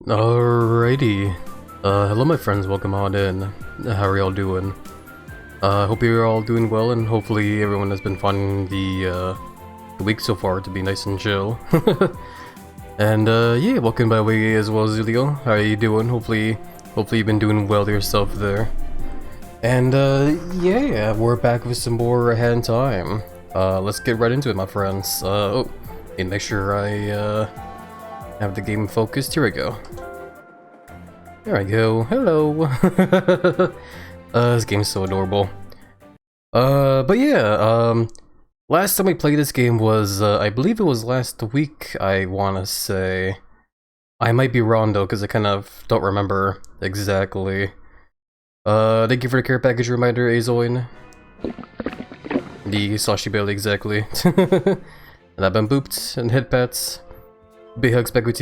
Alrighty. Hello my friends, welcome on in. How are y'all doing? Hope you're all doing well, and hopefully everyone has been finding the week so far to be nice and chill. And yeah, welcome by the way as well, Zulio. How are you doing? Hopefully you've been doing well yourself there. And yeah, we're back with some more ahead in time. Let's get right into it, my friends. Oh, and make sure I have the game focused. Here we go. There I go. Hello. This game's so adorable. But yeah, last time we played this game was, I believe it was last week, I wanna say. I might be wrong though, because I kind of don't remember exactly. Thank you for the care package reminder, Azoin. The Sashi Belly, exactly. And I've been booped and hit pets. Big hugs back over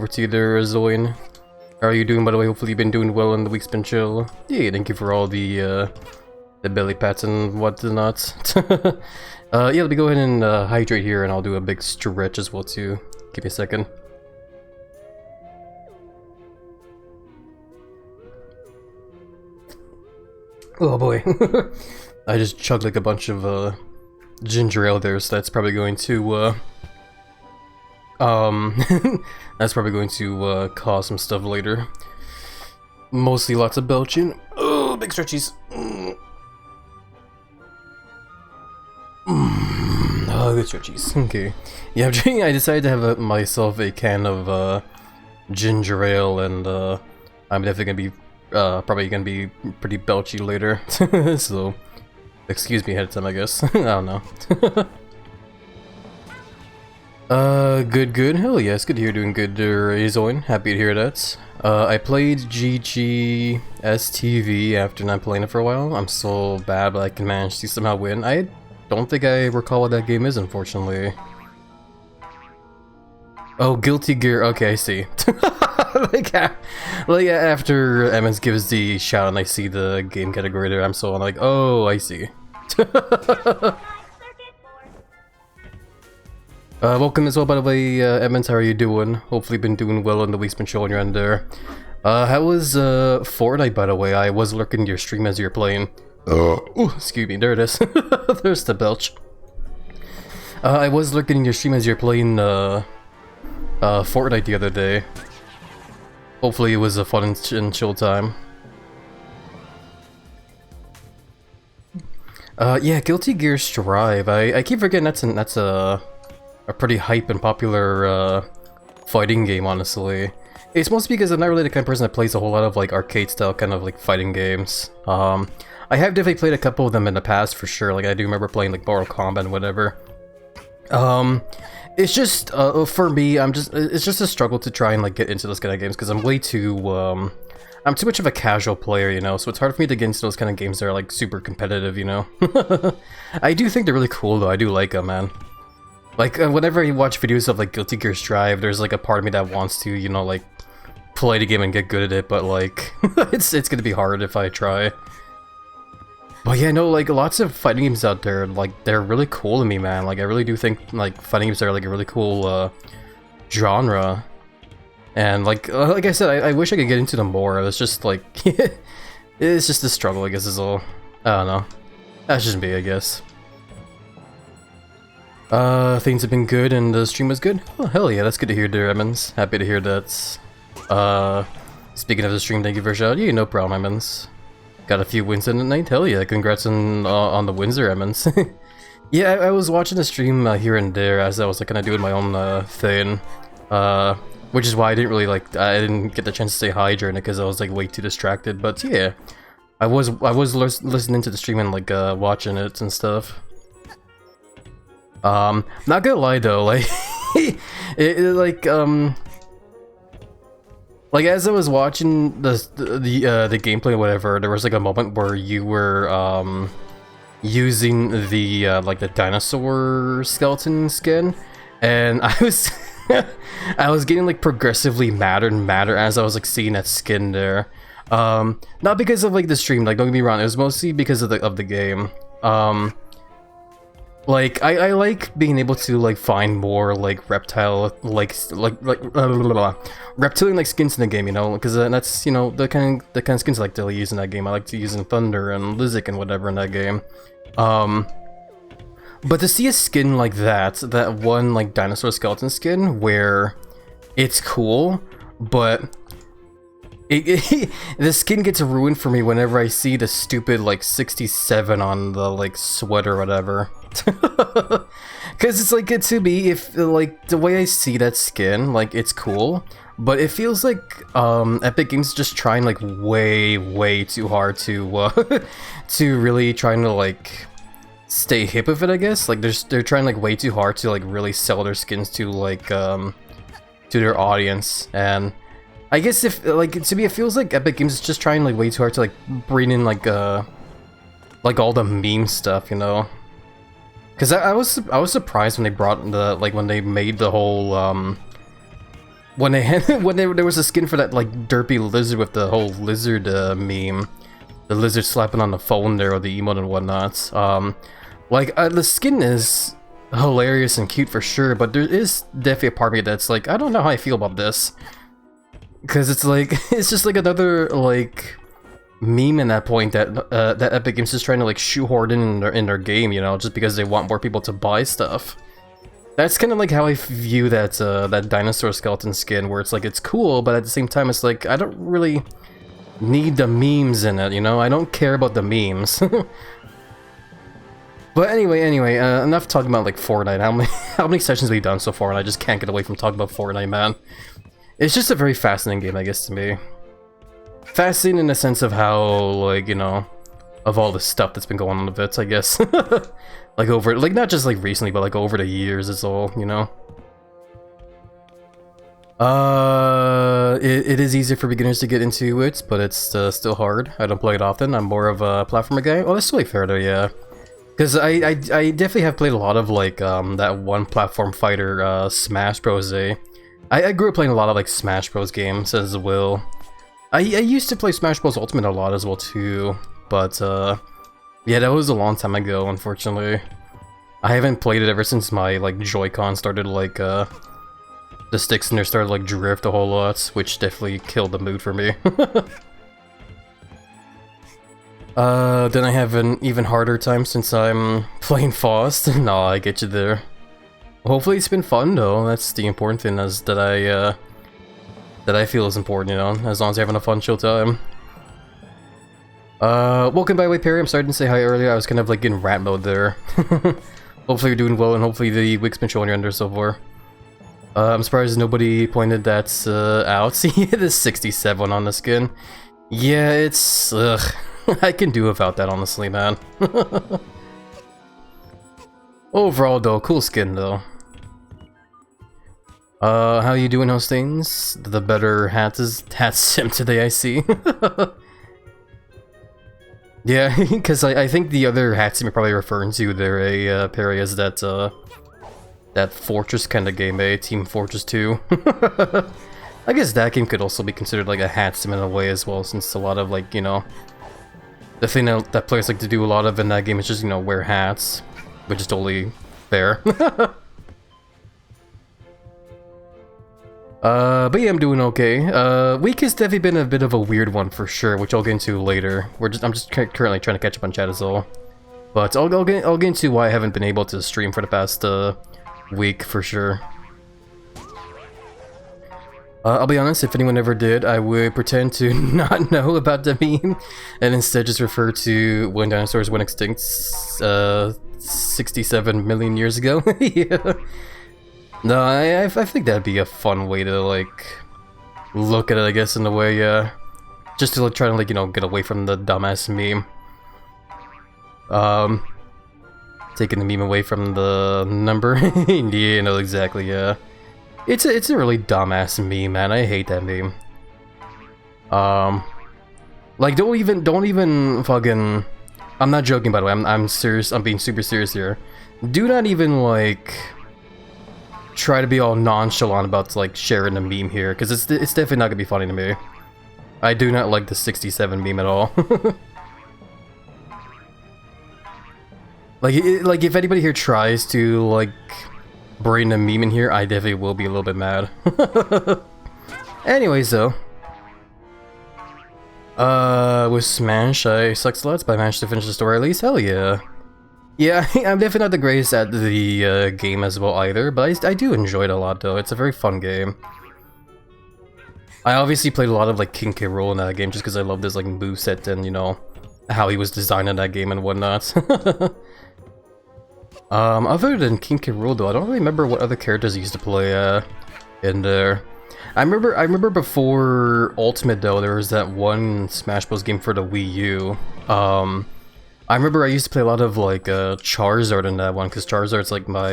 to you there, Zoin. How are you doing, by the way? Hopefully you've been doing well and the week's been chill. Yeah, thank you for all the belly pats and whatnot. Yeah, let me go ahead and hydrate here, and I'll do a big stretch as well too. Give me a second. Oh boy. I just chugged like a bunch of ginger ale there, so that's probably going to that's probably going to cause some stuff later. Mostly lots of belching. Oh, big stretchies. Oh, good stretchies. Okay. Yeah, I decided to have myself a can of ginger ale, and I'm definitely gonna be probably gonna be pretty belchy later. So excuse me ahead of time, I guess. I don't know. Good. Hell yes, good to hear doing good, Azoin. Happy to hear that. I played GGSTV after not playing it for a while. I'm so bad, but I can manage to somehow win. I don't think I recall what that game is, unfortunately. Oh, Guilty Gear. Okay, I see. like after Emmons gives the shout and I see the game category there, I'm so like, oh, I see. Welcome as well, by the way, Emmons. How are you doing? Hopefully been doing well in the week's been showing your end there. How was Fortnite, by the way? I was lurking your stream as you're playing. Ooh, excuse me, there it is. There's the belch. I was lurking your stream as you're playing Fortnite the other day. Hopefully it was a fun and chill time. Yeah, Guilty Gear Strive. I keep forgetting that's a pretty hype and popular fighting game, honestly. It's mostly because I'm not really the kind of person that plays a whole lot of like arcade style kind of like fighting games. I have definitely played a couple of them in the past for sure. Like I do remember playing like Mortal Kombat and whatever. It's just for me, it's just a struggle to try and like get into those kind of games because I'm way too I'm too much of a casual player, you know, so it's hard for me to get into those kind of games that are like super competitive, you know. I do think they're really cool though. I do like them, man. Like whenever I watch videos of like Guilty Gear Strive, there's like a part of me that wants to, you know, like play the game and get good at it, but like it's gonna be hard if I try. But yeah, no, like lots of fighting games out there, like they're really cool to me, man. Like I really do think like fighting games are like a really cool genre. And like I said, I wish I could get into them more. It's just like it's just a struggle, I guess, is all. I don't know. That's just me, I guess. Things have been good and the stream was good. Oh hell yeah, that's good to hear, dear Emmons. Happy to hear that. Speaking of the stream, thank you for a shout. Yeah, no problem, Emmons. Got a few wins in the night. Hell yeah, congrats on the wins there, Emmons. Yeah, I was watching the stream here and there as I was like kind of doing my own thing. Which is why I didn't really like, I didn't get the chance to say hi during it because I was like way too distracted. But yeah, I was listening to the stream and like watching it and stuff. Not gonna lie though, like like as I was watching the gameplay or whatever, there was like a moment where you were using the like the dinosaur skeleton skin, and I was I was getting like progressively madder and madder as I was like seeing that skin there. Not because of like the stream, like don't get me wrong, it was mostly because of the game. Like, I like being able to, like, find more, like, reptile, reptilian, like, skins in the game, you know? Because that's, you know, the kind of skins I like to use in that game. I like to use in Thunder and Lizik and whatever in that game. But to see a skin like that one, like, dinosaur skeleton skin, where it's cool, but the skin gets ruined for me whenever I see the stupid, like, 67 on the, like, sweater or whatever. Because it's like, to me, if, like, the way I see that skin, like, it's cool, but it feels like, Epic Games is just trying, like, way too hard to, to really trying to, like, stay hip with it, I guess. Like, they're trying, like, way too hard to, like, really sell their skins to, like, to their audience, and I guess if, like, to me, it feels like Epic Games is just trying, like, way too hard to, like, bring in, like all the meme stuff, you know? Because I was surprised when they brought the, like, when they made the whole, when they had, there was a skin for that, like, derpy lizard with the whole lizard, meme. The lizard slapping on the phone there, or the emote and whatnot. Like, the skin is hilarious and cute for sure, but there is definitely a part of me that's like, I don't know how I feel about this. Because it's like, it's just like another, like, meme in that point that that Epic Games is trying to, like, shoehorn in their game, you know, just because they want more people to buy stuff. That's kind of like how I view that that dinosaur skeleton skin, where it's like, it's cool, but at the same time it's like, I don't really need the memes in it, you know? I don't care about the memes. But anyway, enough talking about, like, Fortnite. How many sessions have we done so far, and I just can't get away from talking about Fortnite, man. It's just a very fascinating game, I guess, to me. Fascinating in the sense of how, like, you know, of all the stuff that's been going on with it, I guess. Like, over, like, not just, like, recently, but, like, over the years is all, you know? It is easier for beginners to get into it, but it's still hard. I don't play it often. I'm more of a platformer guy. Oh, that's totally fair, though, yeah. Because I definitely have played a lot of, like, that one platform fighter, Smash Bros. I grew up playing a lot of, like, Smash Bros. Games as well. I used to play Smash Bros. Ultimate a lot as well, too. But, yeah, that was a long time ago, unfortunately. I haven't played it ever since my, like, Joy-Con started, like, the sticks in there started, like, drift a whole lot, which definitely killed the mood for me. Then I have an even harder time since I'm playing Faust. No, I get you there. Hopefully it's been fun, though. That's the important thing, is that I feel is important, you know, as long as you're having a fun, chill time. Welcome by the way, Perry. I'm sorry I didn't say hi earlier. I was kind of, like, in rant mode there. Hopefully you're doing well, and hopefully the week's been showing you under so far. I'm surprised nobody pointed that out. See, the 67 on the skin. Yeah, it's... ugh. I can do without that, honestly, man. Overall, though, cool skin, though. How you doing, those things? The better hat sim today, I see. Yeah, because I think the other hat sim you're probably referring to there, Perry, is that, that Fortress kind of game, Team Fortress 2. I guess that game could also be considered like a hat sim in a way as well, since a lot of, like, you know, the thing that players like to do a lot of in that game is just, you know, wear hats, which is totally fair. But yeah, I'm doing okay. Week has definitely been a bit of a weird one for sure, which I'll get into later. I'm just currently trying to catch up on chat as well. But I'll get into why I haven't been able to stream for the past week for sure. I'll be honest, if anyone ever did, I would pretend to not know about the meme, and instead just refer to when dinosaurs went extinct 67 million years ago. Yeah. No, I think that'd be a fun way to, like, look at it, I guess, in a way, yeah. Just to, like, try to, like, you know, get away from the dumbass meme. Taking the meme away from the number. Yeah, no, exactly, yeah. It's a really dumbass meme, man. I hate that meme. Like, don't even fucking... I'm not joking, by the way. I'm serious. I'm being super serious here. Do not even, like, try to be all nonchalant about, like, sharing the meme here, because it's definitely not gonna be funny to me. I do not like the 67 meme at all. Like if anybody here tries to like bring a meme in here, I definitely will be a little bit mad. Anyways, though. With Smash, I sucked slots, but I managed to finish the story at least. Hell yeah. Yeah, I'm definitely not the greatest at the game as well either, but I do enjoy it a lot though. It's a very fun game. I obviously played a lot of like King K. Rool in that game just because I love this like moveset and, you know, how he was designed in that game and whatnot. Other than King K. Rool though, I don't really remember what other characters I used to play in there. I remember before Ultimate though, there was that one Smash Bros game for the Wii U. I remember I used to play a lot of like Charizard in that one because Charizard's like my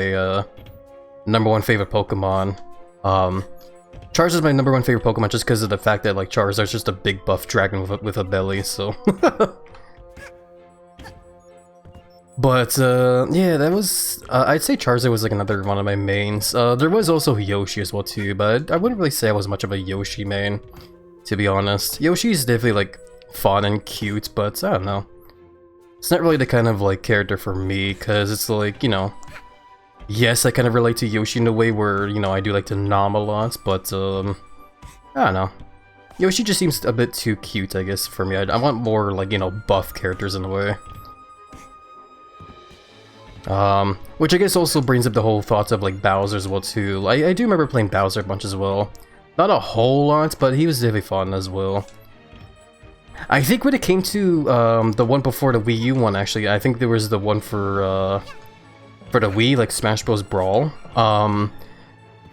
#1 favorite Pokemon. Charizard's my #1 favorite Pokemon just because of the fact that like Charizard's just a big buff dragon with a belly, so. But yeah, that was I'd say Charizard was like another one of my mains. There was also Yoshi as well too, but I wouldn't really say I was much of a Yoshi main, to be honest. Yoshi's definitely like fun and cute, but I don't know. It's not really the kind of like character for me, because it's like, you know, yes, I kind of relate to Yoshi in a way where, you know, I do like to nom a lot, but I don't know. Yoshi just seems a bit too cute, I guess, for me. I want more like, you know, buff characters in a way. Which I guess also brings up the whole thoughts of like Bowser as well too. I do remember playing Bowser a bunch as well. Not a whole lot, but he was definitely fun as well. I think when it came to the one before the Wii U one, actually, I think there was the one for the Wii, like Smash Bros. Brawl.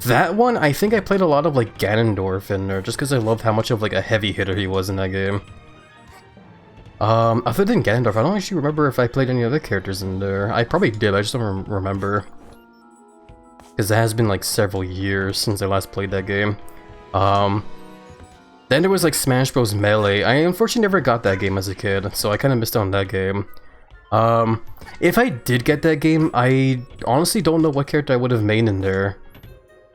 That one, I think I played a lot of like Ganondorf in there, just because I loved how much of like a heavy hitter he was in that game. Other than Ganondorf, I don't actually remember if I played any other characters in there. I probably did, I just don't remember. Because it has been like several years since I last played that game. Then there was like Smash Bros. Melee. I unfortunately never got that game as a kid, so I kind of missed out on that game. If I did get that game, I honestly don't know what character I would have made in there.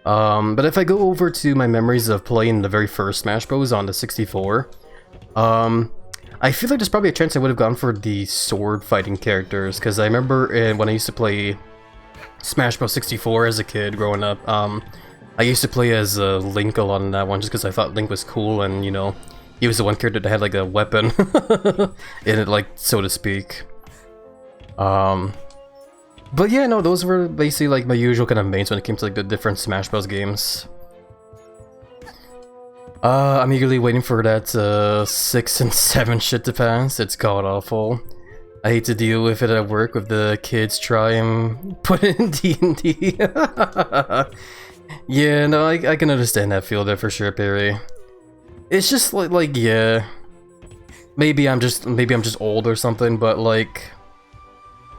But if I go over to my memories of playing the very first Smash Bros. On the 64, I feel like there's probably a chance I would have gone for the sword fighting characters, because I remember when I used to play Smash Bros. 64 as a kid growing up, I used to play as Link a lot in that one just because I thought Link was cool and, you know, he was the one character that had like a weapon in it, like, so to speak. But yeah, no, those were basically like my usual kind of mains when it came to like the different Smash Bros. Games. I'm eagerly waiting for that 6 and 7 shit to pass. It's god-awful. I hate to deal with it at work with the kids try and put it in D&D. Yeah, no, I can understand that feel there for sure, Perry. It's just like yeah, maybe I'm just old or something, but like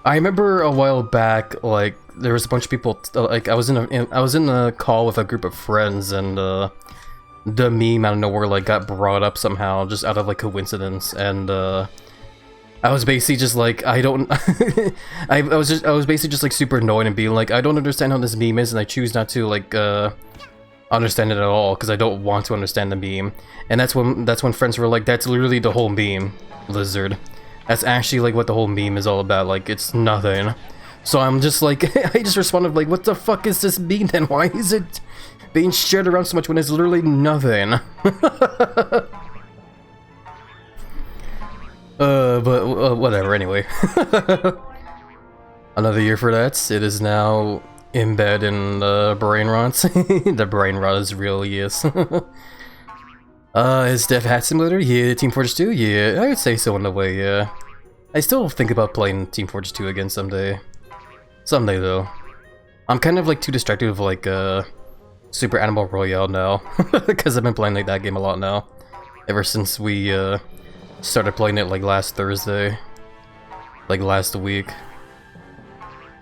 I remember a while back, like there was a bunch of people, like I was in a call with a group of friends, and the meme out of nowhere like got brought up somehow, just out of like coincidence, and I was basically just like, I don't I was basically just like super annoyed and being like, I don't understand how this meme is, and I choose not to like understand it at all because I don't want to understand the meme. And that's when friends were like, that's literally the whole meme, Lizard. That's actually like what the whole meme is all about, like it's nothing. So I'm just like I just responded like, what the fuck is this meme then? Why is it being shared around so much when it's literally nothing? But whatever, anyway. Another year for that. It is now in bed in brain rot. The brain rot is real, yes. Is Dev Hat Simulator? Yeah, Team Fortress 2? Yeah, I would say so in a way, yeah. I still think about playing Team Fortress 2 again someday. Someday, though. I'm kind of like too distracted with like Super Animal Royale now. Because I've been playing like that game a lot now. Ever since we started playing it like last Thursday. Like last week.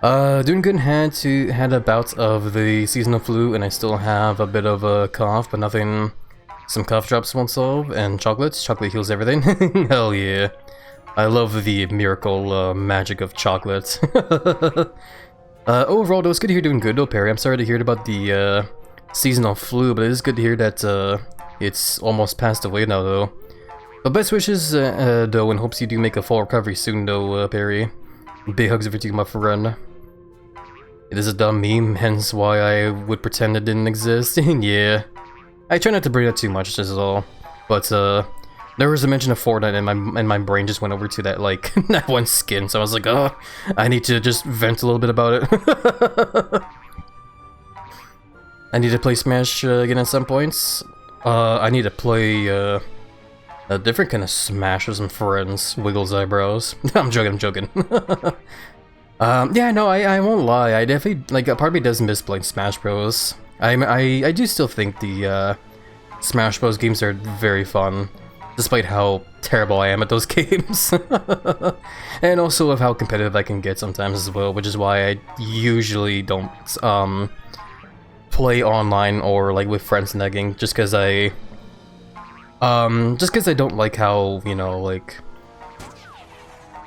Doing good. Had a bout of the seasonal flu, and I still have a bit of a cough, but nothing some cough drops won't solve. And chocolate heals everything. Hell yeah. I love the miracle magic of chocolate. Overall though, it's good to hear doing good though, Perry. I'm sorry to hear about the seasonal flu, but it is good to hear that it's almost passed away now though. But best wishes though, and hopes you do make a full recovery soon though, Perry. Big hugs over to you, my friend. It is a dumb meme, hence why I would pretend it didn't exist. Yeah. I try not to bring up too much, just all. But, there was a mention of Fortnite and my brain just went over to that, like, that one skin. So I was like, oh, I need to just vent a little bit about it. I need to play Smash again at some points. I need to play, a different kind of Smash with some friends. Wiggles eyebrows. I'm joking. Yeah, no, I won't lie. I definitely, like, a part of me does miss playing Smash Bros. I do still think the, Smash Bros games are very fun. Despite how terrible I am at those games. And also of how competitive I can get sometimes as well, which is why I usually don't play online or like with friends negging, just because I don't like how, you know, like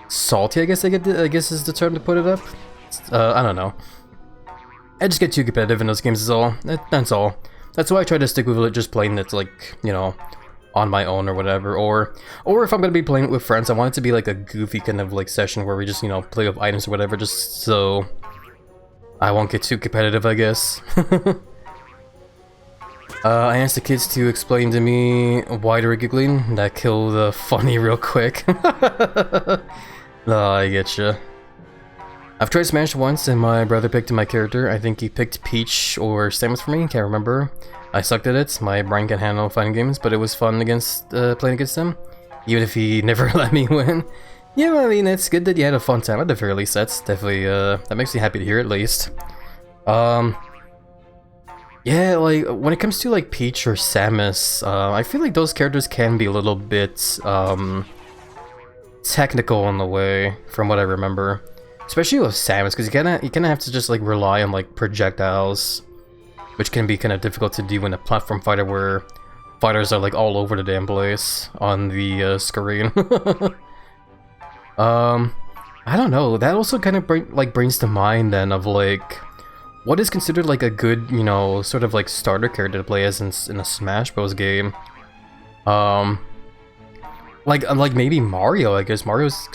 salty I guess is the term to put it up. I don't know. I just get too competitive in those games is all. That's all. That's why I try to stick with it, just playing it like, you know, on my own or whatever, or if I'm gonna be playing it with friends, I want it to be like a goofy kind of like session where we just, you know, play with items or whatever, just so I won't get too competitive, I guess. I asked the kids to explain to me why they were giggling. That killed the funny real quick. Oh, I getcha. I've tried Smash once and my brother picked my character. I think he picked Peach or Samus for me, can't remember. I sucked at it, my brain can handle fighting games, but it was fun against playing against him, even if he never let me win. Yeah, I mean, it's good that you had a fun time at the very least. That's definitely, that makes me happy to hear at least. Yeah, like, when it comes to, like, Peach or Samus, I feel like those characters can be a little bit, technical in the way, from what I remember. Especially with Samus, because you kinda have to just, like, rely on, like, projectiles, which can be kind of difficult to do in a platform fighter where fighters are like all over the damn place on the screen. I don't know. That also kind of brings to mind then of like what is considered like a good, you know, sort of like starter character to play as in a Smash Bros game. Like maybe Mario. I guess Mario's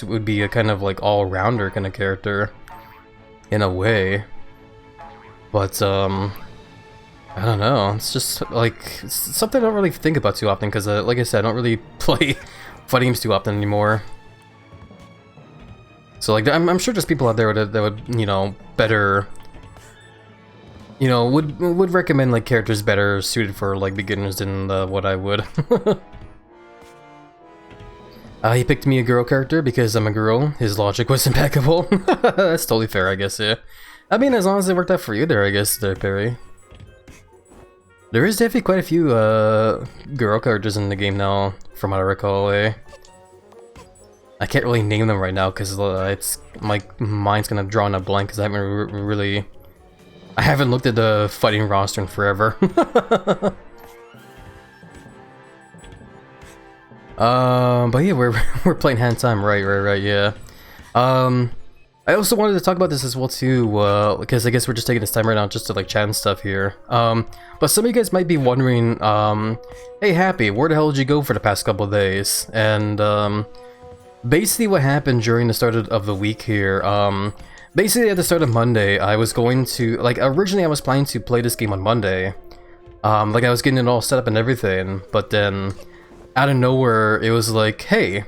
would be a kind of like all-rounder kind of character in a way. But I don't know, it's just like it's something I don't really think about too often because like I said, I don't really play fighting games too often anymore. So like I'm sure there's people out there that would, you know, better, you know, would recommend like characters better suited for like beginners than what I would. He picked me a girl character because I'm a girl. His logic was impeccable. That's totally fair, I guess, yeah. I mean, as long as it worked out for you there, I guess, there, Perry. There is definitely quite a few girl characters in the game now, from what I recall, eh? I can't really name them right now because it's my mind's gonna draw on a blank because I haven't looked at the fighting roster in forever. But yeah, we're playing Hand Time, right, yeah. I also wanted to talk about this as well too, because I guess we're just taking this time right now just to like chat and stuff here. But some of you guys might be wondering, hey Happy, where the hell did you go for the past couple of days? And basically what happened during the start of the week here, basically at the start of Monday, I was going to, like originally I was planning to play this game on Monday. Like I was getting it all set up and everything, but then out of nowhere it was like, hey,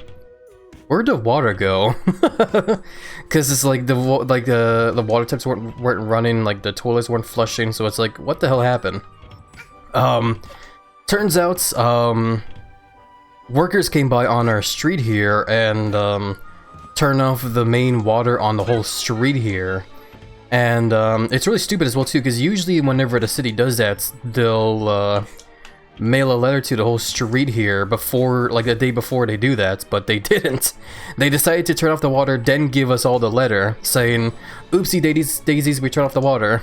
where'd the water go? Because it's like the water taps weren't running, like the toilets weren't flushing, so it's like, what the hell happened? Turns out workers came by on our street here and turned off the main water on the whole street here. And it's really stupid as well too, because usually whenever the city does that, they'll mail a letter to the whole street here before, like the day before they do that, but they didn't. They decided to turn off the water, then give us all the letter saying, oopsie daisies, we turned off the water.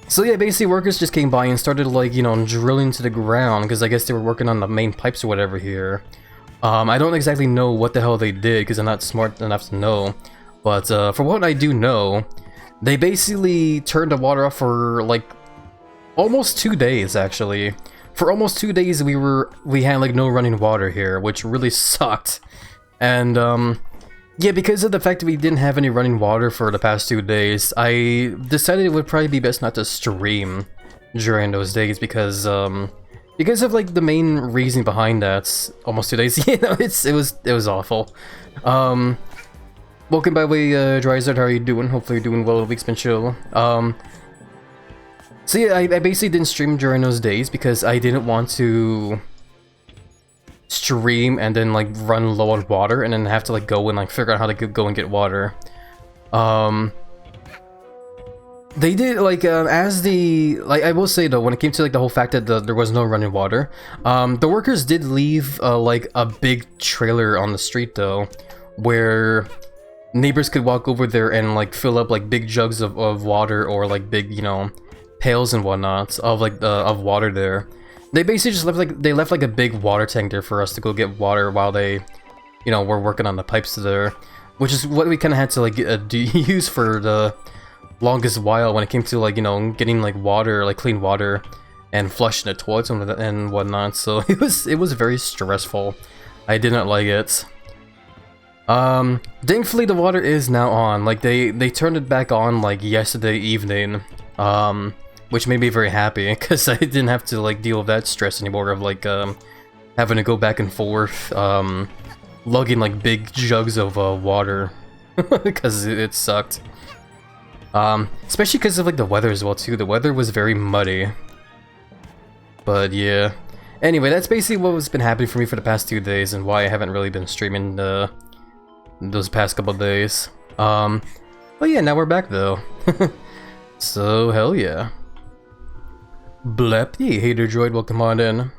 So yeah, basically workers just came by and started like, you know, drilling to the ground, because I guess they were working on the main pipes or whatever here. I don't exactly know what the hell they did, because I'm not smart enough to know, but for what I do know, they basically turned the water off for like almost 2 days, actually. For almost 2 days we had like no running water here, which really sucked. And yeah, because of the fact that we didn't have any running water for the past 2 days, I decided it would probably be best not to stream during those days because of like the main reason behind that. Almost 2 days, you know, it was awful. Welcome by the way, HappyLizard, how are you doing? Hopefully you're doing well, the week's been chill. So yeah, I basically didn't stream during those days because I didn't want to stream and then like run low on water and then have to like go and like figure out how to go and get water. They did like I will say though, when it came to like the whole fact that there was no running water, the workers did leave like a big trailer on the street though, where neighbors could walk over there and like fill up like big jugs of water or like big, you know, pails and whatnot of like of water there. They basically just left like a big water tank there for us to go get water while they, you know, were working on the pipes there, which is what we kind of had to like use for the longest while when it came to like, you know, getting like water, like clean water, and flushing the toilets and whatnot. So it was very stressful. I didn't like it. Thankfully the water is now on. Like they turned it back on like yesterday evening. Which made me very happy because I didn't have to like deal with that stress anymore of like having to go back and forth lugging like big jugs of water because it sucked. Especially because of like the weather as well too. The weather was very muddy. But yeah. Anyway, that's basically what has been happening for me for the past 2 days and why I haven't really been streaming those past couple days. But yeah, now we're back though. So hell yeah. Blep, hey hater droid, welcome on in.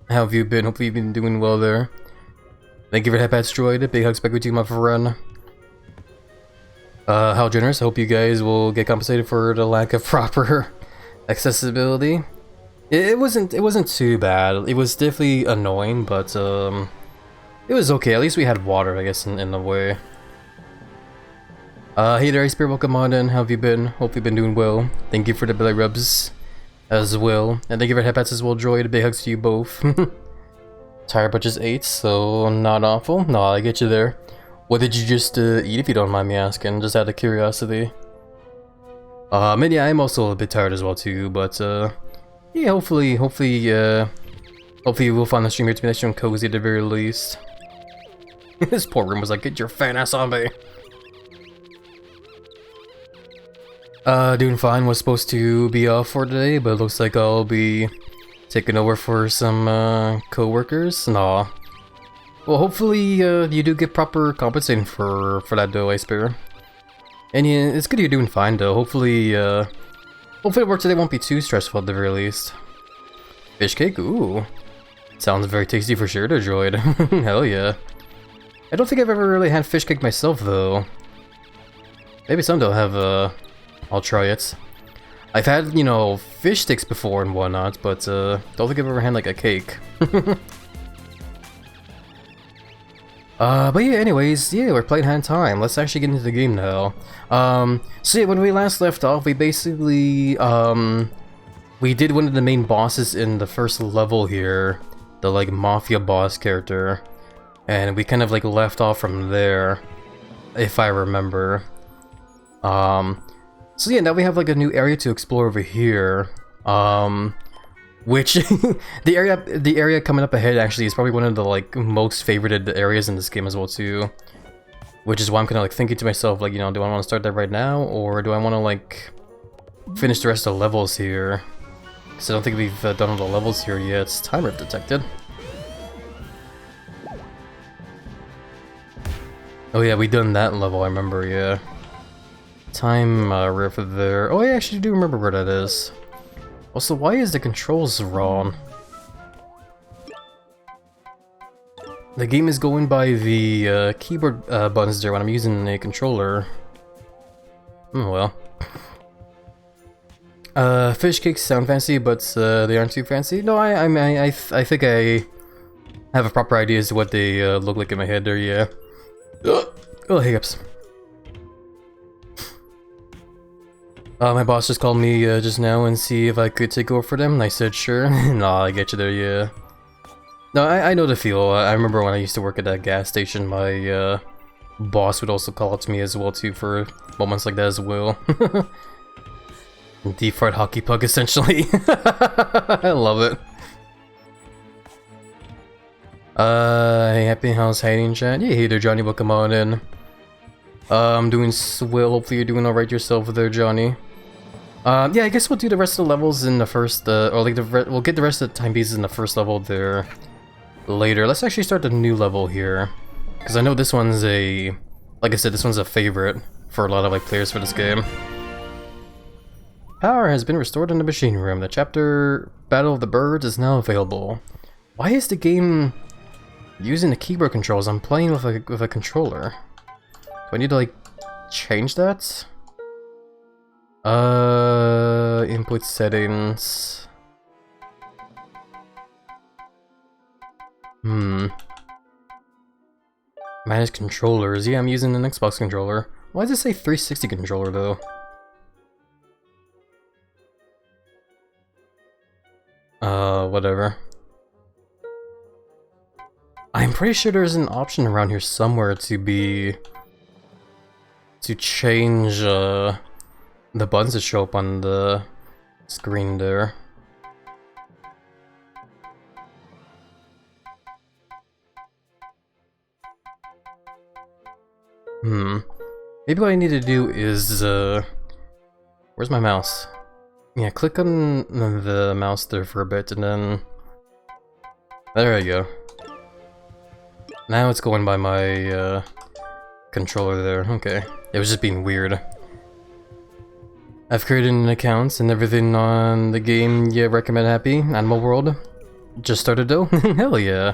How have you been? Hopefully you've been doing well there. Thank you for that patch droid. Big hugs back with you, my friend. How generous. I hope you guys will get compensated for the lack of proper accessibility. It wasn't too bad. It was definitely annoying, but it was okay. At least we had water, I guess, in a way. Hey there, Spirit, welcome on in. How have you been? Hope you've been doing well. Thank you for the belly rubs as well. And thank you for headpats as well, droid. Big hugs to you both. Tire bunch is 8, so not awful. No, I get you there. What did you just eat, if you don't mind me asking? Just out of curiosity. And yeah, I'm also a bit tired as well too, but yeah, hopefully we'll find the stream here to be nice and cozy at the very least. This poor room was like, get your fat ass on me. Doing fine. Was supposed to be off for today, but it looks like I'll be taking over for some co-workers. Nah. Well, hopefully you do get proper compensation for that though, Icebear. And yeah, it's good you're doing fine though. Hopefully work today won't be too stressful at the very least. Fish cake? Ooh. Sounds very tasty for sure, there, droid. Hell yeah. I don't think I've ever really had fish cake myself though. Maybe someday I'll try it. I've had, you know, fish sticks before and whatnot, but don't think I've ever had like a cake. But yeah, anyways, yeah, we're playing Hand Time. Let's actually get into the game now. So yeah, when we last left off, we basically, we did one of the main bosses in the first level here, the like mafia boss character, and we kind of like left off from there, if I remember. So yeah, now we have like a new area to explore over here, which the area coming up ahead actually is probably one of the like most favorited areas in this game as well too, which is why I'm kind of like thinking to myself, like, you know, do I want to start that right now, or do I want to like finish the rest of the levels here? Because I don't think we've done all the levels here yet. Time rip detected. Oh yeah, we done that level, I remember, yeah. Time riff there. Oh, I actually do remember where that is. Also, why is the controls wrong? The game is going by the keyboard buttons there when I'm using a controller. Oh well. Fish cakes sound fancy, but they aren't too fancy. No, I think I have a proper idea as to what they look like in my head there, yeah. Oh, hiccups. My boss just called me just now and see if I could take over for them, and I said sure. Nah, I get you there, yeah. No, I know the feel. I remember when I used to work at that gas station, my boss would also call out to me as well too for moments like that as well. Deep fried hockey puck, essentially. I love it. Hey, Happy House hiding chat. Yeah, hey there, Johnny. Welcome on in. I'm doing swell. Hopefully you're doing alright yourself there, Johnny. Yeah, I guess we'll do the rest of the levels in the first, or like we'll get the rest of the time pieces in the first level there later. Let's actually start the new level here, because I know this one's like I said, this one's a favorite for a lot of like players for this game. Power has been restored in the machine room. The chapter Battle of the Birds is now available. Why is the game using the keyboard controls? I'm playing with a controller. Do I need to like change that? Input settings. Manage controllers. Yeah, I'm using an Xbox controller. Why does it say 360 controller though? Whatever. I'm pretty sure there's an option around here somewhere to change, the buttons that show up on the screen there. Maybe what I need to do is, where's my mouse? Yeah, click on the mouse there for a bit, and then... There we go. Now it's going by my, controller there. Okay. It was just being weird. I've created an account and everything on the game you recommend, Happy. Animal World. Just started though? Hell yeah.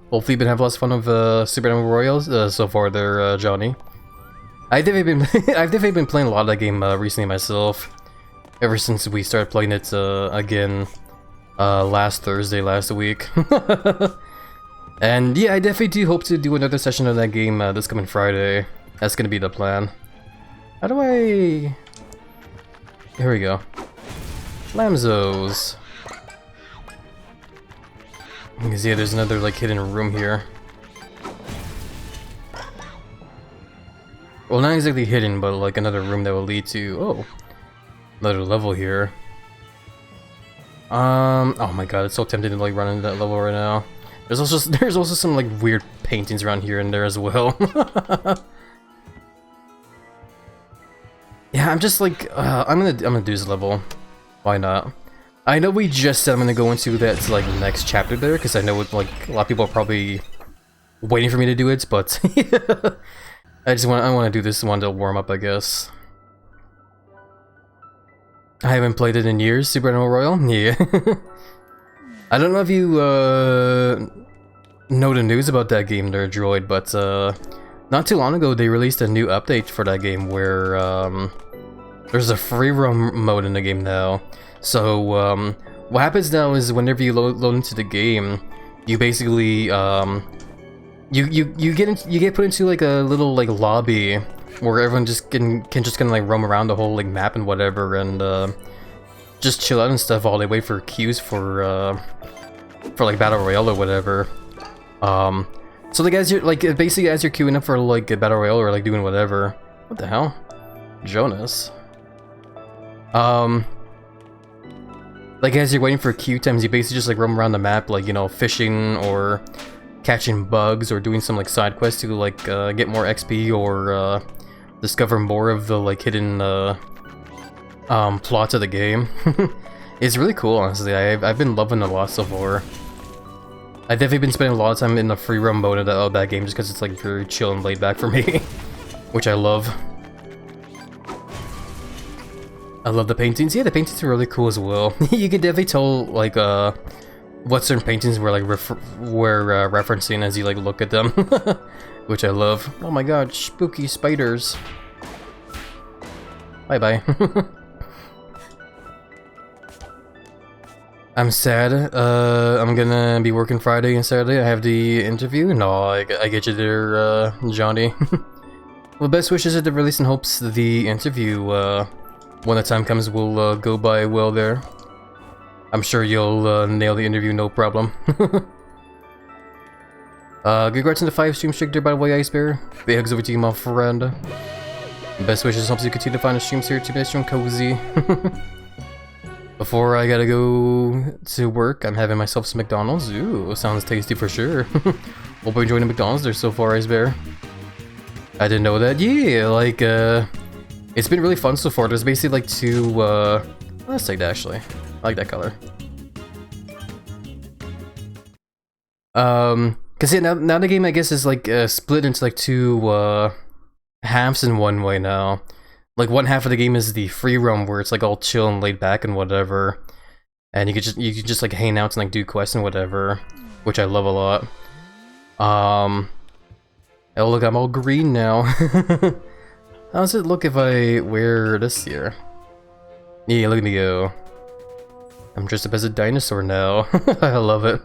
Hopefully you've been having lots of fun with Super Animal Royals so far there, Johnny. I've definitely been playing a lot of that game recently myself. Ever since we started playing it again last Thursday, last week. And yeah, I definitely do hope to do another session of that game this coming Friday. That's gonna be the plan. How do I... Here we go. Lamzos. You can see there's another like hidden room here. Well, not exactly hidden, but like another room that will lead to... Oh. Another level here. Oh my god, it's so tempting to like run into that level right now. There's also some like weird paintings around here and there as well. Yeah, I'm just like I'm gonna do this level. Why not? I know we just said I'm gonna go into that like next chapter there because I know it, like a lot of people are probably waiting for me to do it, but I want to do this one to warm up, I guess. I haven't played it in years, Super Animal Royal? Yeah. I don't know if you know the news about that game there, Droid, but not too long ago they released a new update for that game where there's a free roam mode in the game now. So what happens now is whenever you load into the game, you basically you get put into like a little like lobby where everyone just can just kind of like roam around the whole like map and whatever, and just chill out and stuff while they wait for queues for like battle royale or whatever. So like as you're like basically as you're queuing up for like a battle royale or like doing whatever. What the hell, Jonas? Like as you're waiting for queue times, you basically just like roam around the map, like, you know, fishing or catching bugs or doing some like side quests to like get more XP or discover more of the like hidden plots of the game. It's really cool, honestly. I've been loving it a lot so far. I've definitely been spending a lot of time in the free roam mode of that game just because it's like very chill and laid back for me, which I love. I love the paintings. Yeah, the paintings are really cool as well. You can definitely tell like what certain paintings were like referencing as you like look at them, which I love. Oh my god, spooky spiders. Bye bye. I'm sad. I'm gonna be working Friday and Saturday. I have the interview. No, I get you there, Johnny. Well, best wishes at the release and hopes the interview, when the time comes, will go by well there. I'm sure you'll nail the interview, no problem. Congrats on the 5 stream streak there, by the way, Ice Bear. Big hugs over to you, my friend. Best wishes, helps you continue to find the streams here to be stream cozy. Before I gotta go to work, I'm having myself some McDonald's. Ooh, sounds tasty for sure. Hope you're enjoying the McDonald's there so far, Ice Bear. I didn't know that. Yeah, like, it's been really fun so far. There's basically like 2, let's take that actually. I like that color. Cause yeah, now the game I guess is like split into like 2 halves in one way now. Like one half of the game is the free roam where it's like all chill and laid back and whatever, and you can just like hang out and like do quests and whatever, which I love a lot. Oh look, I'm all green now. How does it look if I wear this here? Yeah, look at me go. I'm dressed up as a dinosaur now. I love it.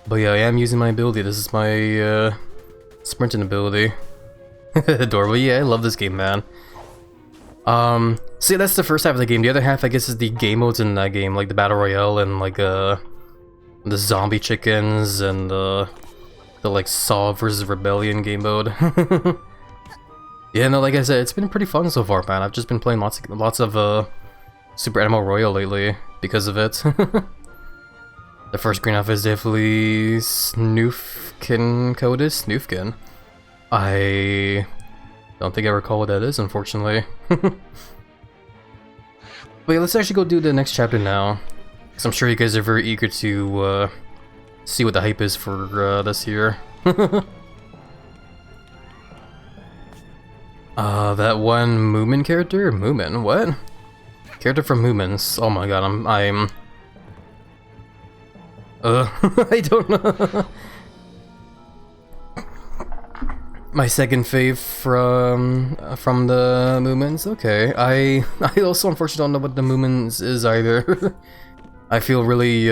But yeah, I am using my ability. This is my sprinting ability. Adorable. Yeah, I love this game, man. So yeah, that's the first half of the game. The other half, I guess, is the game modes in that game, like the Battle Royale and like the zombie chickens and the like Saw vs Rebellion game mode. Yeah, no, like I said, it's been pretty fun so far, man. I've just been playing lots of Super Animal Royale lately because of it. The first green off is definitely Snoofkin coded. Snoofkin. I don't think I recall what that is, unfortunately. But yeah, let's actually go do the next chapter now, because I'm sure you guys are very eager to see what the hype is for this year. That one Moomin character? Moomin? What? Character from Moomins. Oh my god, I'm I don't know. My second fave from the Moomins. Okay, I also unfortunately don't know what the Moomins is either. I feel really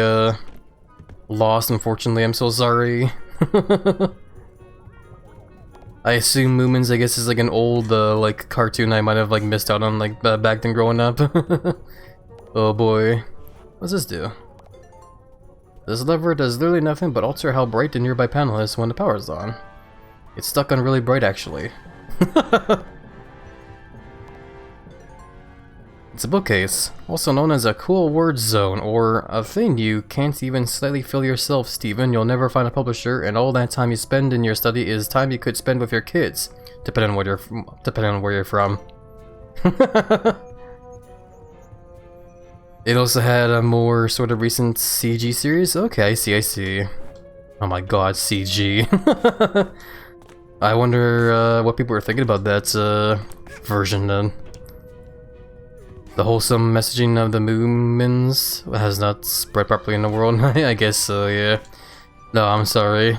lost. Unfortunately, I'm so sorry. I assume Moomins, I guess, is like an old like cartoon I might have like missed out on like back then growing up. Oh boy, what's this do? This lever does literally nothing but alter how bright the nearby panel is when the power is on. It's stuck on really bright, actually. It's a bookcase, also known as a cool word zone, or a thing you can't even slightly fill yourself, Steven. You'll never find a publisher, and all that time you spend in your study is time you could spend with your kids, depending on where you're from. It also had a more sort of recent CG series? Okay, I see. Oh my god, CG. I wonder what people were thinking about that version then. The wholesome messaging of the Moomins has not spread properly in the world. I guess so, yeah. No, I'm sorry.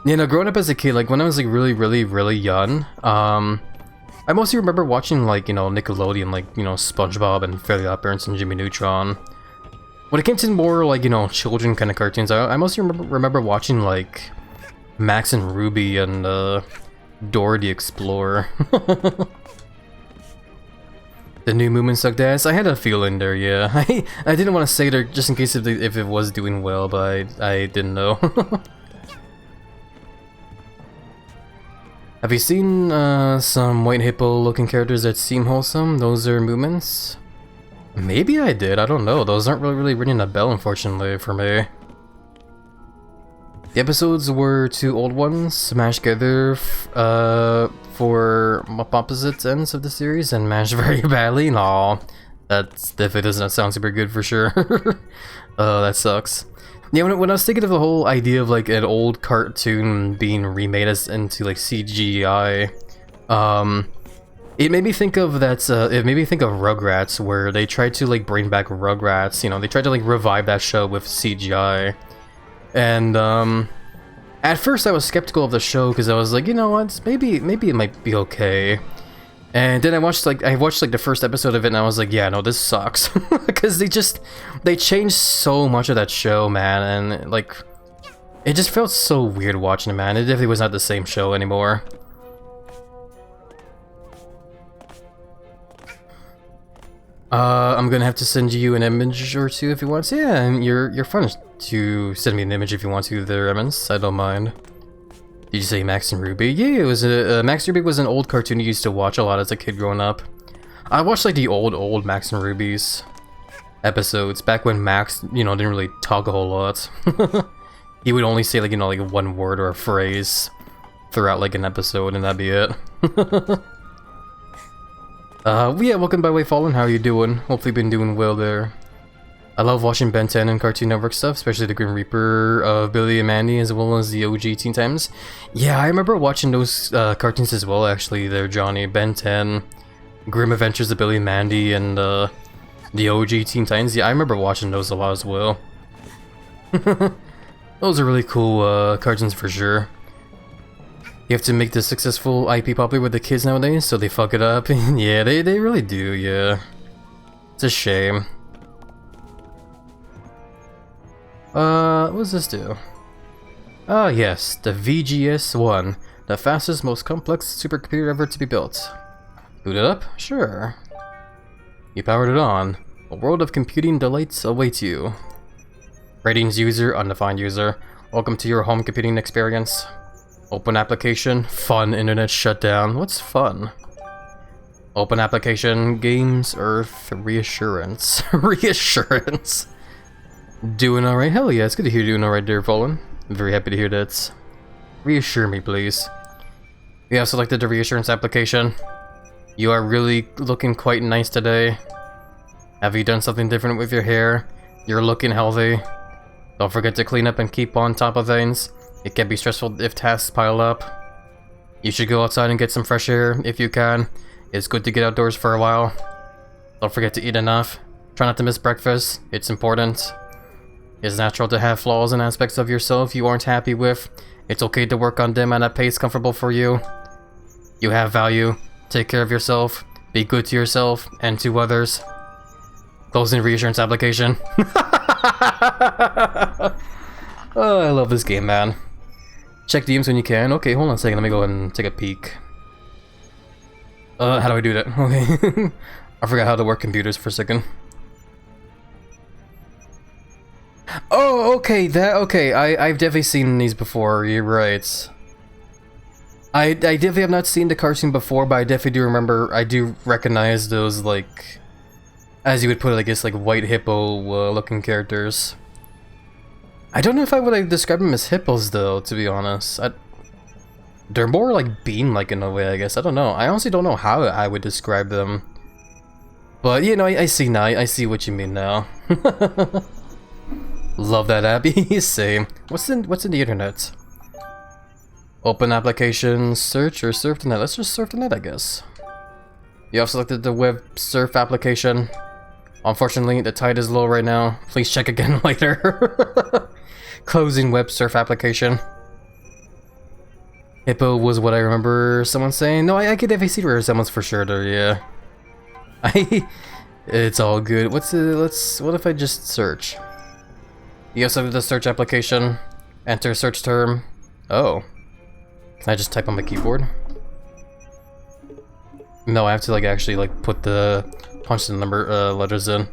You know, growing up as a kid, like when I was like really young, I mostly remember watching like, you know, Nickelodeon, like, you know, SpongeBob and Fairly OddParents and Jimmy Neutron. When it came to more like, you know, children kind of cartoons, I mostly remember watching like Max and Ruby and Dora the Explorer. The new Moomin sucked ass. I had a feeling there, yeah. I didn't want to say there just in case if it was doing well, but I didn't know. Have you seen some white hippo looking characters that seem wholesome? Those are Moomins? Maybe I did, I don't know. Those aren't really ringing a bell, unfortunately, for me. The episodes were 2 old ones smashed together for opposite ends of the series and mashed very badly. Aw, that definitely does not sound super good for sure. Oh, that sucks. Yeah, when I was thinking of the whole idea of like an old cartoon being remade into like CGI, it made me think of that. It made me think of Rugrats, where they tried to like bring back Rugrats. You know, they tried to like revive that show with CGI. And at first I was skeptical of the show because I was like, you know what, maybe it might be okay. And then I watched like the first episode of it and I was like, yeah, no, this sucks. Because they changed so much of that show, man, and like it just felt so weird watching it, man. It definitely was not the same show anymore. I'm gonna have to send you an image or two if you want to. Yeah, and you're fun to send me an image if you want to there, Emmons. I don't mind. Did you say Max and Ruby? Yeah, it was Max and Ruby was an old cartoon you used to watch a lot as a kid growing up. I watched like the old Max and Ruby's episodes back when Max, you know, didn't really talk a whole lot. He would only say like, you know, like one word or a phrase throughout like an episode and that'd be it. Yeah, welcome by Way Fallen, how are you doing? Hopefully you've been doing well there. I love watching Ben 10 and Cartoon Network stuff, especially the Grim Reaper of Billy and Mandy, as well as the OG Teen Titans. Yeah, I remember watching those cartoons as well, actually, there, Johnny. Ben 10, Grim Adventures of Billy and Mandy, and the OG Teen Titans. Yeah, I remember watching those a lot as well. Those are really cool cartoons for sure. You have to make the successful IP popular with the kids nowadays, so they fuck it up. Yeah, they really do, yeah. It's a shame. What does this do? Ah, yes, the VGS-1, the fastest, most complex supercomputer ever to be built. Boot it up? Sure. You powered it on. A world of computing delights awaits you. Ratings user, undefined user. Welcome to your home computing experience. Open application, fun, internet shutdown. What's fun? Open application, games, Earth, reassurance. Reassurance. Doing alright? Hell yeah, it's good to hear you doing alright there, Fallen. I'm very happy to hear that. Reassure me, please. You have selected the reassurance application. You are really looking quite nice today. Have you done something different with your hair? You're looking healthy. Don't forget to clean up and keep on top of things. It can be stressful if tasks pile up. You should go outside and get some fresh air if you can. It's good to get outdoors for a while. Don't forget to eat enough. Try not to miss breakfast. It's important. It's natural to have flaws and aspects of yourself you aren't happy with. It's okay to work on them at a pace comfortable for you. You have value. Take care of yourself. Be good to yourself and to others. Closing reassurance application. Oh, I love this game, man. Check DMs when you can. Okay, hold on a second. Let me go ahead and take a peek. How do I do that? Okay. I forgot how to work computers for a second. Oh, okay, okay. I've definitely seen these before, you're right. I definitely have not seen the cartoon before, but I definitely do remember, I do recognize those, like, as you would put it, I guess, like, white hippo looking characters. I don't know if I would like, describe them as hippos, though, to be honest. They're more, like, bean-like in a way, I guess. I don't know. I honestly don't know how I would describe them. But, you know, I see now. I see what you mean now. Love that app. Same. What's in the internet? Open application, search, or surf the net. Let's just surf the net, I guess. You have selected the web surf application. Unfortunately, the tide is low right now. Please check again later. Closing web surf application. Hippo was what I remember someone saying. No, I could definitely see where someone's for sure there, yeah. It's all good. What if I just search? You also have the search application. Enter search term. Oh. Can I just type on my keyboard? No, I have to like actually like punch the number letters in.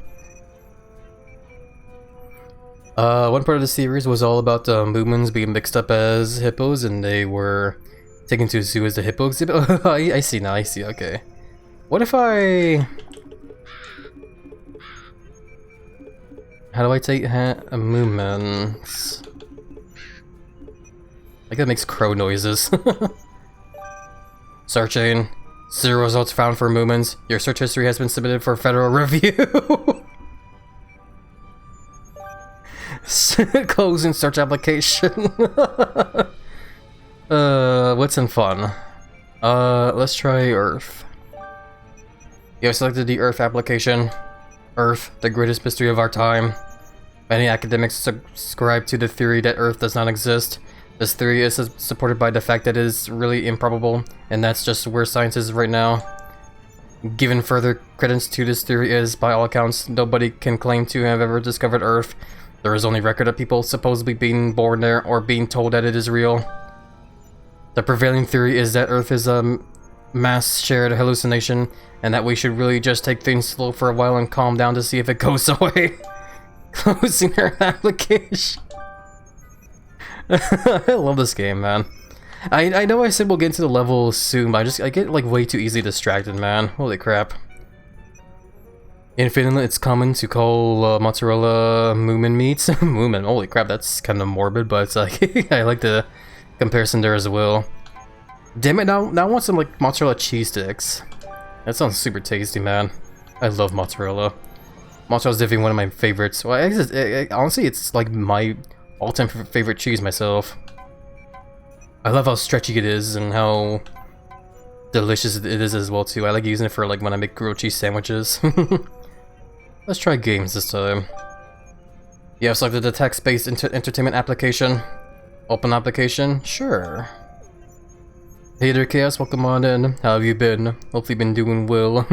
One part of the series was all about Moomins being mixed up as hippos, and they were taken to a zoo as the hippo exhibit. I see now. I see. Okay. What if I? How do I take Moomins? Like that makes crow noises. Searching. 0 results found for Moomins. Your search history has been submitted for federal review. Closing search application. What's in fun? Let's try Earth. You have selected the Earth application. Earth, the greatest mystery of our time. Many academics subscribe to the theory that Earth does not exist. This theory is supported by the fact that it is really improbable, and that's just where science is right now. Given further credence to this theory is, by all accounts, nobody can claim to have ever discovered Earth. There is only record of people supposedly being born there or being told that it is real. The prevailing theory is that Earth is a mass shared hallucination, and that we should really just take things slow for a while and calm down to see if it goes away. Closing her application. I love this game, man. I know I said we'll get into the level soon, but I get like way too easily distracted, man. Holy crap. In Finland, it's common to call mozzarella moomin meat. Moomin, holy crap, that's kind of morbid, but it's like, I like the comparison there as well. Damn it, now I want some like mozzarella cheese sticks. That sounds super tasty, man. I love mozzarella. Mozzarella is definitely one of my favorites. Well, honestly, it's like my all-time favorite cheese myself. I love how stretchy it is and how delicious it is as well too. I like using it for like when I make grilled cheese sandwiches. Let's try games this time. Yeah, so like the text-based entertainment application. Open application? Sure. Hey there, Chaos, welcome on in. How have you been? Hopefully you've been doing well.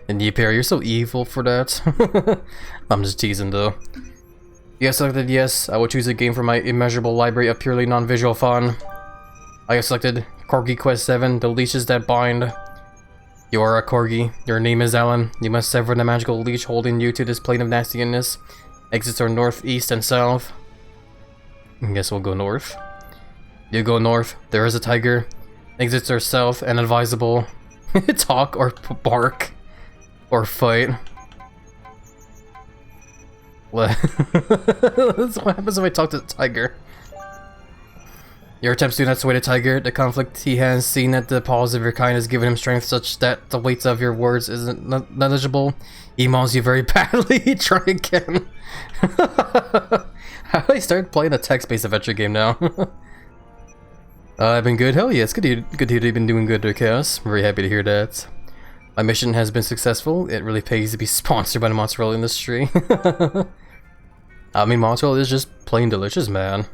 And Yipper, you're so evil for that. I'm just teasing though. Yes, I selected yes. I will choose a game from my immeasurable library of purely non-visual fun. I have selected Corgi Quest 7, The Leashes That Bind. You are a Corgi. Your name is Alan. You must sever the magical leash holding you to this plane of nastiness. Exits are north, east, and south. I guess we'll go north. You go north. There is a tiger. Exits are south and advisable. Talk or bark. Or fight. That's what happens if I talk to the tiger. Your attempts do not sway the tiger. The conflict he has seen at the paws of your kind has given him strength such that the weight of your words isn't negligible. He mauls you very badly. Try again. How do I start playing a text-based adventure game now? I've been good. Hell yeah, it's good to hear you've been doing good there, Chaos. I'm very happy to hear that. My mission has been successful. It really pays to be sponsored by the mozzarella industry. I mean, mozzarella is just plain delicious, man.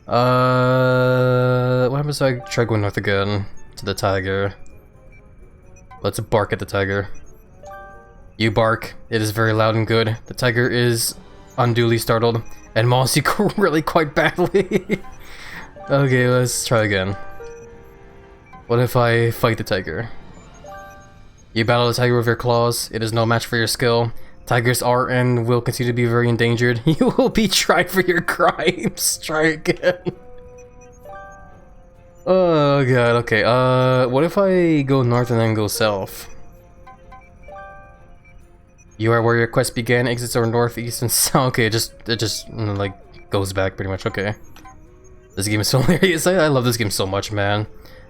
What happens if I try going north again to the tiger? Let's bark at the tiger. You bark. It is very loud and good. The tiger is unduly startled and mauls you really quite badly. Okay, let's try again. What if I fight the tiger? You battle the tiger with your claws. It is no match for your skill. Tigers are and will continue to be very endangered. You will be tried for your crimes. Try again. Oh god, okay. What if I go north and then go south? You are where your quest began. Exits are north, east, and south. Okay, it just like goes back pretty much. Okay. This game is so hilarious. I love this game so much, man.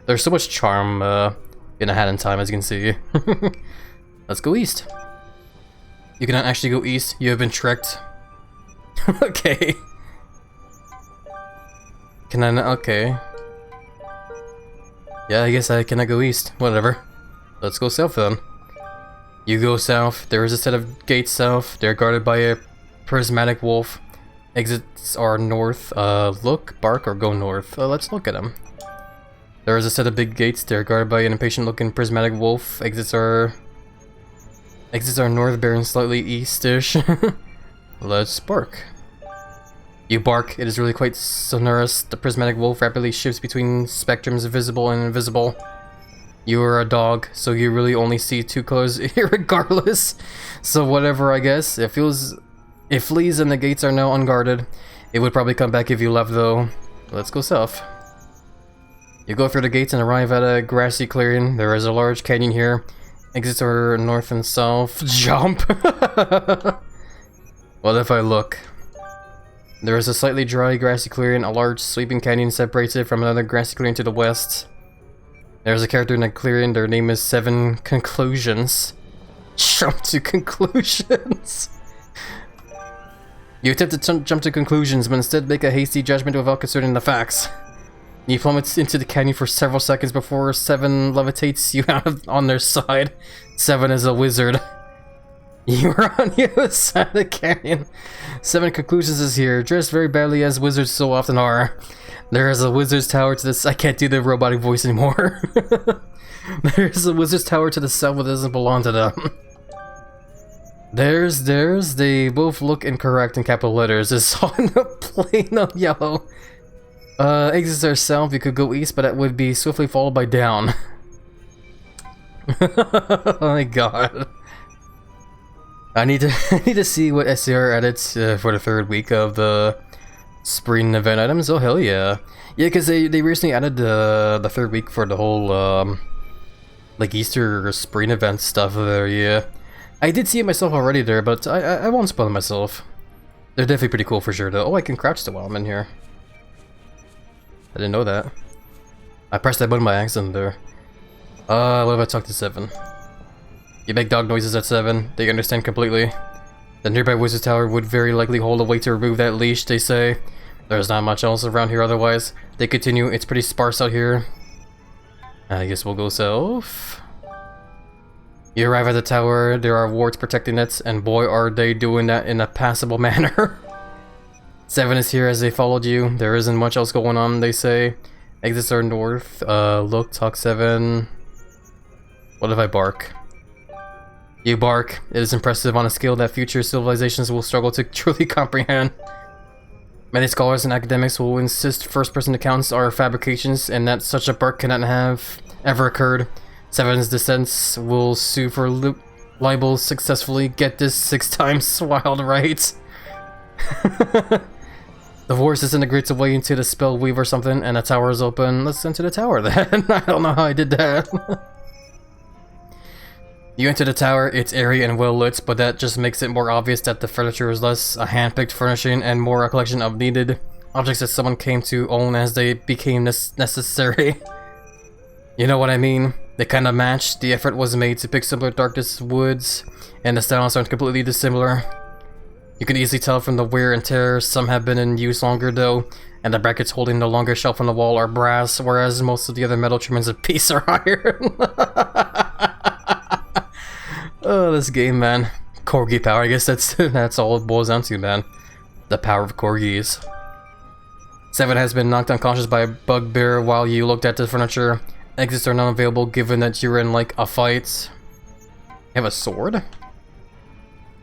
There's so much charm in a hat in time, as you can see. Let's go east. You cannot actually go east. You have been tricked. Okay. Can I not? Okay. Yeah, I guess I cannot go east. Whatever. Let's go south then. You go south. There is a set of gates south. They're guarded by a prismatic wolf. Exits are north. Look, bark, or go north. Let's look at them. There is a set of big gates. They're guarded by an impatient-looking prismatic wolf. Exits are north, bearing slightly east-ish. Let's bark. You bark. It is really quite sonorous. The prismatic wolf rapidly shifts between spectrums of visible and invisible. You are a dog, so you really only see two colors regardless. So whatever, I guess. If fleas and the gates are now unguarded, it would probably come back if you left though. Let's go south. You go through the gates and arrive at a grassy clearing. There is a large canyon here. Exits are north and south. Jump! What if I look? There is a slightly dry grassy clearing. A large sweeping canyon separates it from another grassy clearing to the west. There's a character in the clearing. Their name is 7 Conclusions. Jump to conclusions! You attempt to jump to conclusions, but instead make a hasty judgment without considering the facts. You plummet into the canyon for several seconds before 7 levitates you out on their side. 7 is a wizard. You are on the other side of the canyon. 7 Conclusions is here, dressed very badly as wizards so often are. There is a wizard's tower to this. I can't do the robotic voice anymore. There's a wizard's tower to the south that doesn't belong to them. There's, they both look incorrect in capital letters. It's on a plane of yellow. Exits are south. You could go east, but that would be swiftly followed by down. Oh my god. I need to I need to see what SCR edits for the third week of the spring event items. Oh hell yeah. Yeah, because they recently added the third week for the whole like Easter or spring event stuff there, yeah. I did see it myself already there, but I won't spoil it myself. They're definitely pretty cool for sure though. Oh, I can crouch still while I'm in here. I didn't know that. I pressed that button by accident there. What if I talk to 7? You make dog noises at 7, they understand completely. The nearby wizard tower would very likely hold a way to remove that leash, they say. There's not much else around here otherwise. They continue, it's pretty sparse out here. I guess we'll go south. You arrive at the tower, there are wards protecting it, and boy are they doing that in a passable manner. 7 is here as they followed you. There isn't much else going on, they say. Exits are north. Look, talk 7. What if I bark? You bark. It is impressive on a scale that future civilizations will struggle to truly comprehend. Many scholars and academics will insist first-person accounts are fabrications and that such a bark cannot have ever occurred. 7's descendants will sue for libel successfully. Get this 6 times wild, right? The force disintegrates away into the spell weave or something, and a tower is open. Let's enter the tower then. I don't know how I did that. You enter the tower, it's airy and well lit, but that just makes it more obvious that the furniture is less a hand-picked furnishing and more a collection of needed objects that someone came to own as they became necessary. You know what I mean? They kind of match. The effort was made to pick similar darkness woods, and the styles aren't completely dissimilar. You can easily tell from the wear and tear. Some have been in use longer though, and the brackets holding the longer shelf on the wall are brass, whereas most of the other metal trimmings of piece are iron. Oh, this game, man. Corgi power, I guess that's all it boils down to, man. The power of corgis. 7 has been knocked unconscious by a bugbear while you looked at the furniture. Exits are not available given that you're in, like, a fight. You have a sword?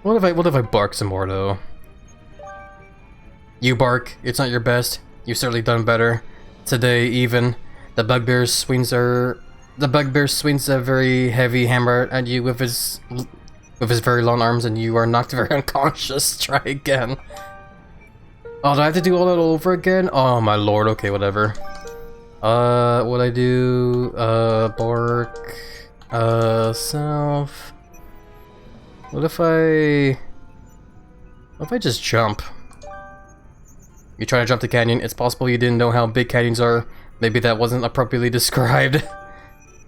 What if I bark some more, though? You bark. It's not your best. You've certainly done better. Today, even. The bugbear swings a very heavy hammer at you with his very long arms, and you are knocked very unconscious. Try again. Oh, do I have to do all that over again? Oh my lord. Okay, whatever. What I do? Bark. South. What if I just jump? You try to jump the canyon. It's possible you didn't know how big canyons are. Maybe that wasn't appropriately described.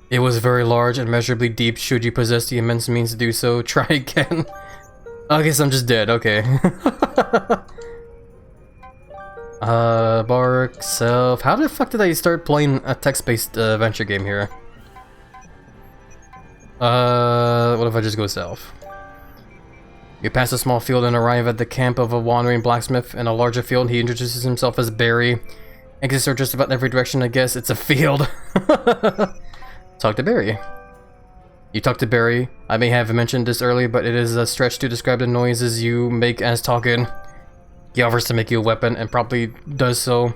It was very large and measurably deep should you possess the immense means to do so. Try again. I guess I'm just dead, okay. Bark, self. How the fuck did I start playing a text-based adventure game here? What if I just go south? You pass a small field and arrive at the camp of a wandering blacksmith. In a larger field, he introduces himself as Barry. Exits are just about in every direction, I guess. It's a field. Talk to Barry. You talk to Barry. I may have mentioned this earlier, but it is a stretch to describe the noises you make as talking. He offers to make you a weapon, and probably does so.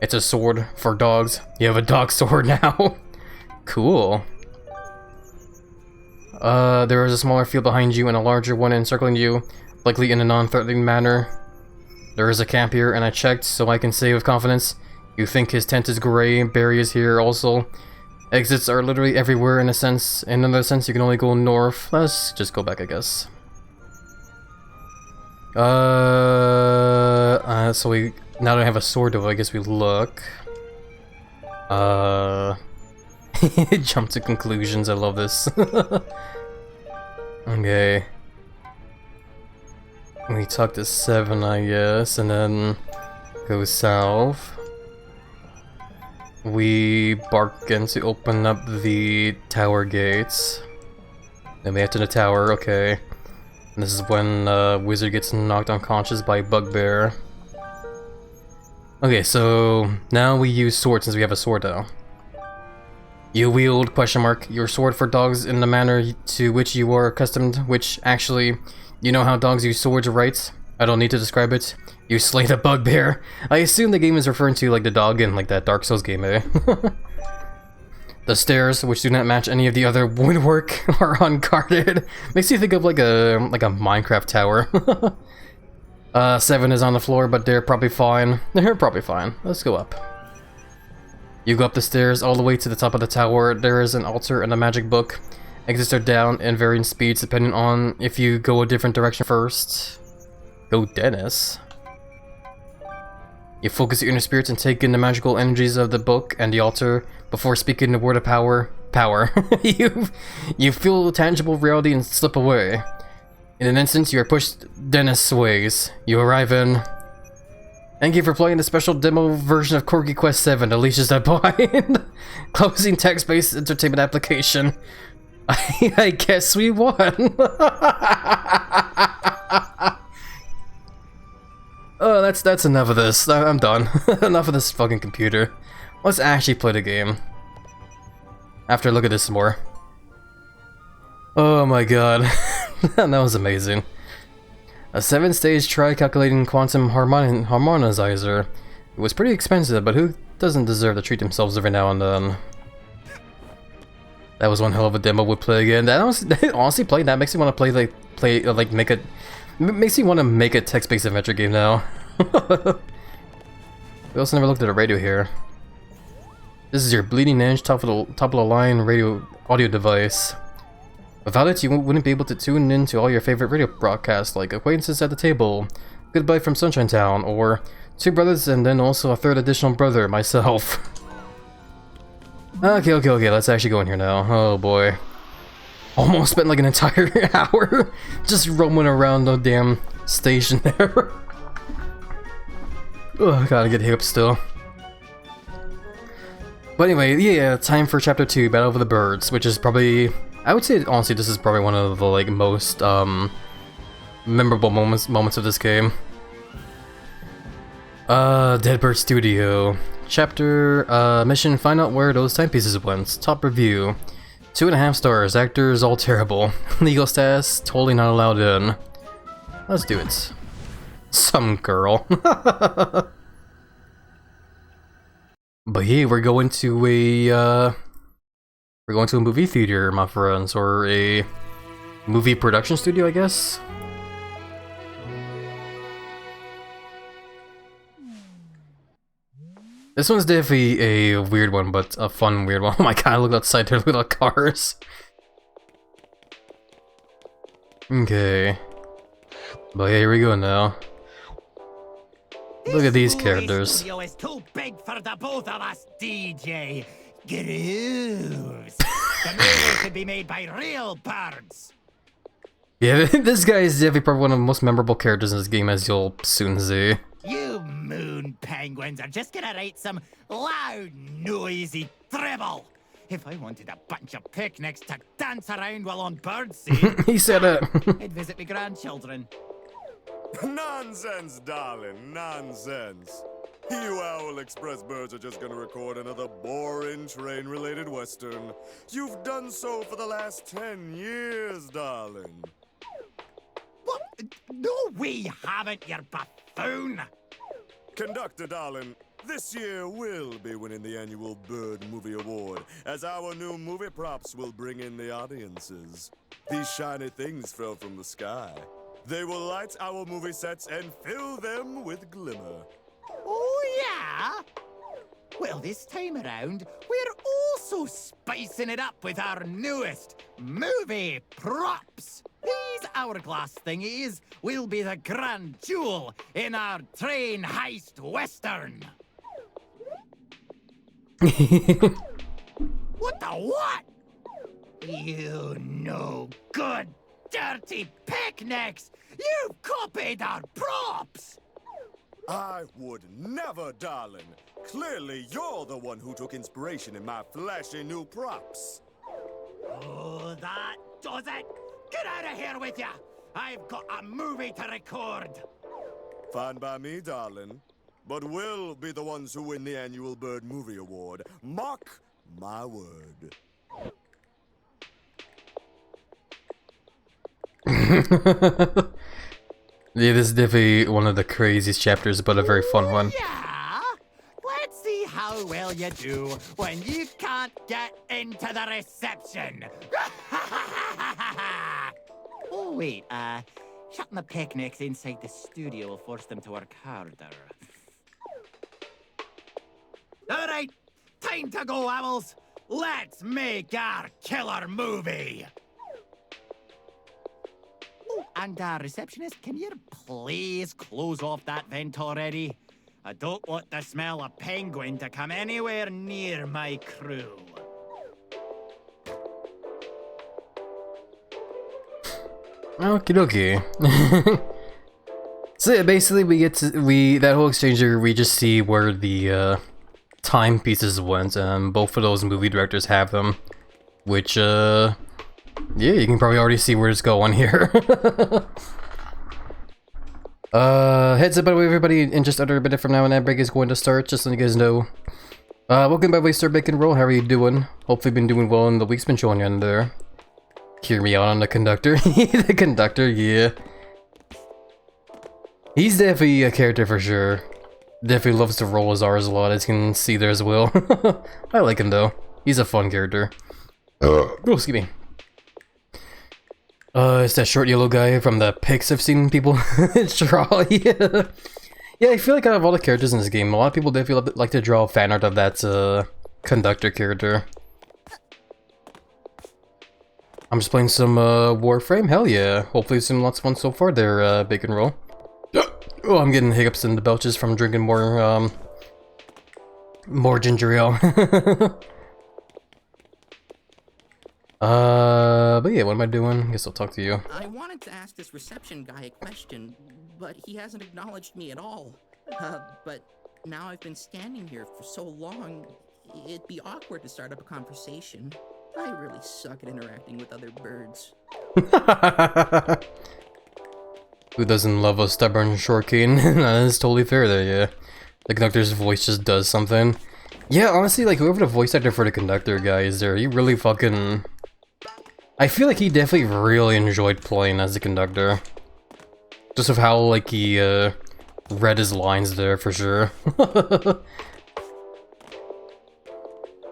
It's a sword for dogs. You have a dog sword now. Cool. There is a smaller field behind you and a larger one encircling you, likely in a non-threatening manner. There is a camp here, and I checked, so I can say with confidence. You think his tent is gray. Barry is here also. Exits are literally everywhere in a sense. In another sense, you can only go north. Let's just go back, I guess. So we now don't have a sword though, I guess we look. Jump to conclusions, I love this. Okay. We talk to 7, I guess, and then go south. We bark again to open up the tower gates. Then we enter the tower, okay. And this is when Wizard gets knocked unconscious by Bugbear. Okay, so now we use sword since we have a sword now. You wield, question mark, your sword for dogs in the manner to which you are accustomed, which actually, you know how dogs use swords, right? I don't need to describe it. You slay the bugbear. I assume the game is referring to like the dog in like that Dark Souls game, eh? The stairs, which do not match any of the other woodwork, are unguarded. Makes you think of like a Minecraft tower. 7 is on the floor, but they're probably fine. They're probably fine. Let's go up. You go up the stairs all the way to the top of the tower. There is an altar and a magic book. Exits are down in varying speeds depending on if you go a different direction first. Go Dennis. You focus your inner spirits and take in the magical energies of the book and the altar before speaking the word of power. You feel tangible reality and slip away. In an instant, you are pushed Dennis ways. You arrive in... Thank you for playing the special demo version of Corgi Quest 7, Alicia's Deadline. Closing text-based entertainment application. I guess we won. Oh, that's enough of this. I'm done. Enough of this fucking computer. Let's actually play the game. After I look at this some more. Oh my god. That was amazing. A 7-stage tri-calculating quantum harmonizer. It was pretty expensive, but who doesn't deserve to treat themselves every now and then? That was one hell of a demo we'd play again. That honestly, playing that makes me want to makes me want to make a text-based adventure game now. We also never looked at a radio here. This is your bleeding edge, top of the line radio audio device. Without it, you wouldn't be able to tune in to all your favorite radio broadcasts, like Acquaintances at the Table, Goodbye from Sunshine Town, or Two Brothers and then also a third additional brother, myself. Okay, let's actually go in here now. Oh boy. Almost spent like an entire hour just roaming around the damn station there. Oh, gotta get hiccups still. But anyway, yeah, time for Chapter 2, Battle of the Birds, which is probably... I would say, honestly, this is probably one of the, like, most, memorable moments of this game. Deadbird Studio. Chapter, mission, find out where those timepieces went. Top review. 2.5 stars, actors all terrible. Legal status, totally not allowed in. Let's do it. Some girl. But yeah, we're going to a movie theater, my friends, or a movie production studio, I guess? This one's definitely a weird one, but a fun weird one. Oh my god, look outside there, look at the cars. Okay. But yeah, here we go now. Look at these characters. This studio is too big for the both of us, DJ. Gross. The movie could be made by real birds. Yeah, this guy is definitely probably one of the most memorable characters in this game, as you'll soon see. You moon penguins are just gonna write some loud, noisy dribble. If I wanted a bunch of picnics to dance around while on birdseed, He said it. I'd visit my grandchildren. Nonsense, darling, nonsense. You Owl Express birds are just gonna record another boring train-related western. You've done so for the last 10 years, darling. What? No, we haven't, you buffoon. Conductor, darling, this year we'll be winning the annual Bird Movie Award, as our new movie props will bring in the audiences. These shiny things fell from the sky. They will light our movie sets and fill them with glimmer. Oh, yeah? Well, this time around, we're also spicing it up with our newest movie props. These hourglass thingies will be the grand jewel in our train heist western. What the what? You no good, dirty picnics! You've copied our props! I would never, darling. Clearly, you're the one who took inspiration in my flashy new props. Oh, that does it! Get out of here with ya! I've got a movie to record! Fine by me, darling. But we'll be the ones who win the annual Bird Movie Award. Mark my word. Yeah, this is definitely one of the craziest chapters, but a very fun one. Yeah? Let's see how how well you do when you can't get into the reception. Oh, wait, shutting the picnics inside the studio will force them to work harder. All right, time to go, owls. Let's make our killer movie. Oh, and receptionist, can you please close off that vent already? I don't want the smell of penguin to come anywhere near my crew. Okie dokie. So yeah, basically we get to that whole exchange here, we just see where the timepieces went, and both of those movie directors have them, which yeah, you can probably already see where it's going here. Heads up by the way, everybody, in just under a minute from now when that break is going to start, just so you guys know. Welcome by the way, Sir Bacon Roll, how are you doing? Hopefully been doing well in the week's been showing you in there. Hear me out on the conductor. The conductor, yeah. He's definitely a character for sure. Definitely loves to roll his R's a lot, as you can see there as well. I like him though. He's a fun character. Oh, excuse me. It's that short yellow guy from the pics I've seen people draw. Yeah. Yeah, I feel like out of all the characters in this game, a lot of people definitely like to draw fan art of that conductor character. I'm just playing some Warframe. Hell yeah! Hopefully, some lots of fun so far there, Bacon Roll. Oh, I'm getting hiccups in the belches from drinking more ginger ale. But yeah, what am I doing? Guess I'll talk to you. I wanted to ask this reception guy a question, but he hasn't acknowledged me at all. But now I've been standing here for so long, it'd be awkward to start up a conversation. I really suck at interacting with other birds. Who doesn't love a stubborn short cane? That is totally fair there, yeah. The conductor's voice just does something. Yeah, honestly, like, whoever the voice actor for the conductor guy is there, he really fucking... I feel like he definitely really enjoyed playing as the conductor. Just of how, like, he, read his lines there, for sure.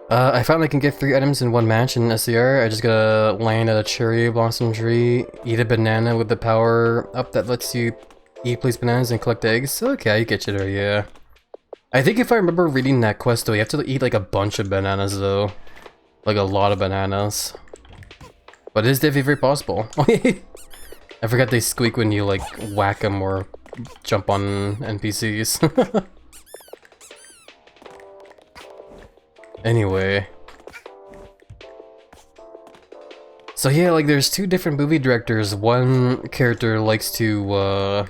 I found I can get 3 items in one match in SCR. I just gotta land at a cherry blossom tree, eat a banana with the power up that lets you eat place bananas and collect eggs. Okay, I get you there, yeah. I think if I remember reading that quest though, you have to eat like a bunch of bananas though. Like a lot of bananas. But it is definitely very possible. I forgot they squeak when you like whack them or jump on NPCs. Anyway. So yeah, like there's 2 different movie directors. One character likes to,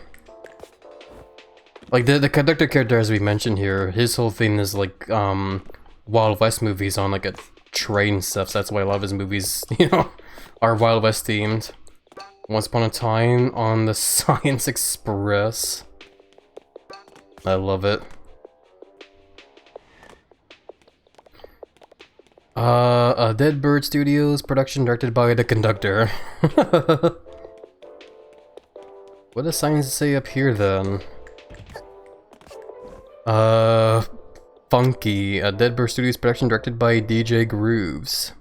like the conductor character as we mentioned here, his whole thing is like, Wild West movies on like a train and stuff, so that's why a lot of his movies, you know, are Wild West themed. Once Upon a Time on the Science Express. I love it. Dead Bird Studios, production directed by the conductor. What does signs say up here then? Funky, Dead Bird Studios, production directed by DJ Grooves.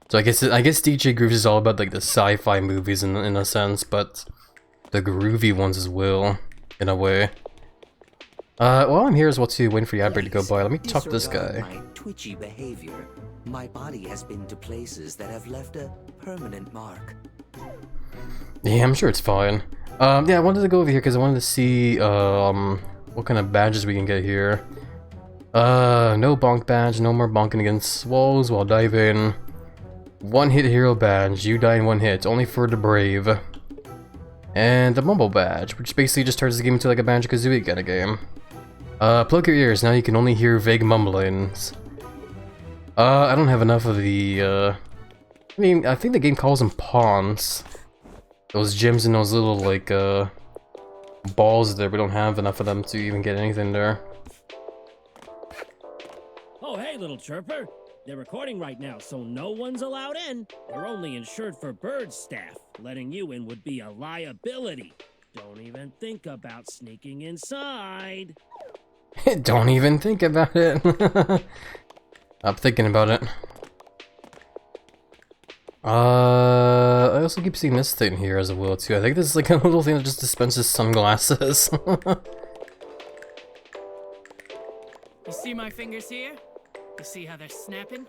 So I guess DJ Grooves is all about like the sci-fi movies in a sense, but the groovy ones as well, in a way. While I'm here as well too, waiting for the outbreak to go by, let me talk to this guy. My twitchy behavior. My body has been to places that have left a permanent mark. Yeah, I'm sure it's fine. Yeah, I wanted to go over here because I wanted to see, what kind of badges we can get here. No bonk badge, no more bonking against walls while diving. One hit hero badge, you die in 1 hit, only for the brave. And the mumble badge, which basically just turns the game into like a Banjo-Kazooie kind of game. Plug your ears, now you can only hear vague mumblings. I don't have enough of the, I mean, I think the game calls them pawns. Those gems and those little, like, balls there, we don't have enough of them to even get anything there. Oh, hey, little chirper. They're recording right now, so no one's allowed in. They're only insured for bird staff. Letting you in would be a liability. Don't even think about sneaking inside. Don't even think about it. I'm thinking about it. I also keep seeing this thing here as well too. I think this is like a little thing that just dispenses sunglasses. You see my fingers here? You see how they're snapping?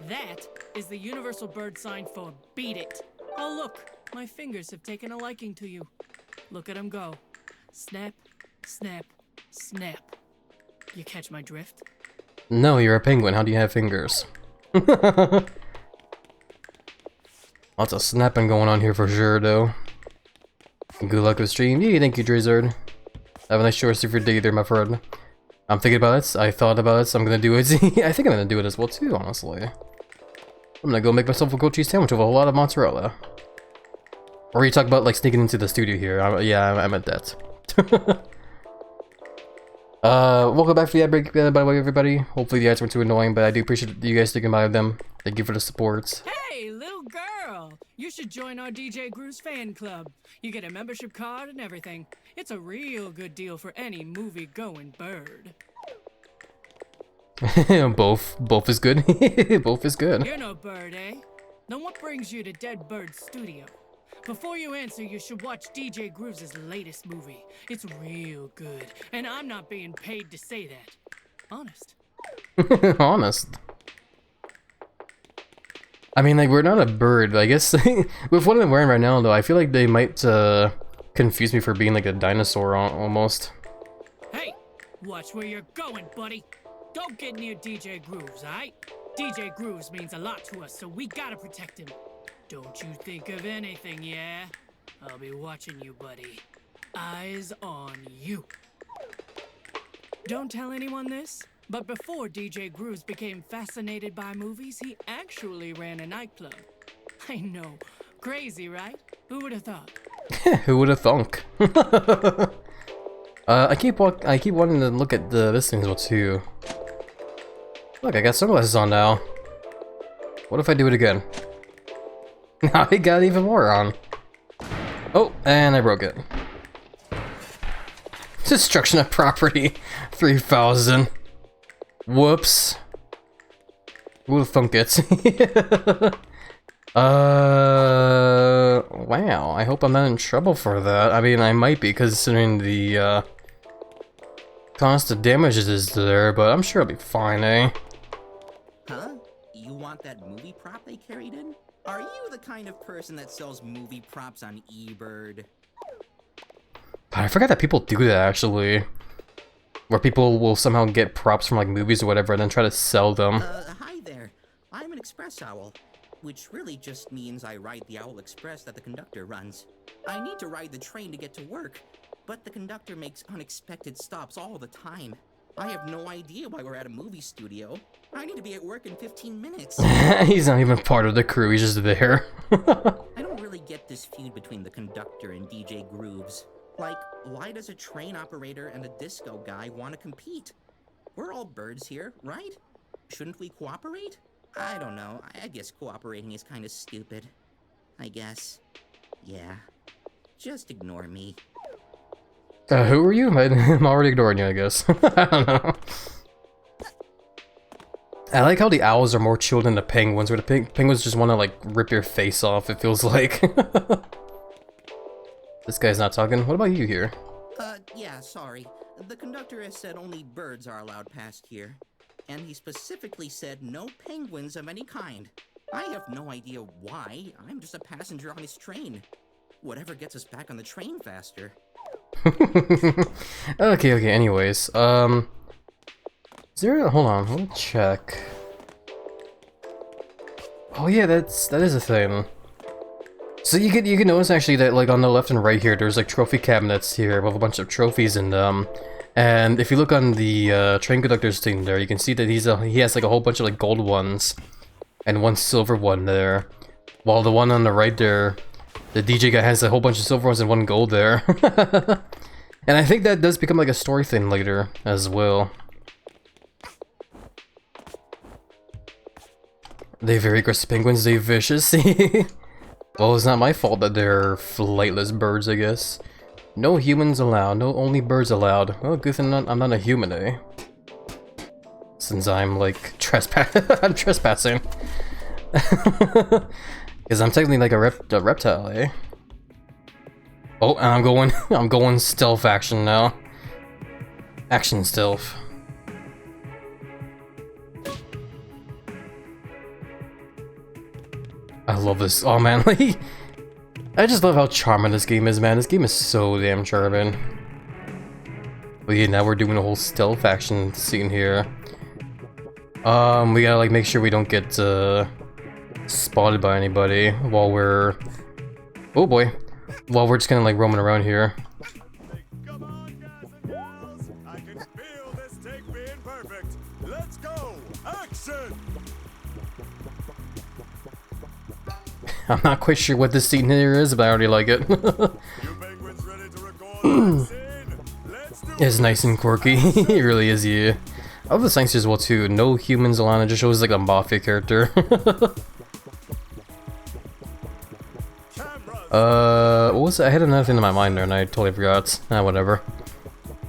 That is the universal bird sign for beat it. Oh look, my fingers have taken a liking to you. Look at them go. Snap, snap, snap. You catch my drift? No, you're a penguin. How do you have fingers? Lots of snapping going on here for sure, though. Good luck with stream. Yeah, thank you, HappyLizard. Have a nice short of your day there, my friend. I'm thinking about it. I thought about it, so I'm gonna do it. I think I'm gonna do it as well, too, honestly. I'm gonna go make myself a goat cheese sandwich with a whole lot of mozzarella. Or you talk about, like, sneaking into the studio here. Yeah, I meant that. Welcome back to the ad break, by the way, everybody. Hopefully the ads weren't too annoying, but I do appreciate you guys sticking by them. Thank you for the support. Hey, little girl! You should join our DJ Grooves fan club. You get a membership card and everything. It's a real good deal for any movie-going bird. Both is good. Both is good. You're no bird, eh? Then what brings you to Dead Bird Studio? Before you answer, you should watch DJ Grooves' latest movie. It's real good, and I'm not being paid to say that. Honest. Honest. I mean, like, we're not a bird, but I guess with what I'm wearing right now, though, I feel like they might confuse me for being like a dinosaur almost. Hey, watch where you're going, buddy. Don't get near DJ Grooves, alright? DJ Grooves means a lot to us, so we gotta protect him. Don't you think of anything, yeah? I'll be watching you, buddy. Eyes on you. Don't tell anyone this, but before DJ Grooves became fascinated by movies, he actually ran a nightclub. I know. Crazy, right? Who would have thought? Who would have thunk? I keep wanting to look at this thing as well too. Look, I got sunglasses on now. What if I do it again? Now I got even more on. Oh, and I broke it. Destruction of property. 3,000. Whoops. Who would thunk it? Wow. I hope I'm not in trouble for that. I mean, I might be, considering the, constant damages is there, but I'm sure I'll be fine, eh? Huh? You want that movie prop they carried in? Are you the kind of person that sells movie props on eBird? I forgot that people do that, actually. Where people will somehow get props from, like, movies or whatever and then try to sell them. Hi there. I'm an express owl, which really just means I ride the Owl Express that the conductor runs. I need to ride the train to get to work, but the conductor makes unexpected stops all the time. I have no idea why we're at a movie studio. I need to be at work in 15 minutes. He's not even part of the crew, he's just there. I don't really get this feud between the conductor and DJ Grooves. Like, why does a train operator and a disco guy want to compete? We're all birds here, right? Shouldn't we cooperate? I don't know. I guess cooperating is kind of stupid. I guess. Yeah. Just ignore me. Who are you? I'm already ignoring you, I guess. I don't know. I like how the owls are more chill than the penguins, where the penguins just want to, like, rip your face off, it feels like. This guy's not talking. What about you here? Yeah, sorry. The conductor has said only birds are allowed past here. And he specifically said no penguins of any kind. I have no idea why. I'm just a passenger on his train. Whatever gets us back on the train faster. Okay, anyways, is there hold on, let me check. Oh yeah, that is a thing. So you can notice actually that, like, on the left and right here, there's like trophy cabinets here with a bunch of trophies in them. And if you look on the train conductor's thing there, you can see that he has like a whole bunch of like gold ones and one silver one there. While the one on the right there, the DJ guy has a whole bunch of silver ones and one gold there. And I think that does become like a story thing later as well. They very aggressive penguins, they vicious. Well, it's not my fault that they're flightless birds, I guess. No humans allowed. No, only birds allowed. Well, good thing I'm not a human, eh? Since I'm like I'm trespassing. Because I'm technically like a reptile, eh? Oh, and I'm going stealth action now. Action stealth. I love this. Oh man, like, I just love how charming this game is, man. This game is so damn charming. But yeah, now we're doing a whole stealth action scene here. We gotta like make sure we don't get spotted by anybody while we're, oh boy, while we're just kind of like roaming around here. Come on, guys and gals. I can feel this take being perfect. Let's go. Action. I'm not quite sure what this scene here is, but I already like it. You penguins ready to record the scene? Let's do It's nice and quirky. It really is, yeah. I love the signs as well too. No humans allowed. It just shows like a mafia character. What was it? I had another thing in my mind there and I totally forgot. Ah, whatever.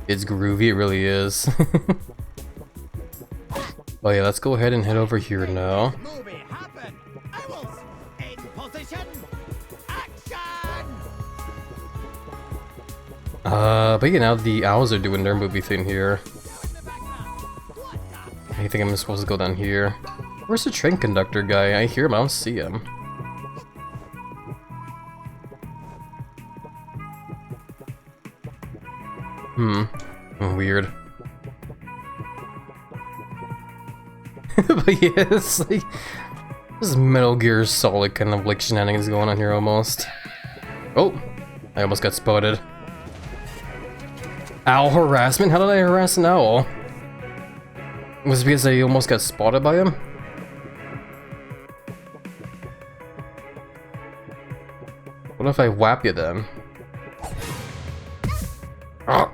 It's groovy, it really is. Oh yeah, let's go ahead and head over here now. Movie happen. Owls in position. Action. But yeah, now the owls are doing their movie thing here. I think I'm supposed to go down here. Where's the train conductor guy? I hear him, I don't see him. Weird. But yeah, it's like this is Metal Gear Solid kind of like shenanigans going on here almost. Oh, I almost got spotted. Owl harassment? How did I harass an owl? Was it because I almost got spotted by him? What if I whap you then? Oh.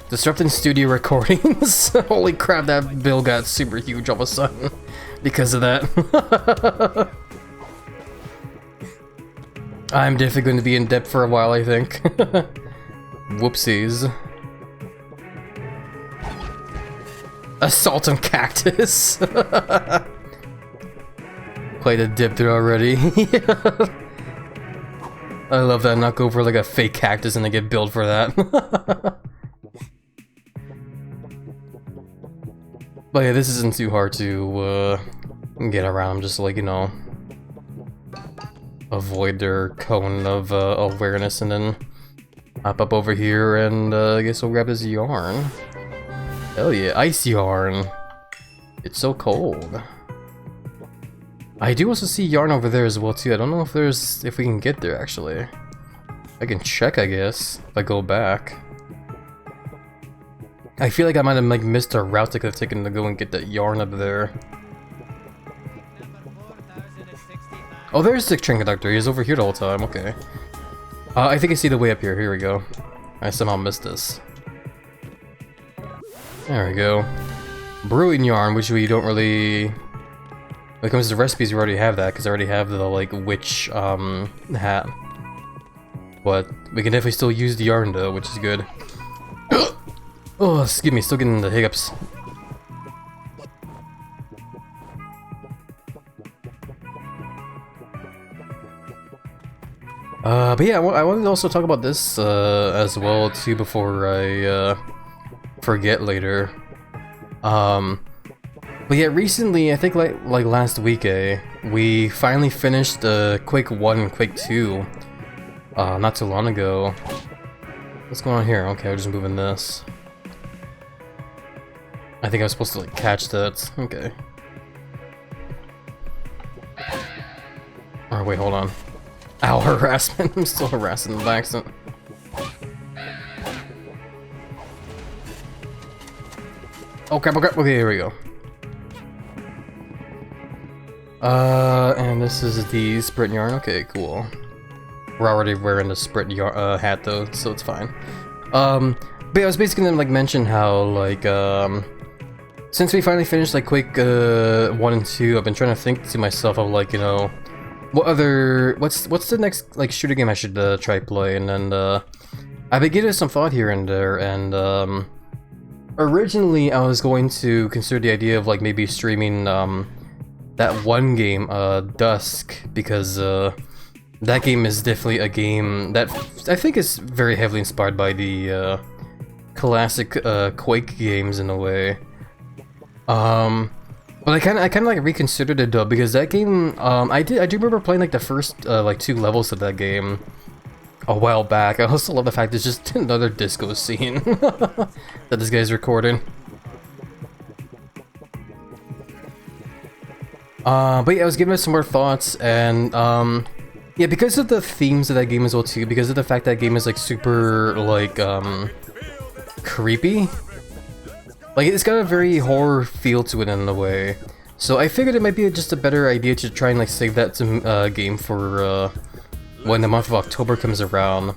Disrupting studio recordings. Holy crap, that bill got super huge all of a sudden because of that. I'm definitely going to be in debt for a while, I think. Whoopsies. Assault on cactus. Quite a dip there already. I love that. Not go for like a fake cactus and they get billed for that. But yeah, this isn't too hard to get around. Just like, you know, avoid their cone of awareness and then hop up over here and I guess we'll grab this yarn. Hell yeah, ice yarn. It's so cold. I do also see yarn over there as well too. I don't know if we can get there actually. I can check, I guess, if I go back. I feel like I might have like missed a route I could have taken to go and get that yarn up there. Oh, there's the train conductor. He's over here the whole time. Okay. I think I see the way up here. Here we go. I somehow missed this. There we go. Brewing yarn, which we don't really... When it comes to recipes, we already have that, because I already have the, like, witch, hat. But we can definitely still use the yarn, though, which is good. Oh, excuse me, still getting the hiccups. But yeah, I wanted to also talk about this, as well, too, before I, forget later. But yeah, recently, I think like last week, we finally finished Quake 1 and Quake 2, not too long ago. What's going on here? Okay, I'm just moving this. I think I was supposed to like catch that. Okay. Oh wait, hold on. Ow, harassment. I'm still harassing the accent. Oh crap, oh crap. Okay, here we go. And this is the sprint yarn. Okay, cool. We're already wearing the sprint hat though, so it's fine. But yeah, I was basically gonna like mention how like since we finally finished like Quake 1 and 2, I've been trying to think to myself of like, you know, what's the next like shooter game I should try playing? And I've been giving it some thought here and there, and originally I was going to consider the idea of like maybe streaming that one game, Dusk, because that game is definitely a game that I think is very heavily inspired by the classic Quake games in a way. But I kind of like reconsidered it though, because that game, I do remember playing like the first like 2 levels of that game a while back. I also love the fact there's just another disco scene that this guy's recording. But yeah, I was giving it some more thoughts, and yeah, because of the themes of that game as well too, because of the fact that game is like super like creepy. Like, it's got a very horror feel to it in a way. So I figured it might be just a better idea to try and like save that game for when the month of October comes around.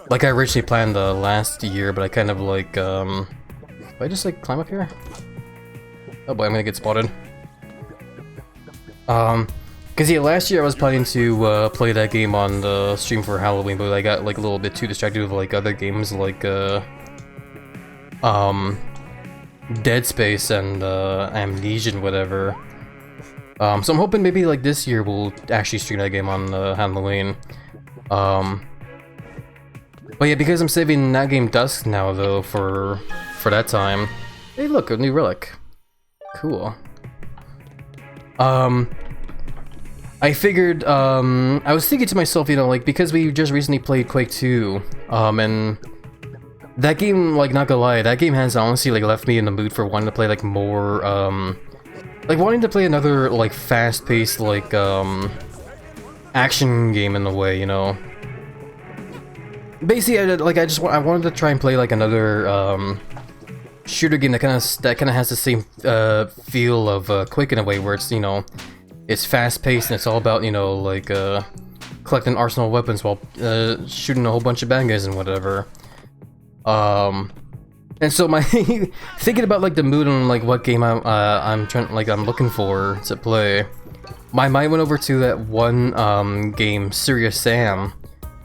Like I originally planned last year, but I kind of like do I just like climb up here? Oh boy, I'm gonna get spotted. Cause yeah, last year I was planning to play that game on the stream for Halloween, but I got like a little bit too distracted with like other games like Dead Space and Amnesia and whatever. So I'm hoping maybe like this year we'll actually stream that game on Halloween. But yeah, because I'm saving that game Dusk now though for that time. Hey look, a new relic. Cool. I figured, I was thinking to myself, you know, like, because we just recently played Quake 2, and that game, like, not gonna lie, that game has honestly, like, left me in the mood for wanting to play, like, more, like, wanting to play another, like, fast-paced, like, action game in a way, you know? Basically, I wanted to try and play, like, another, shooter game that kind of has the same, feel of, Quake in a way, where it's, you know, it's fast-paced and it's all about, you know, like, collecting arsenal weapons while, shooting a whole bunch of bad guys and whatever. And so my thinking about like the mood and like what game I'm looking for to play, my mind went over to that one game, Serious Sam,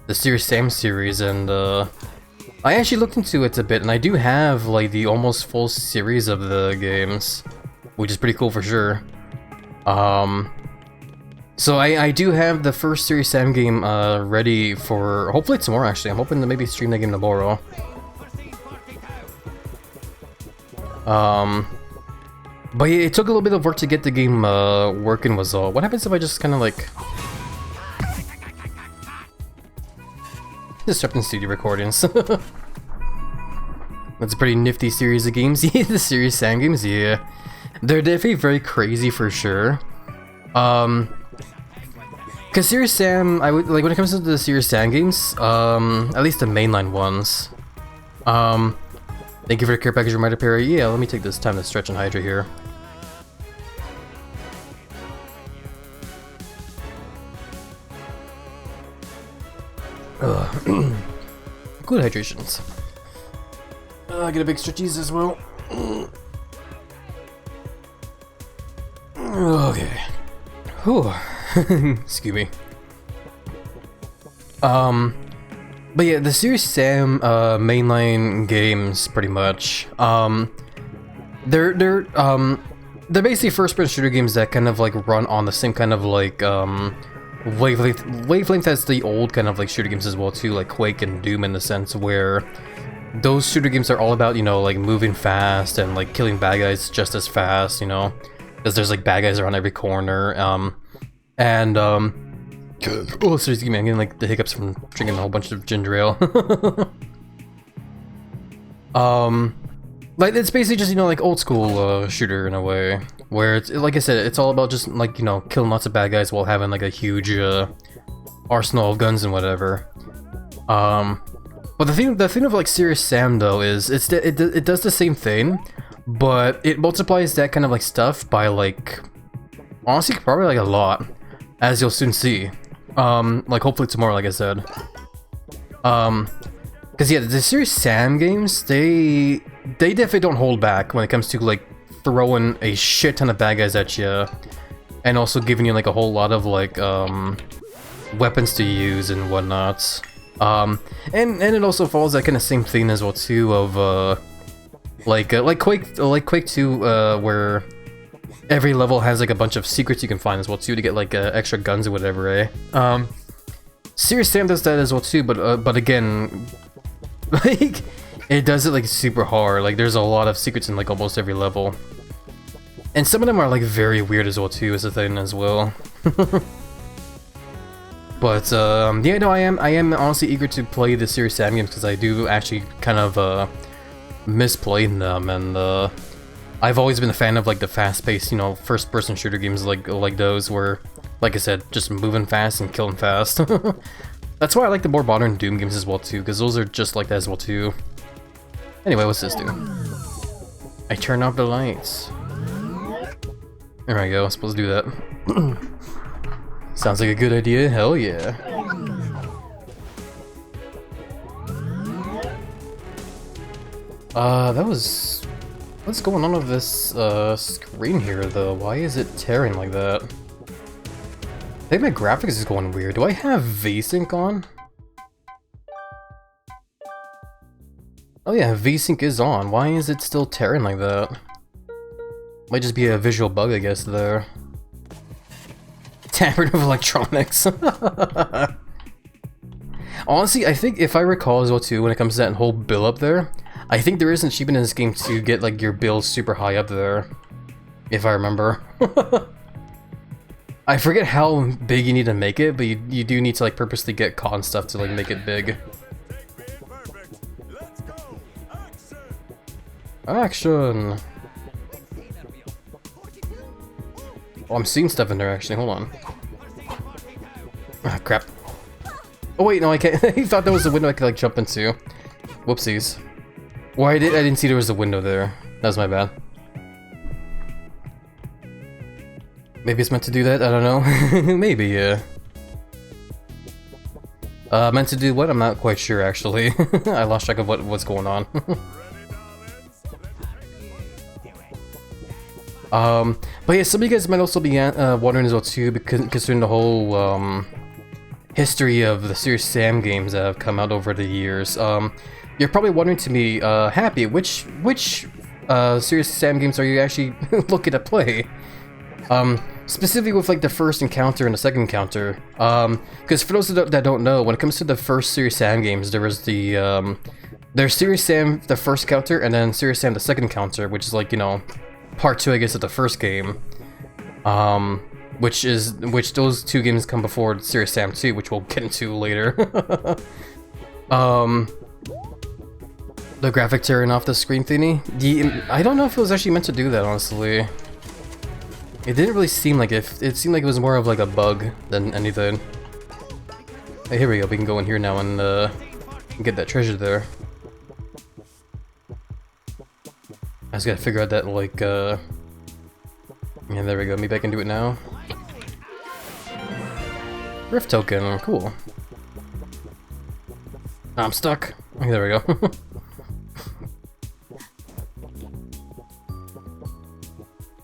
the Serious Sam series, and I actually looked into it a bit, and I do have like the almost full series of the games, which is pretty cool for sure. So I do have the first Serious Sam game ready for hopefully tomorrow. Actually, I'm hoping to maybe stream that game tomorrow. But yeah, it took a little bit of work to get the game working was all. What happens if I just kind of like disrupting studio recordings? That's a pretty nifty series of games. Yeah, the Serious Sam games, yeah. They're definitely very crazy for sure. Cause Serious Sam, I would like when it comes to the Serious Sam games, at least the mainline ones. Thank you for the care package reminder, Perry. Yeah, let me take this time to stretch and hydrate here. Good hydrations. Get a big stretchies as well. Okay. Whew. Excuse me. But yeah, the Serious Sam mainline games pretty much. They're basically first-person shooter games that kind of like run on the same kind of like wavelength as the old kind of like shooter games as well too, like Quake and Doom, in the sense where those shooter games are all about, you know, like moving fast and like killing bad guys just as fast, you know, because there's like bad guys around every corner. Oh, seriously, man, I'm getting like the hiccups from drinking a whole bunch of ginger ale. Like it's basically just, you know, like old school shooter in a way, where it's like I said, it's all about just like, you know, killing lots of bad guys while having like a huge arsenal of guns and whatever. But the thing of like Serious Sam though is it does the same thing, but it multiplies that kind of like stuff by like honestly probably like a lot, as you'll soon see. Like hopefully tomorrow, like I said. Cause yeah, the Serious Sam games, they definitely don't hold back when it comes to like throwing a shit ton of bad guys at you and also giving you like a whole lot of like weapons to use and whatnot. And it also follows that kind of same thing as well too of like Quake 2 where every level has like a bunch of secrets you can find as well too to get like extra guns or whatever, eh? Serious Sam does that as well too, but again, like it does it like super hard. Like there's a lot of secrets in like almost every level, and some of them are like very weird as well too, is the thing as well. But yeah, no, I am honestly eager to play the Serious Sam games because I do actually kind of miss playing them, and I've always been a fan of like the fast-paced, you know, first-person shooter games like those where, like I said, just moving fast and killing fast. That's why I like the more modern Doom games as well too, because those are just like that as well too. Anyway, what's this do? I turn off the lights. There I go, I'm supposed to do that. Sounds like a good idea, hell yeah. That was... What's going on with this, screen here, though? Why is it tearing like that? I think my graphics is going weird. Do I have VSync on? Oh yeah, VSync is on. Why is it still tearing like that? Might just be a visual bug, I guess, there. Tampering of electronics. Honestly, I think if I recall as well too, when it comes to that whole bill up there, I think there is an achievement in this game to get like your bill super high up there, if I remember. I forget how big you need to make it, but you do need to like purposely get caught and stuff to like make it big. Action! Oh, I'm seeing stuff in there actually, hold on. Ah, crap. Oh wait, no, I can't. I thought that was a window I could like jump into. Whoopsies. Well, I didn't see there was a window there. That was my bad. Maybe it's meant to do that, I don't know. Maybe, yeah. Meant to do what? I'm not quite sure actually. I lost track of what's going on. But yeah, some of you guys might also be wondering as well too, because considering the whole history of the Serious Sam games that have come out over the years. You're probably wondering to me, Happy, which Serious Sam games are you actually looking to play? Specifically with like the first encounter and the second encounter. Because for those that don't know, when it comes to the first Serious Sam games, there was the there's Serious Sam the first encounter and then Serious Sam the second encounter, which is like, you know, part 2 I guess of the first game. Which those two games come before Serious Sam 2, which we'll get into later. The graphic tearing off the screen thingy. I don't know if it was actually meant to do that, honestly. It didn't really seem like it. It seemed like it was more of like a bug than anything. Hey, here we go. We can go in here now and get that treasure there. I just gotta figure out that like yeah, there we go. Maybe I can do it now. Rift token, cool. I'm stuck. Okay, there we go.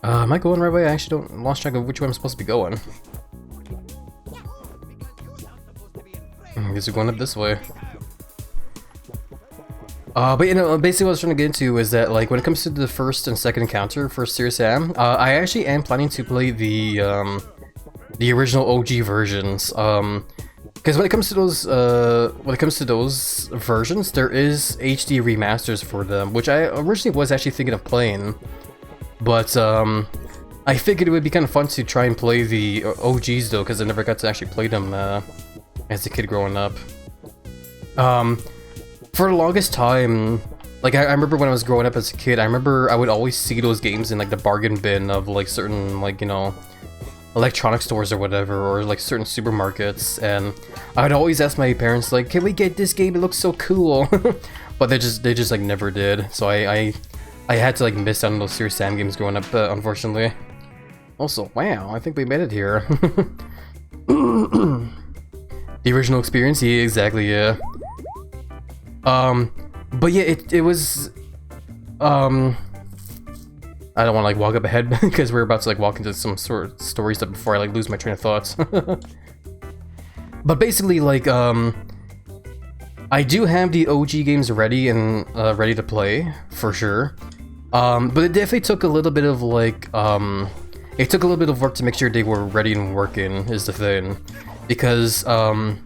Am I going the right way? I actually lost track of which way I'm supposed to be going. I guess we're going up this way. But you know, basically what I was trying to get into is that like when it comes to the first and second encounter for Serious Sam, I actually am planning to play the original OG versions. Because when it comes to those versions, there is HD remasters for them, which I originally was actually thinking of playing. But I figured it would be kind of fun to try and play the OGs though, because I never got to actually play them as a kid growing up. For the longest time, like I remember when I was growing up as a kid, I remember I would always see those games in like the bargain bin of like certain like, you know, electronic stores or whatever, or like certain supermarkets, and I would always ask my parents like, can we get this game, it looks so cool. But they just like never did, so I had to like miss out on those Serious Sam games growing up, unfortunately. Also, wow, I think we made it here. The original experience, yeah, exactly, yeah. But yeah, it was I don't want to like walk up ahead because we're about to like walk into some sort of story stuff before I like lose my train of thoughts. But basically, like, I do have the OG games ready and ready to play for sure. But it definitely took a little bit of like, it took a little bit of work to make sure they were ready and working. Is the thing, because when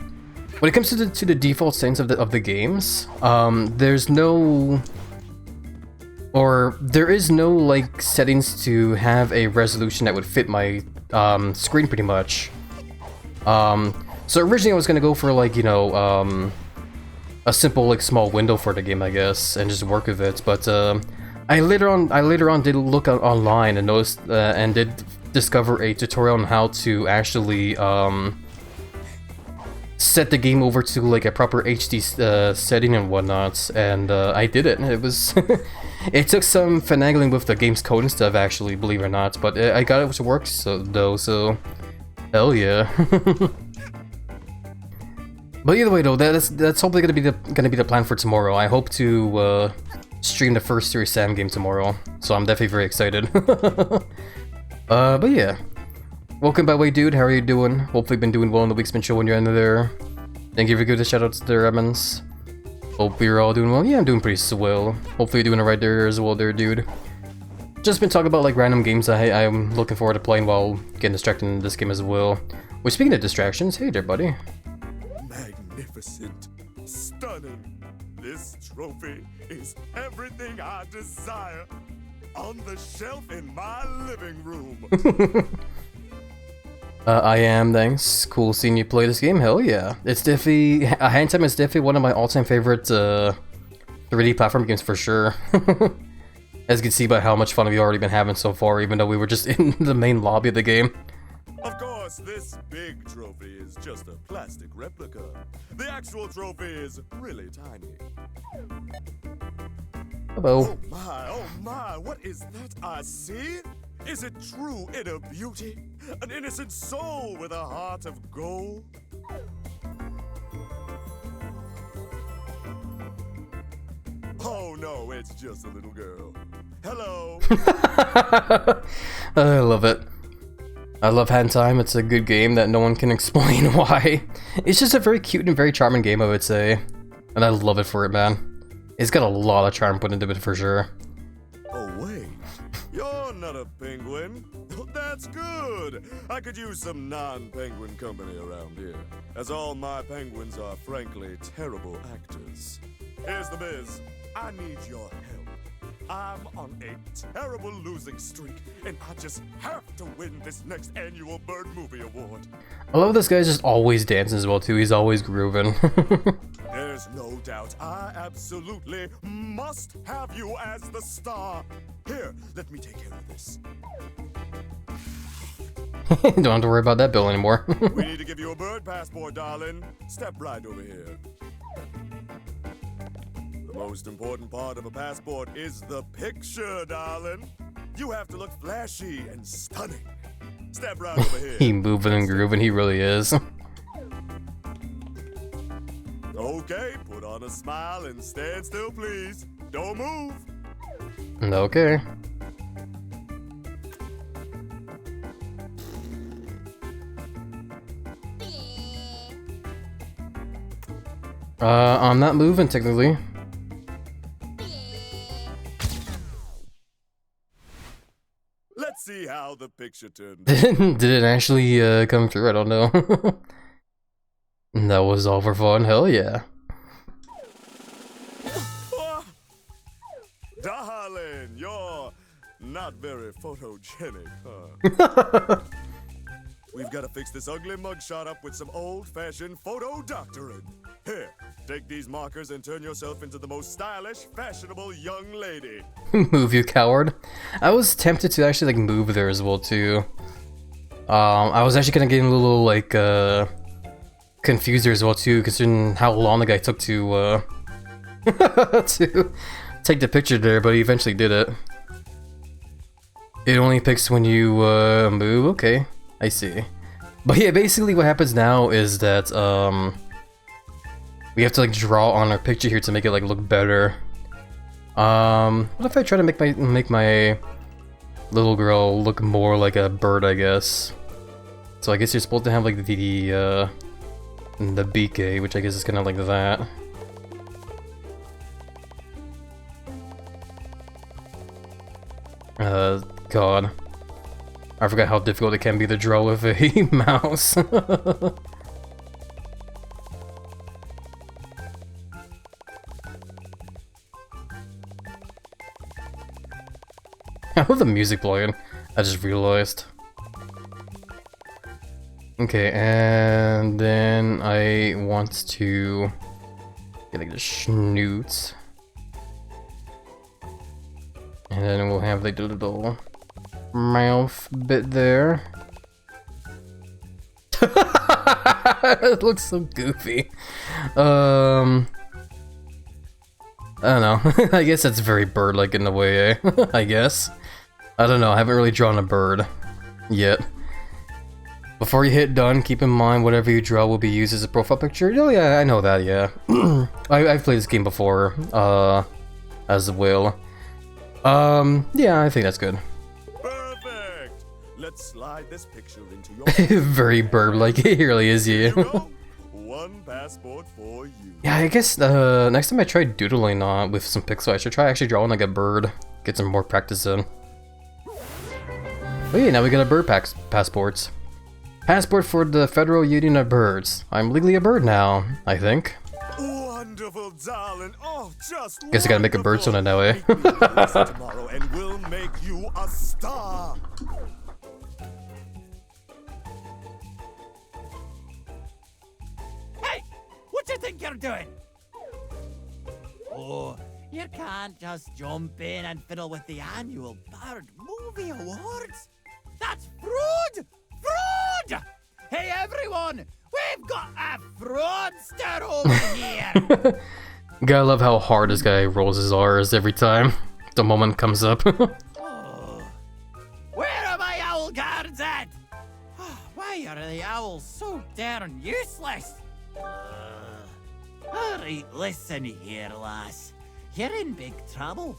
it comes to the default settings of the games, there is no like settings to have a resolution that would fit my screen pretty much. So originally I was gonna go for like, you know, a simple like small window for the game, I guess, and just work with it. But I later on did look online and noticed and did discover a tutorial on how to actually set the game over to like a proper HD setting and whatnot, and I did it. It was it took some finagling with the game's code and stuff, actually, believe it or not, but I got it to work so hell yeah. But either way though, that's hopefully gonna be the plan for tomorrow. I hope to stream the first Serious Sam game tomorrow, so I'm definitely very excited. But yeah. Welcome by way, dude. How are you doing? Hopefully you've been doing well in the week's been showing you under there. Thank you for giving a shout out to the Emmons. Hope you're all doing well. Yeah, I'm doing pretty swell. Hopefully you're doing it right there as well there, dude. Just been talking about like random games I'm looking forward to playing while getting distracted in this game as well. Well, speaking of distractions, hey there, buddy. Magnificent. Stunning. This trophy is everything I desire. On the shelf in my living room. I am, thanks. Cool seeing you play this game, hell yeah. It's definitely, Hand Time is definitely one of my all-time favorite 3D platform games for sure. As you can see by how much fun we've already been having so far, even though we were just in the main lobby of the game. Of course, this big trophy is just a plastic replica. The actual trophy is really tiny. Hello. Oh my, what is that I see? Is it true inner beauty? An innocent soul with a heart of gold? Oh no, it's just a little girl. Hello. I love it. I love Hand Time. It's a good game that no one can explain why. It's just a very cute and very charming game, I would say. And I love it for it, man. It's got a lot of charm put into it for sure. Oh wait, you're not a penguin. That's good. I could use some non-penguin company around here, as all my penguins are frankly terrible actors. Here's the biz. I need your help. I'm on a terrible losing streak, and I just have to win this next annual Bird Movie Award. I love this guy's just always dancing as well too. He's always grooving. There's no doubt I absolutely must have you as the star. Here, let me take care of this. Don't have to worry about that bill anymore. We need to give you a bird passport, darling. Step right over here. The most important part of a passport is the picture, darling. You have to look flashy and stunning. Step right over here. He moving and grooving, he really is. Okay, put on a smile and stand still, please. Don't move. Okay. I'm not moving technically. Let's see how the picture turned. Did it actually come through? I don't know. That was all for fun. Hell yeah. Darling, you're not very photogenic, huh? We've got to fix this ugly mugshot up with some old-fashioned photo doctoring. Here, take these markers and turn yourself into the most stylish, fashionable young lady. Move, you coward. I was tempted to actually like move there as well too. I was actually gonna get a little like confused there as well too, considering how long the guy took to to take the picture there, but he eventually did it. It only picks when you move. Okay, I see. But yeah, basically what happens now is that we have to like draw on our picture here to make it like look better. What if I try to make my little girl look more like a bird, I guess. So I guess you're supposed to have like the beak, which I guess is kind of like that. God. I forgot how difficult it can be to draw with a mouse. I love the music playing. I just realized. Okay, and then I want to get like the schnoots. And then we'll have like the little mouth bit there. It looks so goofy. I don't know. I guess that's very bird-like in a way, I guess. I don't know, I haven't really drawn a bird yet. Before you hit done, keep in mind whatever you draw will be used as a profile picture. Oh yeah, I know that, yeah. I've played this game before, as well. Yeah, I think that's good. Perfect! Let's slide this picture into your Very bird-like, it really is, yeah. Here you go. One passport for you. Yeah, I guess, next time I try doodling with some pixel, I should try actually drawing like a bird. Get some more practice in. Oh yeah, now we got a bird passports. Passport for the Federal Union of Birds. I'm legally a bird now, I think. Wonderful, darling. Oh, just Guess I gotta make a bird so now, eh? tomorrow and we'll make you a star. Hey! What do you think you're doing? Oh, you can't just jump in and fiddle with the annual Bird Movie Awards. That's fraud! Fraud! Hey everyone! We've got a fraudster over here! Gotta love how hard this guy rolls his R's every time the moment comes up. Oh, where are my owl cards at? Why are the owls so darn useless? Alright, listen here, lass. You're in big trouble.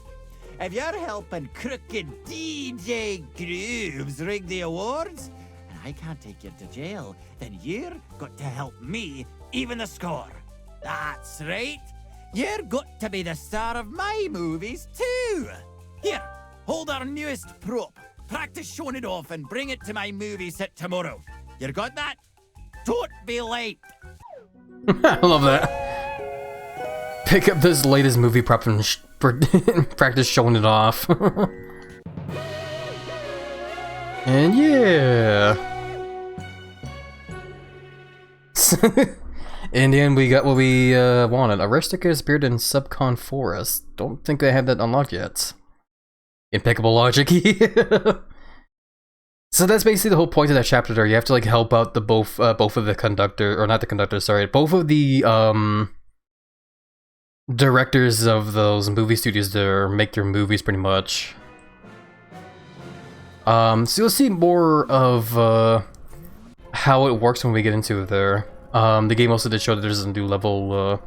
If you're helping crooked DJ Grooves rig the awards, and I can't take you to jail, then you're got to help me even the score. That's right. You're got to be the star of my movies too. Here, hold our newest prop. Practice showing it off and bring it to my movie set tomorrow. You got that? Don't be late. I love that. Pick up this latest movie prop and practice showing it off. And yeah. In the end, we got what we wanted. A rare sticker has appeared in Subcon Forest. Don't think I have that unlocked yet. Impeccable logic. So that's basically the whole point of that chapter there. You have to like help out the both of the conductor, or not the conductor, sorry, both of the directors of those movie studios there make their movies pretty much. So you'll see more of how it works when we get into it there. The game also did show that there's a new level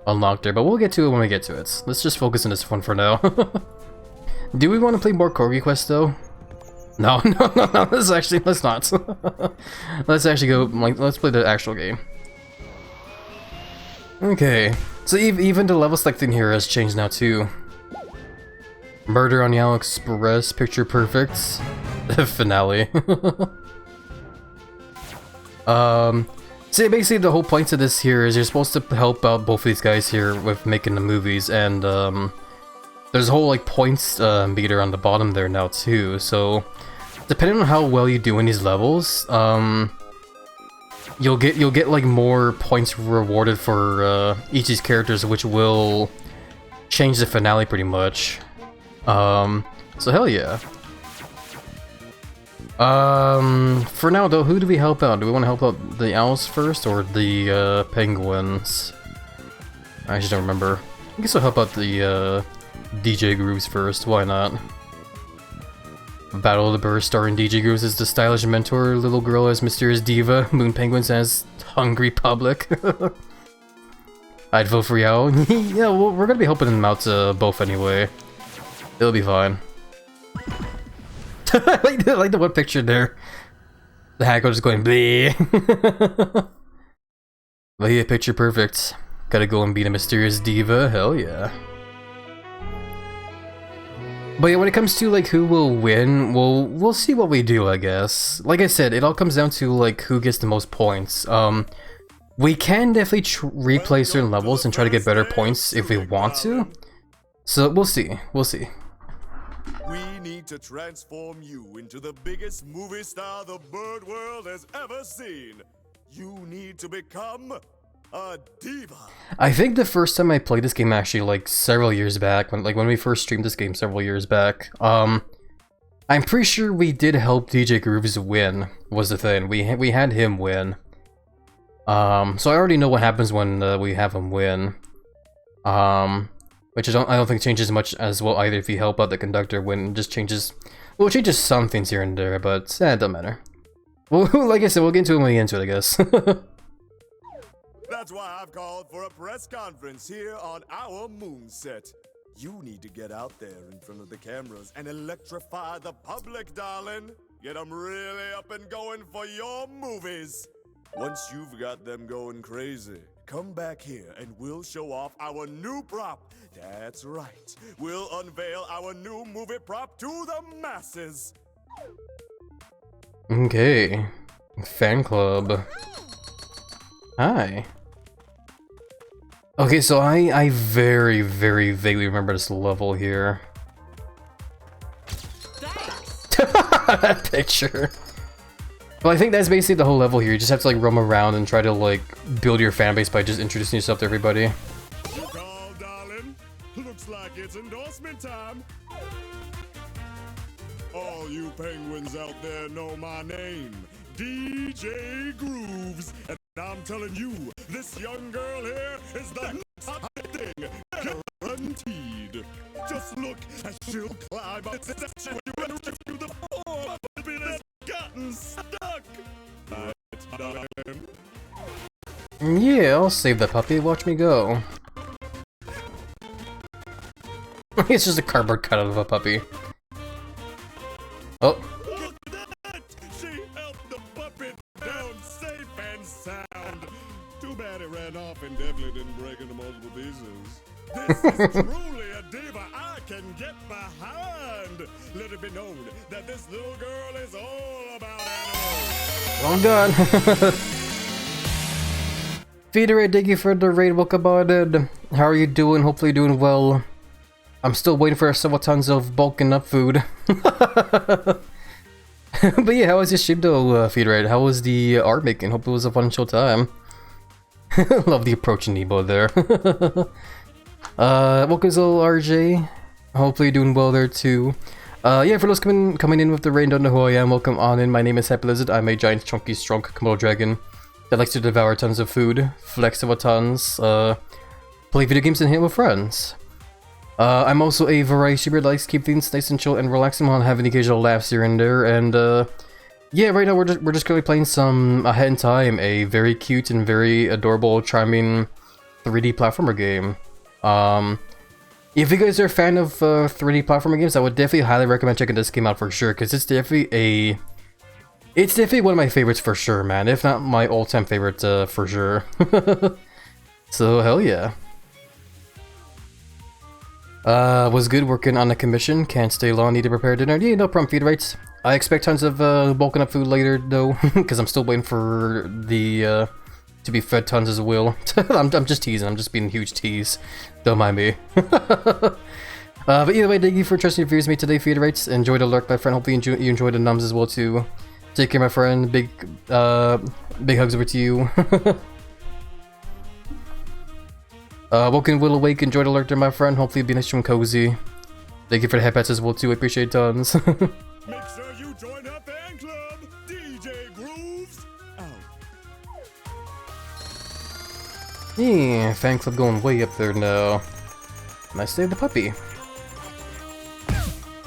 unlocked there, but we'll get to it when we get to it. Let's just focus on this one for now. Do we want to play more Corgi Quest though? No, no. Let's not. Let's actually go. Let's play the actual game. Okay. So even the level selecting here has changed now too. Murder on the Owl Express, picture perfect. Finale. So basically the whole point of this here is you're supposed to help out both of these guys here with making the movies, and there's a whole like points meter on the bottom there now too. So depending on how well you do in these levels, you'll get like more points rewarded for each of these characters, which will change the finale pretty much. So hell yeah. For now though, who do we help out? Do we want to help out the owls first or the penguins? I just don't remember. I guess I'll help out the DJ Grooves first. Why not? Battle of the Birds starring DJ Grooves as the stylish mentor, Little Girl as mysterious diva, Moon Penguins as hungry public. I'd vote for Yao. Yeah, well, we're gonna be helping them out both anyway. It'll be fine. I like the one picture there. The hacker just going bleh. But yeah, picture perfect. Gotta go and beat a mysterious diva. Hell yeah. But yeah, when it comes to like who will win, we'll see what we do, I guess. Like I said, it all comes down to like who gets the most points. We can definitely replay certain levels and try to get better points if we want to. So we'll see. We'll see. We need to transform you into the biggest movie star the bird world has ever seen. You need to become a diva. I think the first time I played this game actually like several years back, when we first streamed this game several years back, I'm pretty sure we did help DJ Grooves win, was the thing. We had him win. So I already know what happens when we have him win. Which I don't think changes much as well either if you help out the conductor win. It just changes, well, it changes some things here and there, but it doesn't matter. Well, like I said, we'll get into it when we get into it, I guess. That's why I've called for a press conference here on our moon set. You need to get out there in front of the cameras and electrify the public, darling. Get them really up and going for your movies. Once you've got them going crazy, come back here and we'll show off our new prop. That's right. We'll unveil our new movie prop to the masses. Okay. Fan club. Hi. Okay, so I very, very vaguely remember this level here. That picture. Well, I think that's basically the whole level here. You just have to like roam around and try to like build your fan base by just introducing yourself to everybody. Look all, darling. Looks like it's endorsement time. All you penguins out there know my name, DJ Grooves, and I'm telling you, this young girl here is the next hot thing, guaranteed. Just look as she'll climb up the statue and rescue the poor puppy that's gotten stuck. Right, darling? Yeah, I'll save that puppy. Watch me go. It's just a cardboard cutout of a puppy. Oh. Look at that! She helped the puppet down safe and sound. Too bad it ran off and definitely didn't break into multiple pieces. This is truly a diva I can get behind. Let it be known that this little girl is all about animals. Well done. Feeder, thank you for the raid. Welcome on in. How are you doing? Hopefully you're doing well. I'm still waiting for several tons of bulking up food. But yeah, how was your stream though, Feeder? How was the art making? Hope it was a fun chill time. Love the approach Nebo there. Welcome to RJ. Hopefully you're doing well there too. Yeah, for those coming in with the rain, don't know who I am, welcome on in. My name is HappyLizard. I'm a giant, chunky, strong Komodo dragon that likes to devour tons of food, flex over tons, play video games and hang with friends. I'm also a variety streamer that likes to keep things nice and chill and relaxing while having occasional laughs here and there. And yeah, right now we're just currently playing some Ahead in Time, a very cute and very adorable, charming 3D platformer game. If you guys are a fan of 3D platformer games, I would definitely highly recommend checking this game out for sure, because it's definitely one of my favorites for sure, man. If not my all-time favorite for sure. So hell yeah. Was good working on the commission. Can't stay long. Need to prepare dinner. Yeah, no problem. Feed rights. I expect tons of bulking up food later though, because I'm still waiting for the to be fed tons as well. I'm just teasing. I'm just being a huge tease. Don't mind me. But either way, thank you for trusting your viewers with me today, Feed rights. Enjoy the lurk, my friend. Hopefully you enjoy the nums as well too. Take care, my friend. Big hugs over to you. Woken will awake, enjoy the lurk there, my friend. Hopefully it'll be nice and cozy. Thank you for the headpats as well too, I appreciate it tons. Make sure you join our fan club, DJ Grooves. Yeah, fan club going way up there now. And I saved the puppy.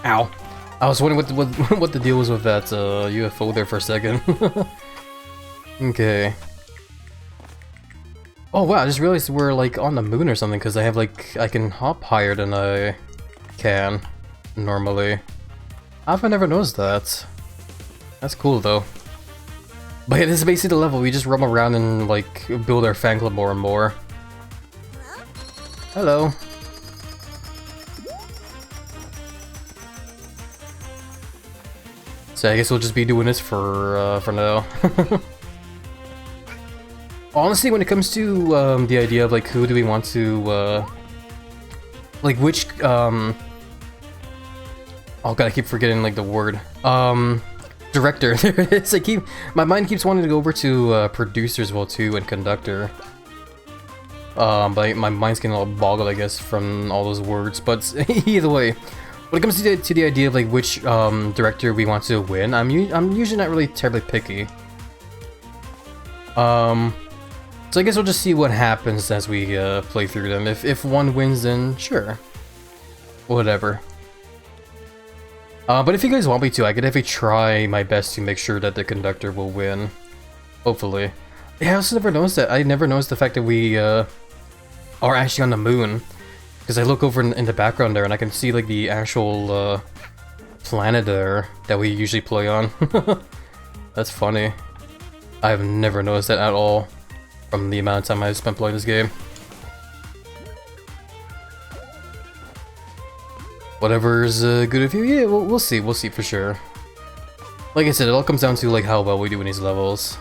Ow. I was wondering what the deal was with that UFO there for a second. Okay. Oh wow, I just realized we're like on the moon or something, because I have like, I can hop higher than I can normally. I've never noticed that. That's cool though. But yeah, this is basically the level. We just roam around and like build our fan club more and more. Hello. So I guess we'll just be doing this for now. Honestly, when it comes to the idea of like who do we want to like which oh god, I keep forgetting like the word director. There it is. My mind keeps wanting to go over to producer as well too and conductor. But my mind's getting a little boggled, I guess, from all those words. But either way, when it comes to the idea of like which director we want to win, I'm usually not really terribly picky. So I guess we'll just see what happens as we play through them. If one wins, then sure, whatever. But if you guys want me to, I could definitely try my best to make sure that the conductor will win. Hopefully. Yeah, I also never noticed that. I never noticed the fact that we are actually on the moon. Because I look over in the background there and I can see like the actual planet there that we usually play on. That's funny. I've never noticed that at all from the amount of time I've spent playing this game. Whatever's good of you, yeah, we'll see for sure. Like I said, it all comes down to like how well we do in these levels.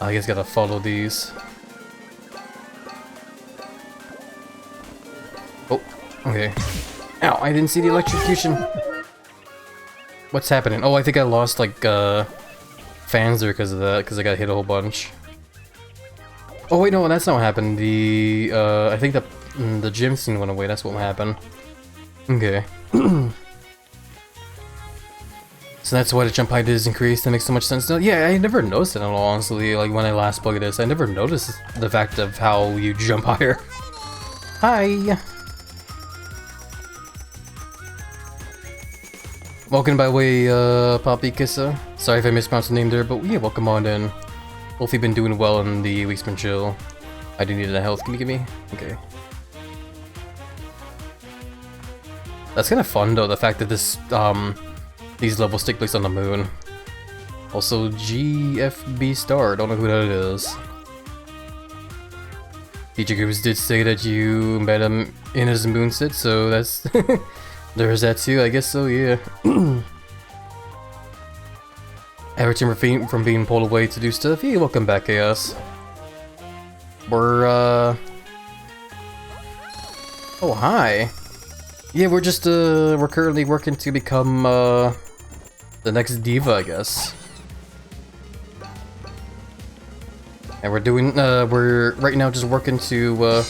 I guess gotta follow these. Oh, okay. Ow, I didn't see the electrocution. What's happening? Oh, I think I lost like fans there because of that, because I got hit a whole bunch. Oh wait, no, that's not what happened. The I think the gym scene went away. That's what happened. Okay. So that's why the jump height is increased. That makes so much sense. No, yeah, I never noticed it at all, honestly. Like when I last played this, I never noticed the fact of how you jump higher. Hi. Welcome by way, Poppy Kissa. Sorry if I mispronounced the name there, but yeah, welcome on in. Hope you've been doing well in the week's been chill. I do need a health. Can you give me? Okay. That's kind of fun though, the fact that this these levels take place on the moon. Also, GFB Star. Don't know who that is. DJ Goose did say that you met him in his moon sit, so that's there's that too. I guess so. Yeah. Everton from being pulled away to do stuff. Yeah, welcome back, Chaos. We're oh, hi. Yeah, we're just we're currently working to become the next diva, I guess. And we're doing we're right now just working to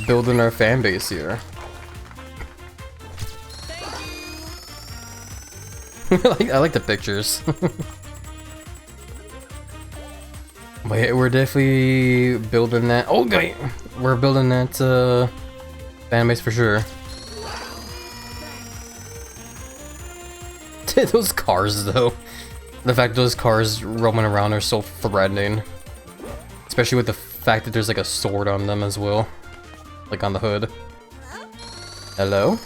building our fan base here. I like the pictures. But yeah, we're definitely building that. Oh, okay, we're building that fan base for sure. Those cars, though. The fact those cars roaming around are so threatening. Especially with the fact that there's like a sword on them as well. Like on the hood. Hello?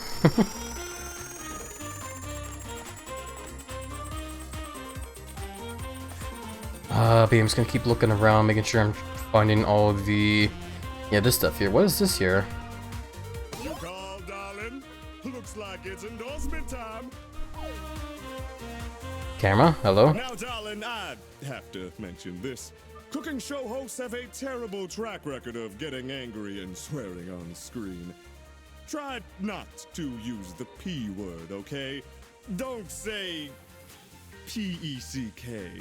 But I'm just gonna keep looking around, making sure I'm finding all of the... Yeah, this stuff here. What is this here? You called, darling? Looks like it's endorsement time. Camera? Hello? Now, darling, I'd have to mention this. Cooking show hosts have a terrible track record of getting angry and swearing on screen. Try not to use the P word, okay? Don't say P-E-C-K.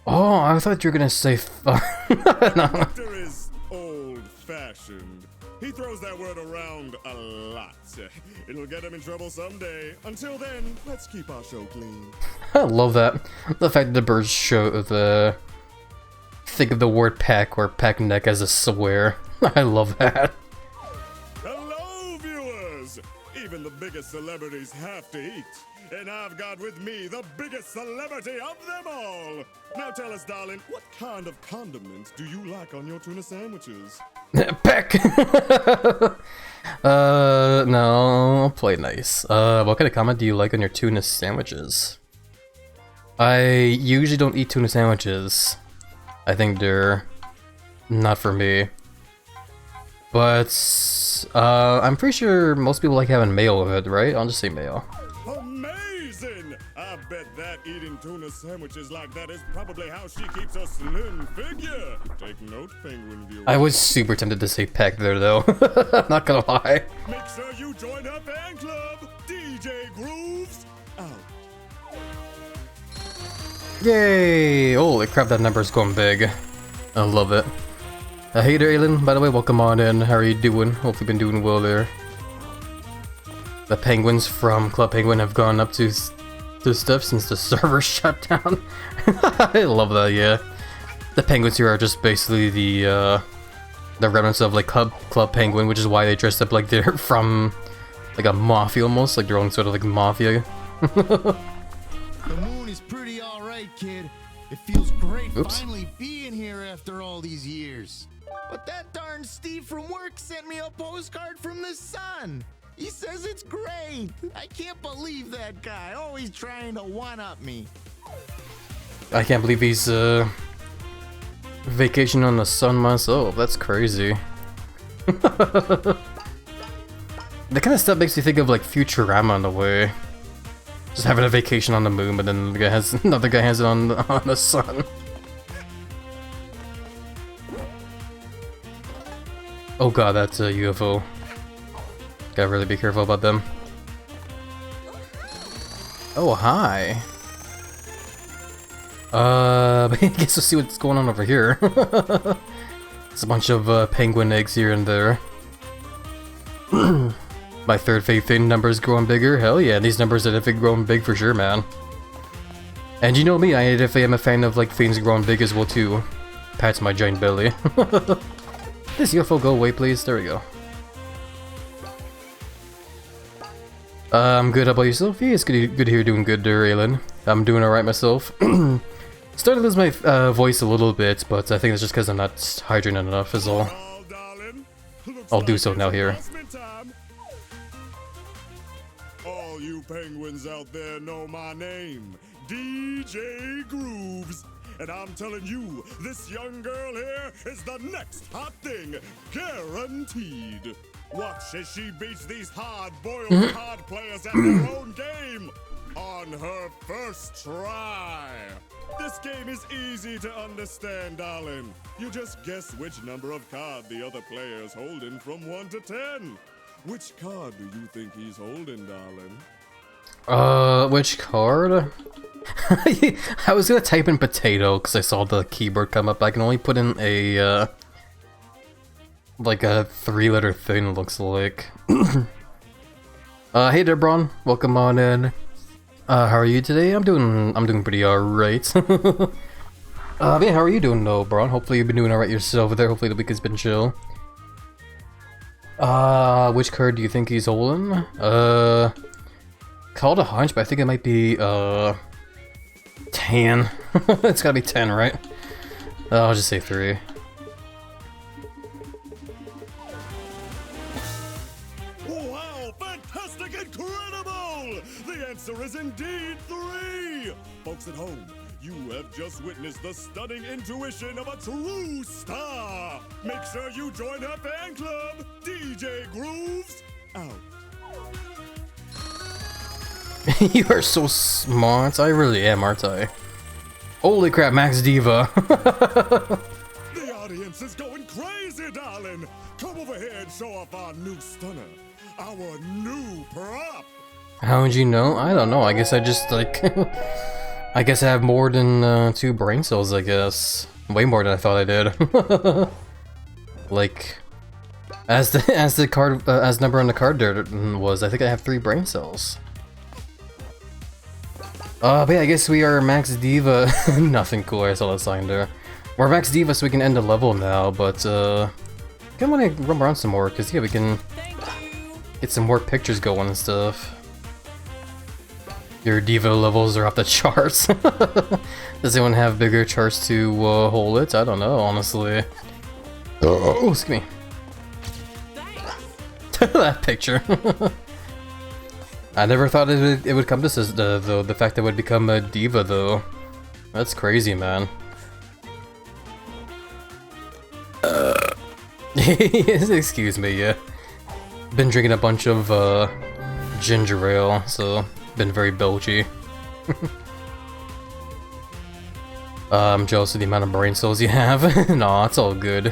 Oh, I thought you were gonna say no. Doctor is old-fashioned. He throws that word around a lot. It'll get him in trouble someday. Until then, let's keep our show clean. I love that. The fact that the birds show the... Think of the word peck or peck neck as a swear. I love that. Hello, viewers! Even the biggest celebrities have to eat. And I've got with me the biggest celebrity of them all. Now tell us, darling, what kind of condiments do you like on your tuna sandwiches? Peck! No, I'll play nice. What kind of comment do you like on your tuna sandwiches? I usually don't eat tuna sandwiches. I think they're not for me. But, I'm pretty sure most people like having mayo with it, right? I'll just say mayo. Amazing! I bet that eating tuna sandwiches like that is probably how she keeps a slim figure. Take note, penguin viewer. I was super tempted to say peck there, though. I'm not gonna lie. Make sure you join her fan club, DJ Grooves out. Yay! Holy crap, that number's going big. I love it. Hey there, Aylin. By the way, welcome on in. How are you doing? Hope you've been doing well there. The penguins from Club Penguin have gone up to stuff since the server shut down. I love that, yeah. The penguins here are just basically the remnants of like Club Penguin, which is why they dressed up like they're from like a mafia almost, like their own sort of like mafia. The moon is pretty alright, kid. It feels great finally being here after all these years. But that darn Steve from work sent me a postcard from the sun. He says it's great. I can't believe that guy, always trying to one-up me. I can't believe he's vacation on the sun myself. That's crazy. That kind of stuff makes you think of like Futurama in a way. Just having a vacation on the moon, but then the guy has another guy has it on the sun. Oh god, that's a UFO. Gotta really be careful about them. Oh, hi. But I guess we'll see what's going on over here. There's a bunch of penguin eggs here and there. My third fave thing number's growing bigger. Hell yeah, these numbers are definitely growing big for sure, man. And you know me, I definitely am a fan of like things growing big as well too. Pats my giant belly. This UFO go away, please. There we go. I'm good. How about yourself? Yeah, it's good to hear you're doing good there, Aylin. I'm doing alright myself. Started to lose my voice a little bit, but I think it's just because I'm not hydrating enough is all. I'll do so now here. All you penguins out there know my name, DJ Grooves. And I'm telling you, this young girl here is the next hot thing, guaranteed. Watch as she beats these hard-boiled card players at their own game on her first try. This game is easy to understand, darling. You just guess which number of card the other player's holding from 1 to 10. Which card do you think he's holding, darling? Which card? I was gonna type in potato because I saw the keyboard come up. I can only put in a, like a 3-letter thing, it looks like. Hey there, Braun. Welcome on in. How are you today? I'm doing pretty alright. Yeah, how are you doing though, Braun? Hopefully you've been doing alright yourself there. Hopefully the week has been chill. Which card do you think he's holding? Called a hunch, but I think it might be, 10. It's gotta be 10, right? I'll just say 3. Wow, fantastic, incredible! The answer is indeed 3! Folks at home, you have just witnessed the stunning intuition of a true star! Make sure you join her fan club, DJ Grooves out. You are so smart. I really am, aren't I? Holy crap, Max Diva. The audience is going crazy, darling. Come over here and show off our new stunner, our new prop. How would you know? I don't know. I guess I just like I guess I have more than 2 brain cells, I guess. Way more than I thought I did. Like as the card as number on the card there was, I think I have 3 brain cells. But yeah, I guess we are Max Diva. Nothing cool, I saw that sign there. We're Max Diva, so we can end the level now, but I want to run around some more, because yeah, we can get some more pictures going and stuff. Your diva levels are off the charts. Does anyone have bigger charts to hold it? I don't know, honestly. Oh, excuse me. That picture. I never thought it would come to this, though. The fact that it would become a diva, though. That's crazy, man. Excuse me, yeah. Been drinking a bunch of ginger ale, so been very belchy. I'm jealous of the amount of brain cells you have. Nah, it's all good.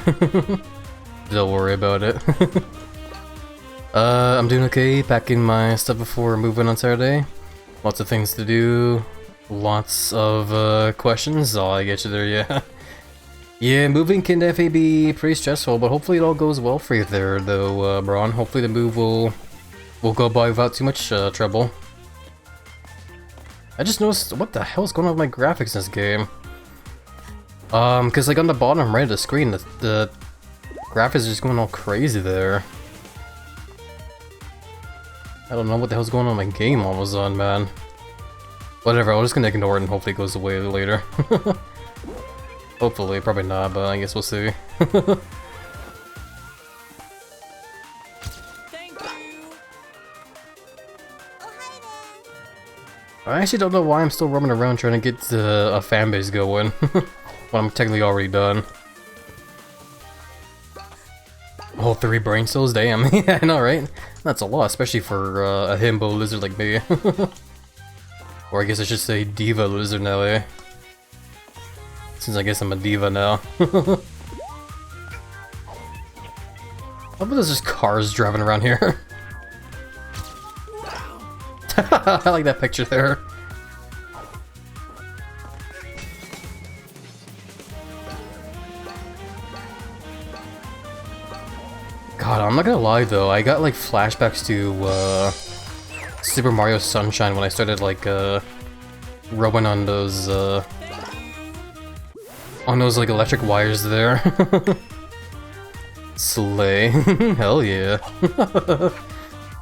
Don't worry about it. I'm doing okay, packing my stuff before moving on Saturday. Lots of things to do, lots of questions. Oh, I get you there, yeah. Yeah, moving can definitely be pretty stressful, but hopefully it all goes well for you there, though, Braun. Hopefully the move will go by without too much trouble. I just noticed, what the hell is going on with my graphics in this game? Cause like on the bottom right of the screen, the graphics are just going all crazy there. I don't know what the hell's going on in my game all of a sudden, man. Whatever, I'm just gonna ignore it and hopefully it goes away later. Hopefully, probably not, but I guess we'll see. I actually don't know why I'm still roaming around trying to get a fanbase going. When I'm technically already done. Oh, 3 brain cells? Damn. Yeah, I know, right? That's a lot, especially for a himbo lizard like me. Or I guess I should say diva lizard now, eh? Since I guess I'm a diva now. How about there's just cars driving around here? I like that picture there. God, I'm not gonna lie though, I got like flashbacks to Super Mario Sunshine when I started like rubbing on those like electric wires there. Slay. Hell yeah.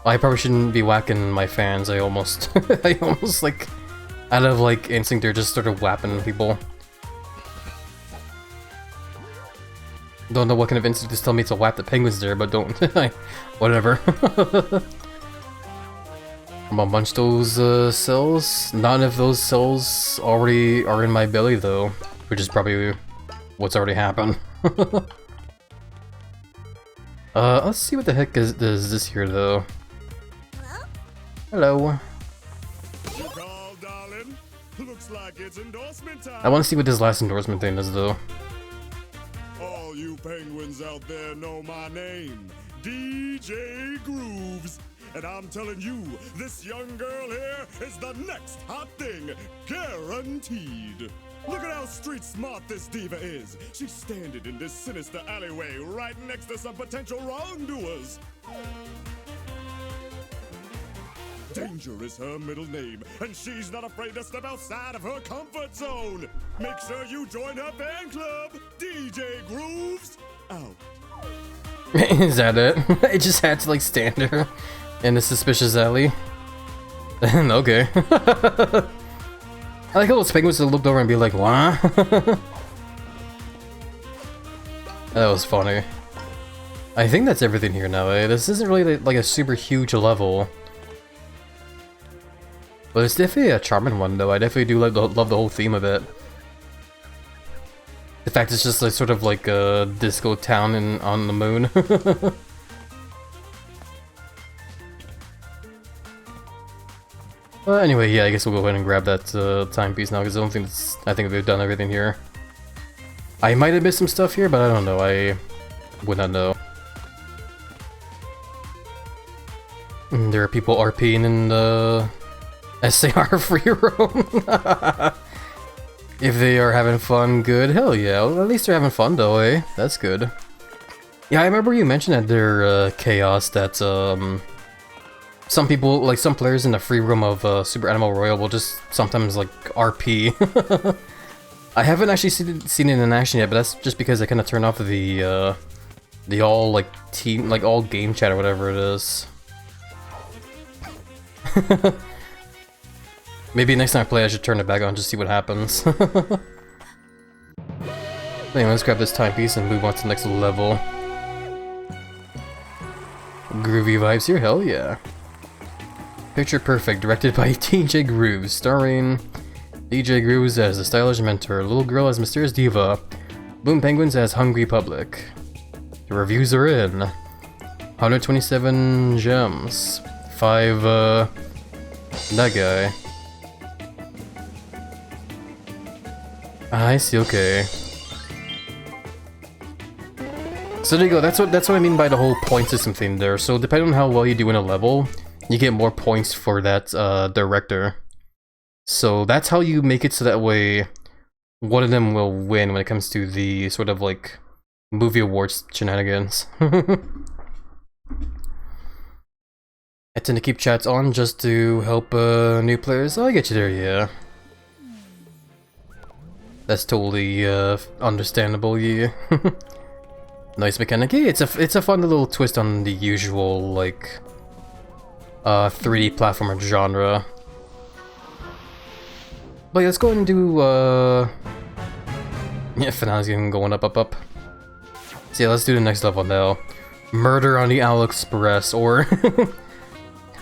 I probably shouldn't be whacking my fans. I almost like out of like instinct there just started whapping people. Don't know what kind of instinct is telling me to whap the penguins there, but don't. Whatever. I'm gonna munch those cells. None of those cells already are in my belly though, which is probably what's already happened. Let's see what the heck is this here though. Hello. Call, darling. Looks like it's endorsement time. I want to see what this last endorsement thing is though. All you penguins out there know my name, DJ Grooves. And I'm telling you, this young girl here is the next hot thing, guaranteed. Look at how street smart this diva is. She's standing in this sinister alleyway right next to some potential wrongdoers. Danger is her middle name, and she's not afraid to step outside of her comfort zone. Make sure you join her fan club, DJ Grooves. Out. Is that it? I just had to like stand there in a suspicious alley. Okay. I like how those penguins looked over and be like, what? That was funny. I think that's everything here now, eh? This isn't really like a super huge level. But it's definitely a charming one though. I definitely do love the whole theme of it. The fact it's just like sort of like a disco town on the moon. Anyway, yeah, I guess we'll go ahead and grab that timepiece now because I think we've done everything here. I might have missed some stuff here, but I don't know. I would not know. There are people RPing in the SAR free roam. If they are having fun, good. Hell yeah. Well, at least they're having fun though, eh? That's good. Yeah, I remember you mentioned at their chaos that some people, like some players in the free roam of Super Animal Royale will just sometimes like RP. I haven't actually seen it in action yet, but that's just because I kind of turned off the all like team, like all game chat or whatever it is. Maybe next time I play I should turn it back on just to see what happens. Anyway, let's grab this timepiece and move on to the next level. Groovy vibes here, hell yeah. Picture Perfect, directed by DJ Grooves, starring DJ Grooves as the stylish mentor, Little Girl as mysterious diva, Boom Penguins as hungry public. The reviews are in. 127 gems. 5, that guy. I see, okay. So there you go, that's what I mean by the whole point system thing there. So depending on how well you do in a level, you get more points for that director. So that's how you make it so that way one of them will win when it comes to the sort of like movie awards shenanigans. I tend to keep chats on just to help new players. Oh, I get you there, yeah. That's totally understandable, yeah. Nice mechanic. Yeah, it's a fun little twist on the usual like 3D platformer genre. But yeah, let's go ahead and do yeah, finale's getting going up. So yeah, let's do the next level now. Murder on the Owl Express, or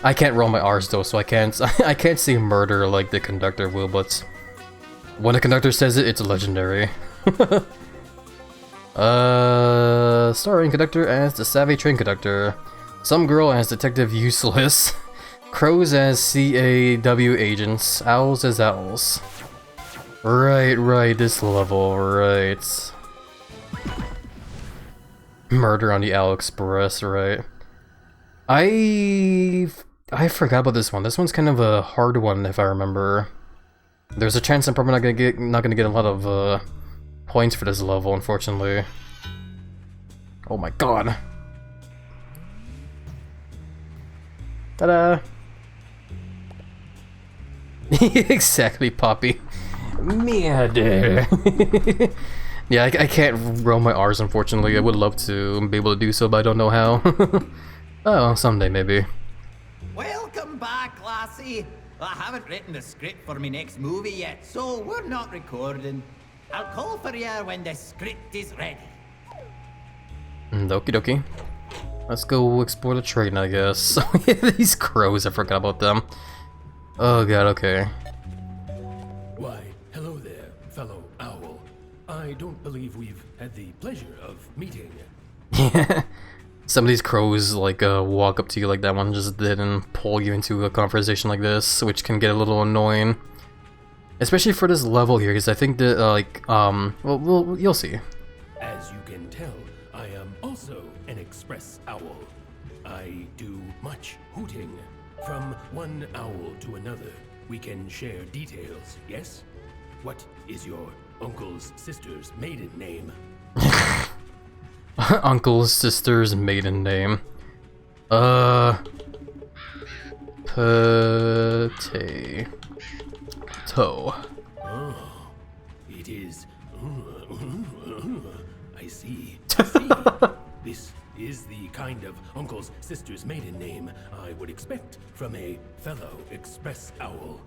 I can't roll my R's though, so I can't say murder like the conductor will, but when the conductor says it, it's legendary. Starring conductor as the savvy train conductor, some girl as Detective Useless, crows as CAW agents, owls as owls. Right, this level, right. Murder on the Owl Express, right. I forgot about this one. This one's kind of a hard one if I remember. There's a chance I'm probably not gonna get a lot of points for this level, unfortunately. Oh my god. Ta-da! Exactly, Poppy. Merde. Yeah, I can't roll my R's, unfortunately. I would love to be able to do so, but I don't know how. Oh, someday maybe. Welcome back, lassie. I haven't written the script for my next movie yet, so we're not recording. I'll call for you when the script is ready. Okie dokie. Let's go explore the train, I guess. These crows, I forgot about them. Oh god, okay. Why, hello there, fellow owl. I don't believe we've had the pleasure of meeting. Yeah. Some of these crows like walk up to you like that one just did and pull you into a conversation like this, which can get a little annoying. Especially for this level here, because I think that well, you'll see. As you can tell, I am also an express owl. I do much hooting. From one owl to another, we can share details, yes? What is your uncle's sister's maiden name? Uncle's sister's maiden name. Potato. Oh, it is. I see. This is the kind of uncle's sister's maiden name I would expect from a fellow express owl.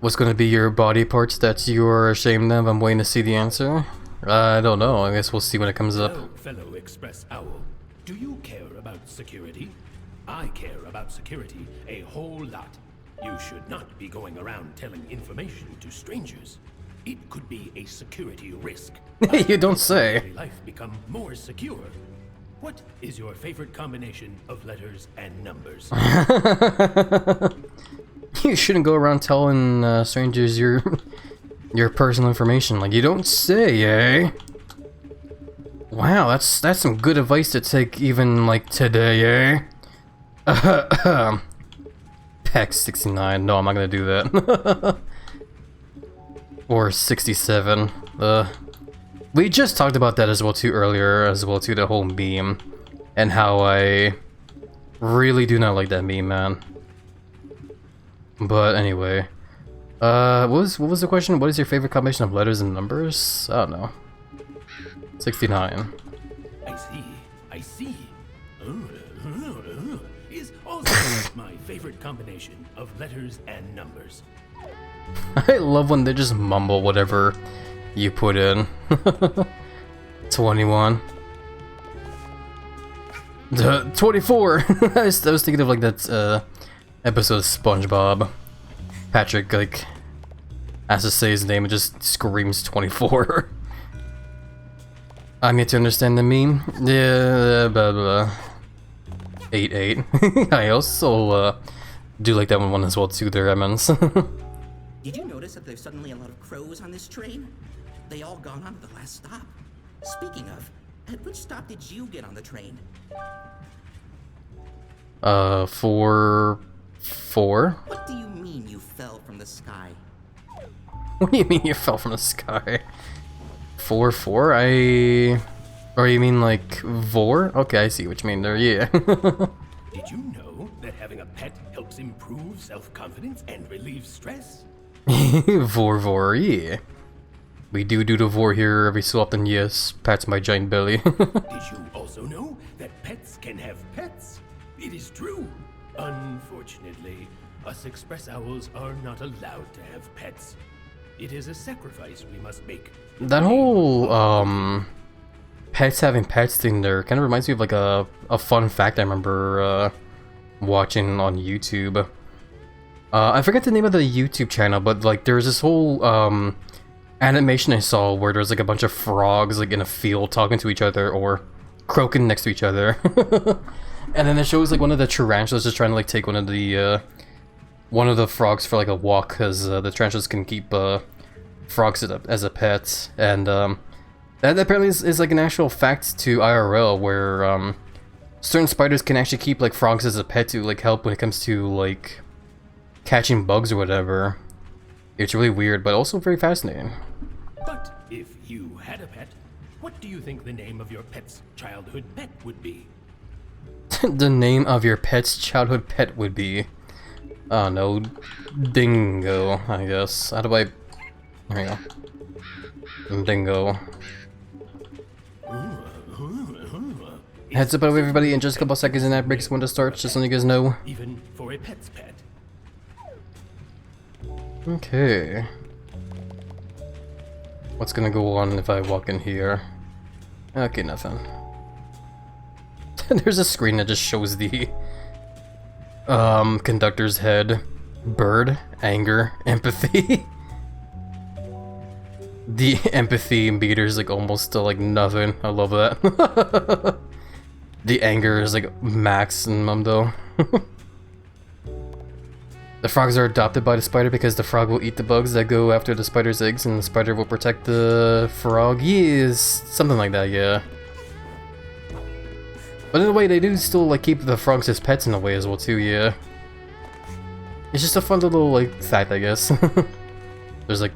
What's gonna be your body parts that you're ashamed of? I'm waiting to see the answer. I don't know. I guess we'll see when it comes up. Hello, fellow express owl. Do you care about security? I care about security a whole lot. You should not be going around telling information to strangers. It could be a security risk. You don't say. Life become more secure. What is your favorite combination of letters and numbers? You shouldn't go around telling strangers your personal information. Like, you don't say, eh? Wow, that's some good advice to take even like today, eh? Pack 69. No, I'm not gonna do that. Or 67. We just talked about that as well too earlier, as well too, the whole meme, and how I really do not like that meme, man. But anyway, what was the question? What is your favorite combination of letters and numbers? I don't know. 69. I see. is also my favorite combination of letters and numbers. I love when they just mumble whatever you put in. 21. 24! I was thinking of like that episode of SpongeBob. Patrick like has to say his name and just screams 24. I'm yet to understand the meme. Yeah, blah blah. 8. I also do like that one as well too there, Emmons. Did you notice that there's suddenly a lot of crows on this train? They all gone on to the last stop. Speaking of, at which stop did you get on the train? 4. What do you mean you fell from the sky? What do you mean you fell from the sky? 4. Or you mean like Vor? Okay, I see what you mean there, yeah. Did you know that having a pet helps improve self-confidence and relieve stress? Vor, yeah. We do the Vor here every so often, yes. Pats my giant belly. Did you also know that pets can have pets? It is true. Unfortunately, us express owls are not allowed to have pets. It is a sacrifice we must make. That whole, pets having pets thing there kind of reminds me of like a fun fact I remember, watching on YouTube. I forget the name of the YouTube channel, but like there's this whole, animation I saw where there's like a bunch of frogs like in a field talking to each other or croaking next to each other. And then it shows like one of the tarantulas just trying to like take one of the frogs for like a walk, because the tarantulas can keep frogs as a pet. And that apparently is like an actual fact to IRL, where certain spiders can actually keep like frogs as a pet to like help when it comes to like catching bugs or whatever. It's really weird, but also very fascinating. But if you had a pet, what do you think the name of your pet's childhood pet would be? The name of your pet's childhood pet would be... oh no, Dingo, I guess. How do I... there we go. Dingo. Heads up everybody, in just a couple seconds and that breaks when to start, just so you guys know. Even for a pet's pet. Okay. What's gonna go on if I walk in here? Okay, nothing. There's a screen that just shows the conductor's head. Bird, anger, empathy. The empathy meter is like almost to like nothing. I love that. The anger is like maximum though. The frogs are adopted by the spider because the frog will eat the bugs that go after the spider's eggs, and the spider will protect the frog. Yes, something like that, yeah. But in a way, they do still like keep the frogs as pets in a way as well too, yeah. It's just a fun little like fact, I guess. There's like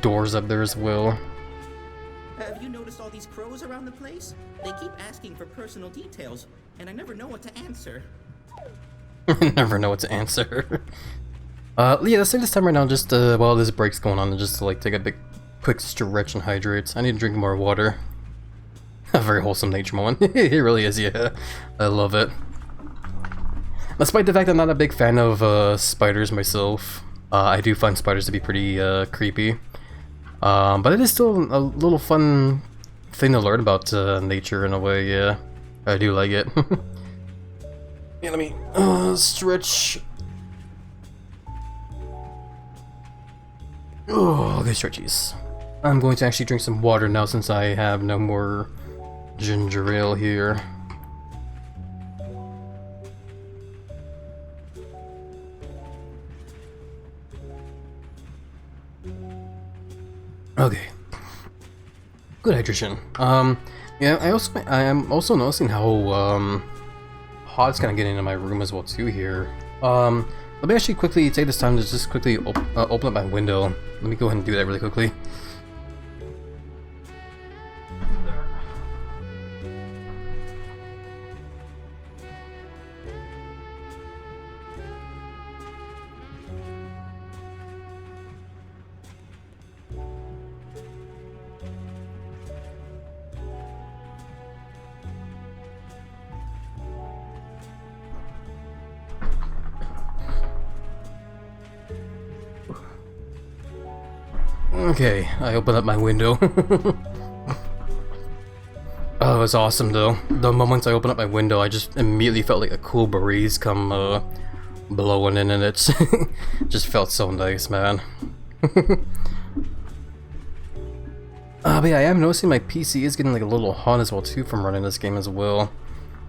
doors up there as well. Have you noticed all these crows around the place? They keep asking for personal details, and I never know what to answer. Never know what to answer. Yeah, let's take this time right now just while this break's going on, just to like take a big quick stretch and hydrate. I need to drink more water. A very wholesome nature moment. It really is, yeah. I love it. Despite the fact I'm not a big fan of spiders myself, I do find spiders to be pretty creepy. But it is still a little fun thing to learn about nature in a way, yeah. I do like it. Yeah, let me stretch. Oh, okay, stretchies. I'm going to actually drink some water now since I have no more ginger ale here. Okay. Good hydration. Yeah, I am also noticing how hot it's kind of getting into my room as well too here. Let me actually quickly take this time to just quickly open up my window. Let me go ahead and do that really quickly. Okay, I open up my window. Oh, it was awesome though. The moment I opened up my window, I just immediately felt like a cool breeze come blowing in, and it just felt so nice, man. But yeah, I am noticing my PC is getting like a little hot as well too from running this game as well.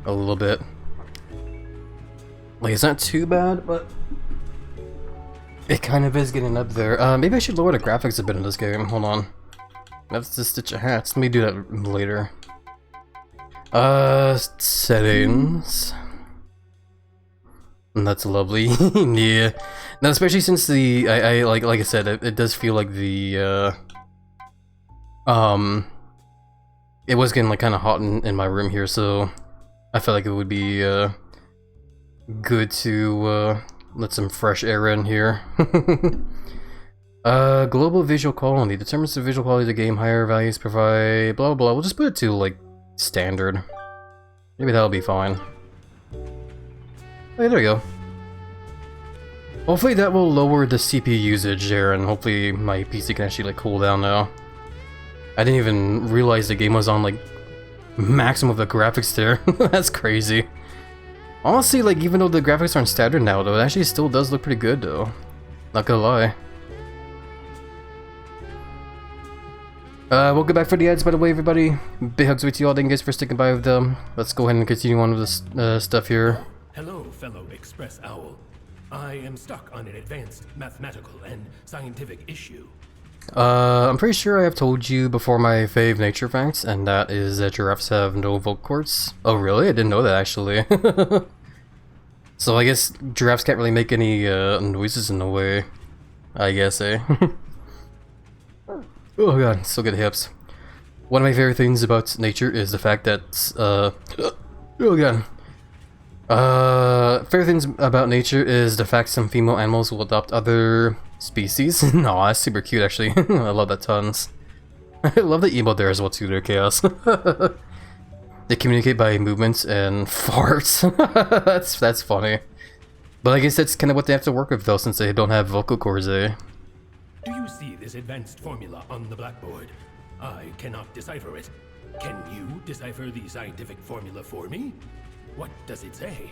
A little bit. Like, it's not too bad, but it kind of is getting up there. Maybe I should lower the graphics a bit in this game. Hold on. That's the stitch of hats. Let me do that later. Settings. And that's lovely. Yeah. Now, especially since the like I said, it does feel like the it was getting like kind of hot in my room here, so I felt like it would be good to let some fresh air in here. Global visual quality determines the visual quality of the game. Higher values provide blah blah. We'll just put it to like standard. Maybe that'll be fine. Okay, there we go. Hopefully that will lower the CPU usage there, and hopefully my PC can actually like cool down now. I didn't even realize the game was on like maximum of the graphics there. That's crazy. Honestly, like, even though the graphics aren't standard now though, it actually still does look pretty good though. Not gonna lie. Welcome back for the ads, by the way, everybody. Big hugs with you all. Thank you guys for sticking by with them. Let's go ahead and continue on with this stuff here. Hello, fellow Express Owl. I am stuck on an advanced mathematical and scientific issue. I'm pretty sure I have told you before my fave nature facts, and that is that giraffes have no vocal cords. Oh really? I didn't know that actually. So I guess giraffes can't really make any noises in a way, I guess, eh? Oh god, so good hips. One of my favorite things about nature is the fact that oh god. Favorite things about nature is the fact some female animals will adopt other species. Aw, that's super cute actually. I love that tons. I love the emote there as well too, their chaos. They communicate by movements and farts. that's funny. But I guess that's kind of what they have to work with though, since they don't have vocal cords, eh? Do you see this advanced formula on the blackboard? I cannot decipher it. Can you decipher the scientific formula for me? What does it say?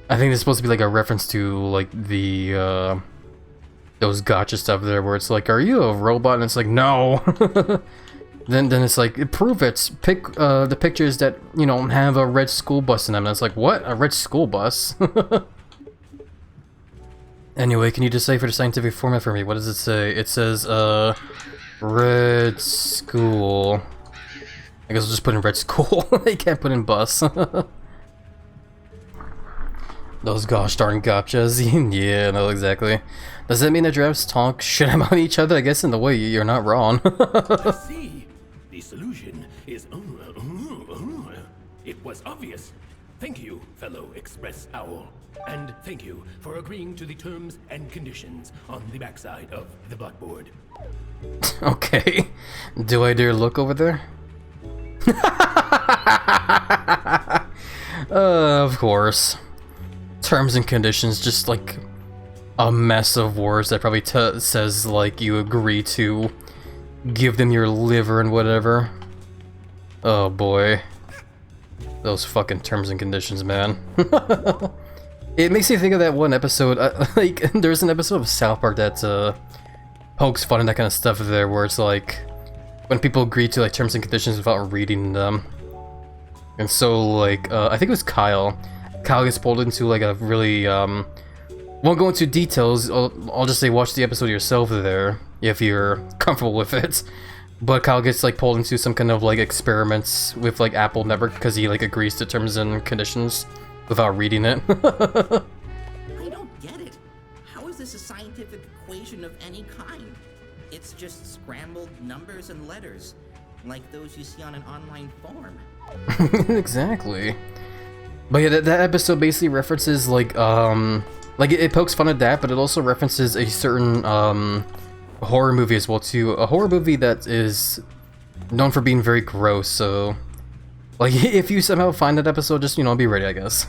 I think it's supposed to be like a reference to like the those gotcha stuff there where it's like, are you a robot? And it's like, no. then it's like, prove it. Pick the pictures that, you know, have a red school bus in them. And it's like, what? A red school bus? Anyway, can you decipher the scientific formula for me? What does it say? It says red school. I guess I'll just put in red school. I can't put in bus. Those gosh darn gotchas. Yeah, no, exactly. Does that mean that giraffes talk shit about each other? I guess in the way you're not wrong. I see. The solution is it was obvious. Thank you, fellow Express Owl. And thank you for agreeing to the terms and conditions on the backside of the blackboard. Okay. Do I dare look over there? Of course. Terms and conditions, just like a mess of words that probably says like you agree to give them your liver and whatever. Oh boy. Those fucking terms and conditions, man. It makes me think of that one episode, like, there's an episode of South Park that pokes fun and that kind of stuff there, where it's like, when people agree to like terms and conditions without reading them. And so, like, I think it was Kyle. Kyle gets pulled into like a really, won't go into details, I'll just say watch the episode yourself there, if you're comfortable with it. But Kyle gets like pulled into some kind of like experiments with like Apple Network because he like agrees to terms and conditions without reading it. I don't get it. How is this a scientific equation of any kind? It's just scrambled numbers and letters, like those you see on an online form. Exactly. But yeah, that episode basically references like it pokes fun at that, but it also references a certain horror movie as well too. A horror movie that is known for being very gross, so like if you somehow find that episode, just, you know, be ready, I guess.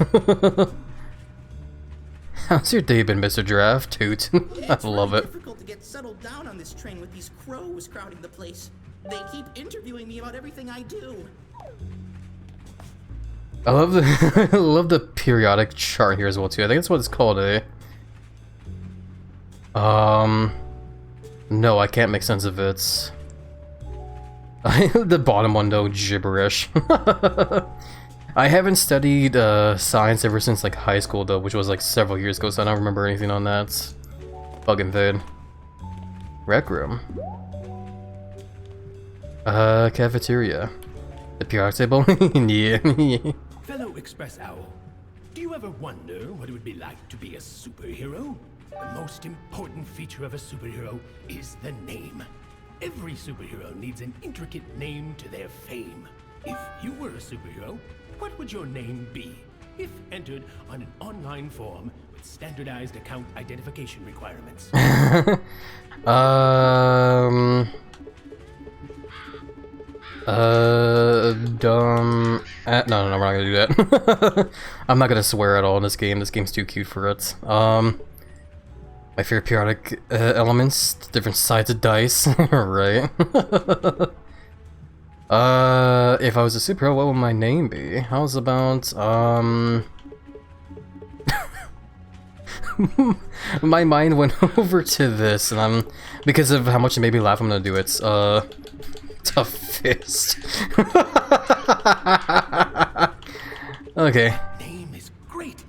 How's your day been, Mr. Giraffe? Toot. I love it. It's difficult to get settled down on this train with these crows crowding the place. They keep interviewing me about everything I do. I love the I love the periodic chart here as well too. I think that's what it's called, eh? No, I can't make sense of it. The bottom one though, gibberish. I haven't studied science ever since like high school though, which was like several years ago, so I don't remember anything on that. Fucking thing. Rec room. Cafeteria. The periodic table? Yeah. Fellow Express Owl, do you ever wonder what it would be like to be a superhero? The most important feature of a superhero is the name. Every superhero needs an intricate name to their fame. If you were a superhero, what would your name be? If entered on an online form with standardized account identification requirements. Dumb. No, we're not gonna do that. I'm not gonna swear at all in this game. This game's too cute for it. My favorite periodic elements, different sides of dice, right? If I was a superhero, what would my name be? How's about, my mind went over to this, and because of how much it made me laugh, I'm gonna do it. Tough Fist. Okay. Name is great.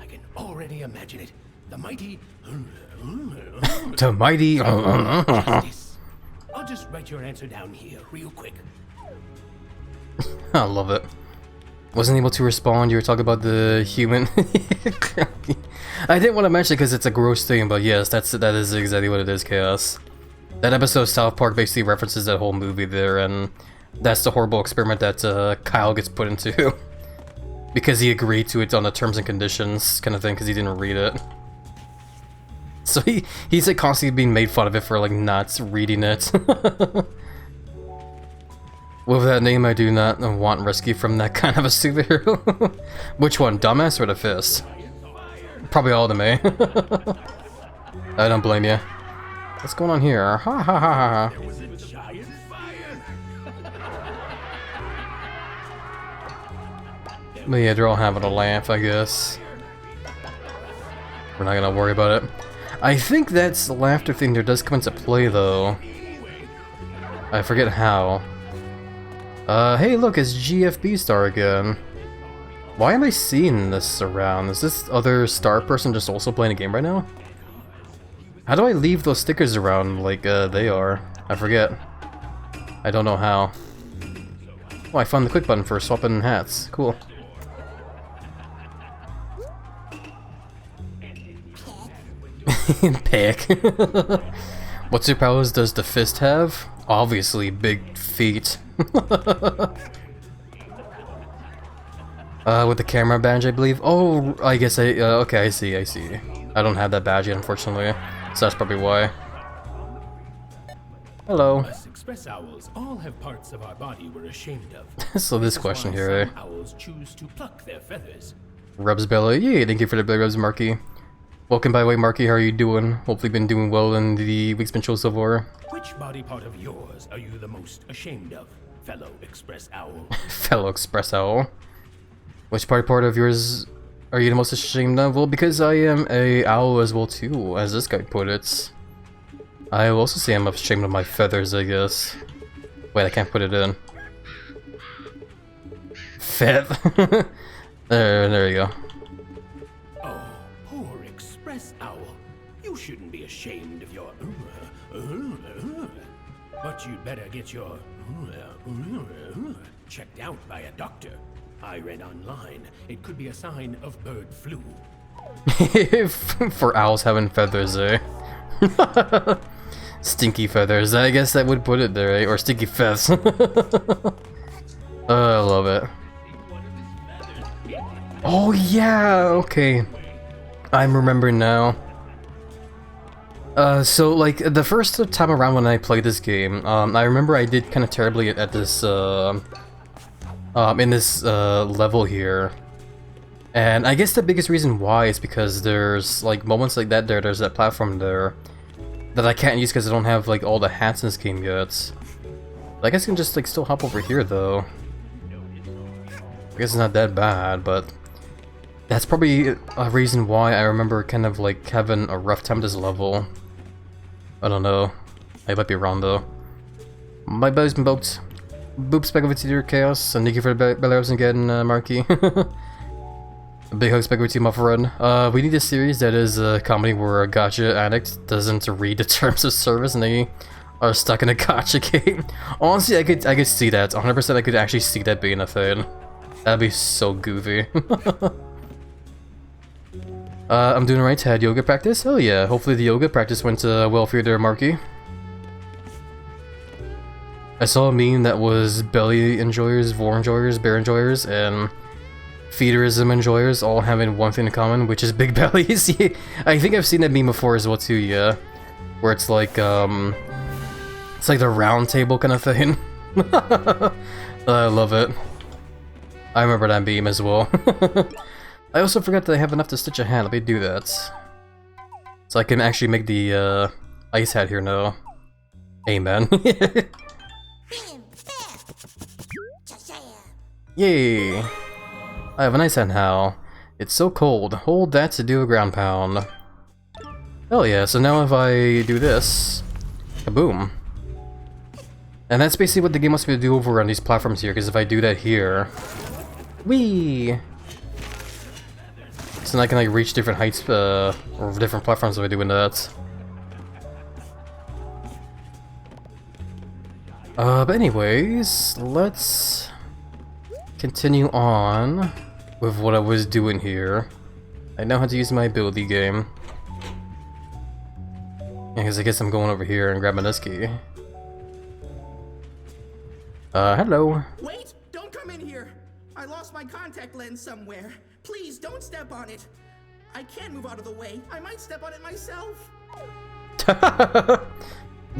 I can already imagine it. The mighty. The mighty. Justice. I'll just write your answer down here, real quick. I love it. Wasn't able to respond. You were talking about the human. I didn't want to mention it because it's a gross thing, but yes, that is exactly what it is, Chaos. That episode of South Park basically references that whole movie there, and that's the horrible experiment that Kyle gets put into. Because he agreed to it on the terms and conditions kind of thing, because he didn't read it. So he's like constantly being made fun of it for like not reading it. With that name, I do not want rescue from that kind of a superhero. Which one, Dumbass or the Fist? Probably all of them, eh? I don't blame you. What's going on here? Ha ha ha ha. There was a giant fire. But yeah, they're all having a laugh, I guess. We're not gonna worry about it. I think that's laughter thing there does come into play though. I forget how. Hey look, it's GFB Star again. Why am I seeing this around? Is this other star person just also playing a game right now? How do I leave those stickers around like they are? I forget. I don't know how. Oh, I found the quick button for swapping hats. Cool. Pick. What superpowers does the Fist have? Obviously, big feet. With the camera badge, I believe. Oh, I guess okay, I see. I don't have that badge yet, unfortunately. So that's probably why. Hello. Us Express Owls all have parts of our body we're ashamed of. So this question here, eh? Some owls choose to pluck their feathers. Rubs belly. Yay, thank you for the belly rubs, Marky. Welcome by the way, Marky. How are you doing? Hopefully been doing well in the week's been shown so far. Which body part of yours are you the most ashamed of, fellow Express Owl? Fellow Express Owl. Which part of yours are you the most ashamed of? Well, because I am a owl as well too, as this guy put it. I will also say I'm ashamed of my feathers, I guess. Wait, I can't put it in. There you go. Oh, poor Express Owl. You shouldn't be ashamed of your... But you'd better get your... checked out by a doctor. I read online, it could be a sign of bird flu. For owls having feathers, eh? Stinky feathers, I guess that would put it there, eh? Or stinky feathers. I love it. Oh yeah, okay. I'm remembering now. So like the first time around when I played this game, I remember I did kind of terribly at this in this level here, And I guess the biggest reason why is because there's like moments like that there's that platform there that I can't use because I don't have like all the hats in this game yet. I guess I can just like still hop over here though. I guess it's not that bad, but that's probably a reason why I remember kind of like having a rough time with this level. I don't know. I might be wrong though. My body's been booped. Boops back over to your chaos, and thank you for the belly again, Marky. A big hug back over to you, my friend. We need a series that is a comedy where a gacha addict doesn't read the terms of service and they are stuck in a gacha game. Honestly, I could see that. 100% I could actually see that being a thing. That'd be so goofy. I'm doing right. Had yoga practice? Oh yeah, hopefully the yoga practice went well for you there, Marky. I saw a meme that was belly enjoyers, vor enjoyers, bear enjoyers, and feederism enjoyers all having one thing in common, which is big bellies. Yeah, I think I've seen that meme before as well too, yeah. Where it's like the round table kind of thing. I love it. I remember that meme as well. I also forgot that I have enough to stitch a hat. Let me do that. So I can actually make the ice hat here now. Amen. Yay! I have an ice hat now. It's so cold. Hold that to do a ground pound. Hell yeah, so now if I do this, kaboom. And that's basically what the game wants me to do over on these platforms here, because if I do that here, whee! So then I can like reach different heights, or different platforms by doing that. But anyways, let's continue on with what I was doing here. I know how to use my ability game. Because I guess I'm going over here and grabbing this key. Hello. Wait! Don't come in here! I lost my contact lens somewhere. Please, don't step on it. I can't move out of the way. I might step on it myself.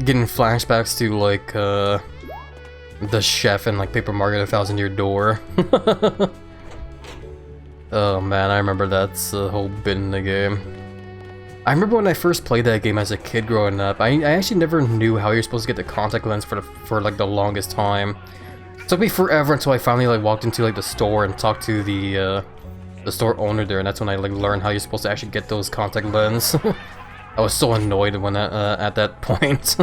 Getting flashbacks to like, the chef and like Paper Mario 1000-Year Door. Oh man, I remember that's the whole bit in the game. I remember when I first played that game as a kid growing up, I actually never knew how you're supposed to get the contact lens for like the longest time. It took me forever until I finally like walked into like the store and talked to the store owner there, and that's when I like learned how you're supposed to actually get those contact lens. I was so annoyed when at that point.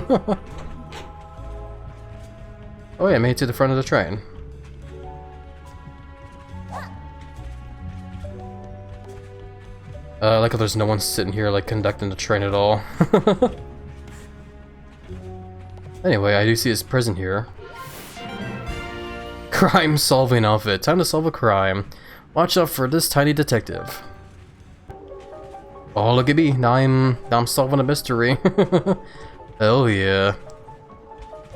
Oh yeah, I made it to the front of the train. I like how there's no one sitting here like conducting the train at all. Anyway, I do see this prison here. Crime solving outfit. Time to solve a crime. Watch out for this tiny detective. Oh, look at me. Now I'm solving a mystery. Hell yeah.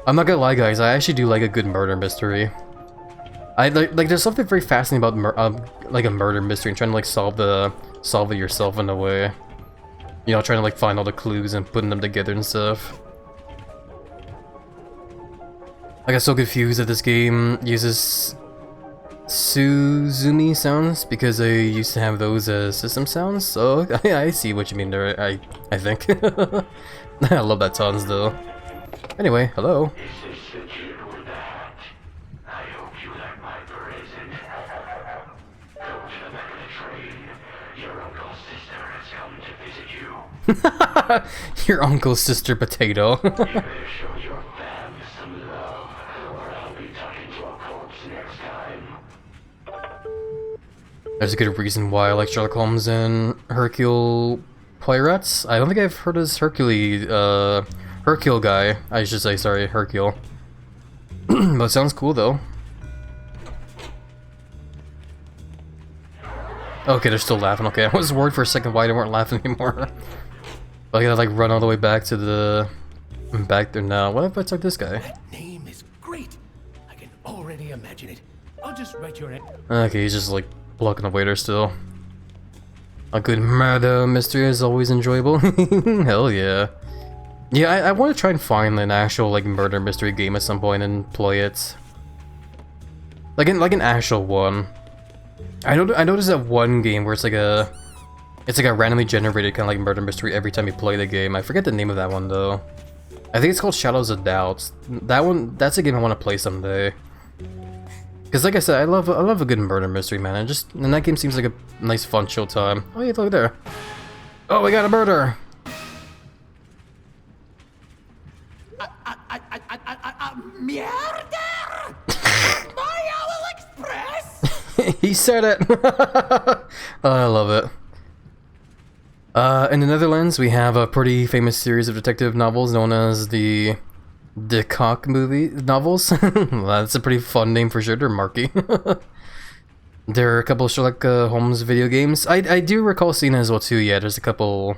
I'm not gonna lie, guys. I actually do like a good murder mystery. I like there's something very fascinating about like a murder mystery and trying to like solve it yourself in a way. You know, trying to like find all the clues and putting them together and stuff. I got so confused that this game uses Suzumi sounds because I used to have those as system sounds. So I see what you mean there. I think. I love that tons though. Anyway, hello. Your uncle's sister potato. You better show your family some love, or I'll be talking to a corpse next time. There's a good reason why I like Sherlock Holmes and Hercule Poirot. I don't think I've heard of this Hercule guy. I should say, sorry, Hercule. But it sounds cool though. Okay, they're still laughing. Okay, I was worried for a second why they weren't laughing anymore. I gotta like run all the way back to the back there now. What if I took this guy? That name is great. I can already imagine it. I'll just write your name. Okay, he's just like blocking the waiter still. A good murder mystery is always enjoyable. Hell yeah. Yeah, I want to try and find an actual like murder mystery game at some point and play it. Like an actual one. I noticed that one game where it's like a randomly generated kind of like murder mystery every time you play the game. I forget the name of that one though. I think it's called Shadows of Doubt. That's a game I want to play someday. Cause like I said, I love a good murder mystery, man. And that game seems like a nice, fun, chill time. Oh yeah, look there. Oh, we got a murder. Murder! My Owl Express! He said it. Oh, I love it. In the Netherlands, we have a pretty famous series of detective novels known as the Cock movie novels. That's a pretty fun name for sure. They're marky. There are a couple of Sherlock Holmes video games. I do recall seeing it as well too. Yeah, there's a couple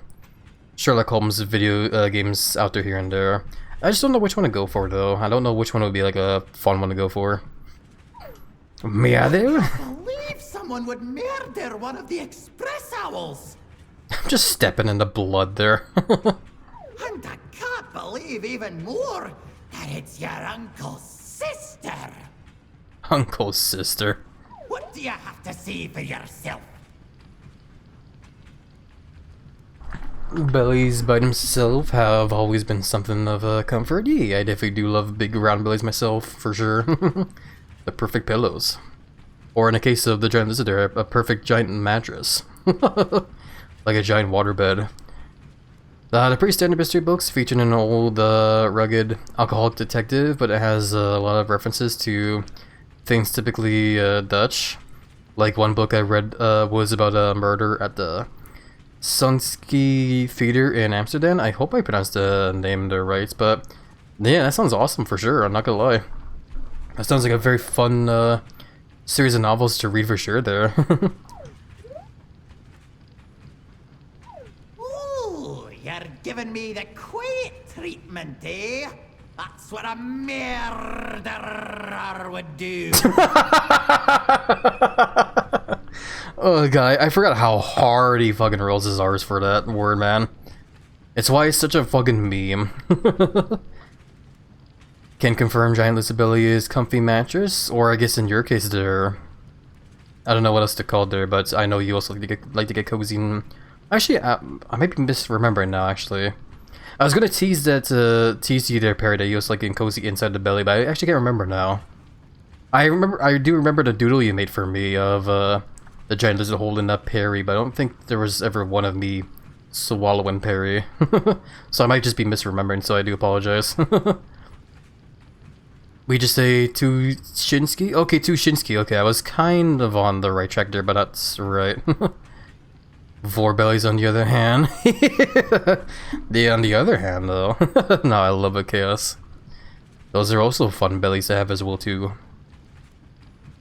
Sherlock Holmes video games out there here and there. I just don't know which one to go for though. I don't know which one would be like a fun one to go for. Murder? I believe someone would murder one of the Express Owls. I'm just stepping in the blood there. And I can't believe even more that it's your uncle's sister. Uncle's sister. What do you have to see for yourself? Bellies by themselves have always been something of a comfort. Yeah, I definitely do love big round bellies myself, for sure. The perfect pillows. Or in the case of the giant visitor, a perfect giant mattress. Like a giant waterbed. The pretty standard mystery books featuring an old, rugged alcoholic detective, but it has a lot of references to things typically Dutch. Like one book I read was about a murder at the Sunski Theater in Amsterdam. I hope I pronounced the name there right, but yeah, that sounds awesome for sure, I'm not gonna lie. That sounds like a very fun series of novels to read for sure there. Ooh, you're giving me the quiet treatment, eh? That's what a murderer would do. Oh, guy, I forgot how hard he fucking rolls his R's for that word, man. It's why it's such a fucking meme. Can confirm giant Lucibelli is comfy mattress, or I guess in your case there. I don't know what else to call there, but I know you also like to get cozy. And actually, I might be misremembering now. Actually, I was gonna tease you there, Perry, that you also like getting cozy inside the belly, but I actually can't remember now. I do remember the doodle you made for me of the giant lizard holding up Perry, but I don't think there was ever one of me swallowing Perry. So I might just be misremembering, so I do apologize. We just say Tushinsky? Okay, Tushinsky. Okay, I was kind of on the right track there, but that's right. Vorbellies on the other hand. On the other hand, though. No, I love a chaos. Those are also fun bellies to have as well, too.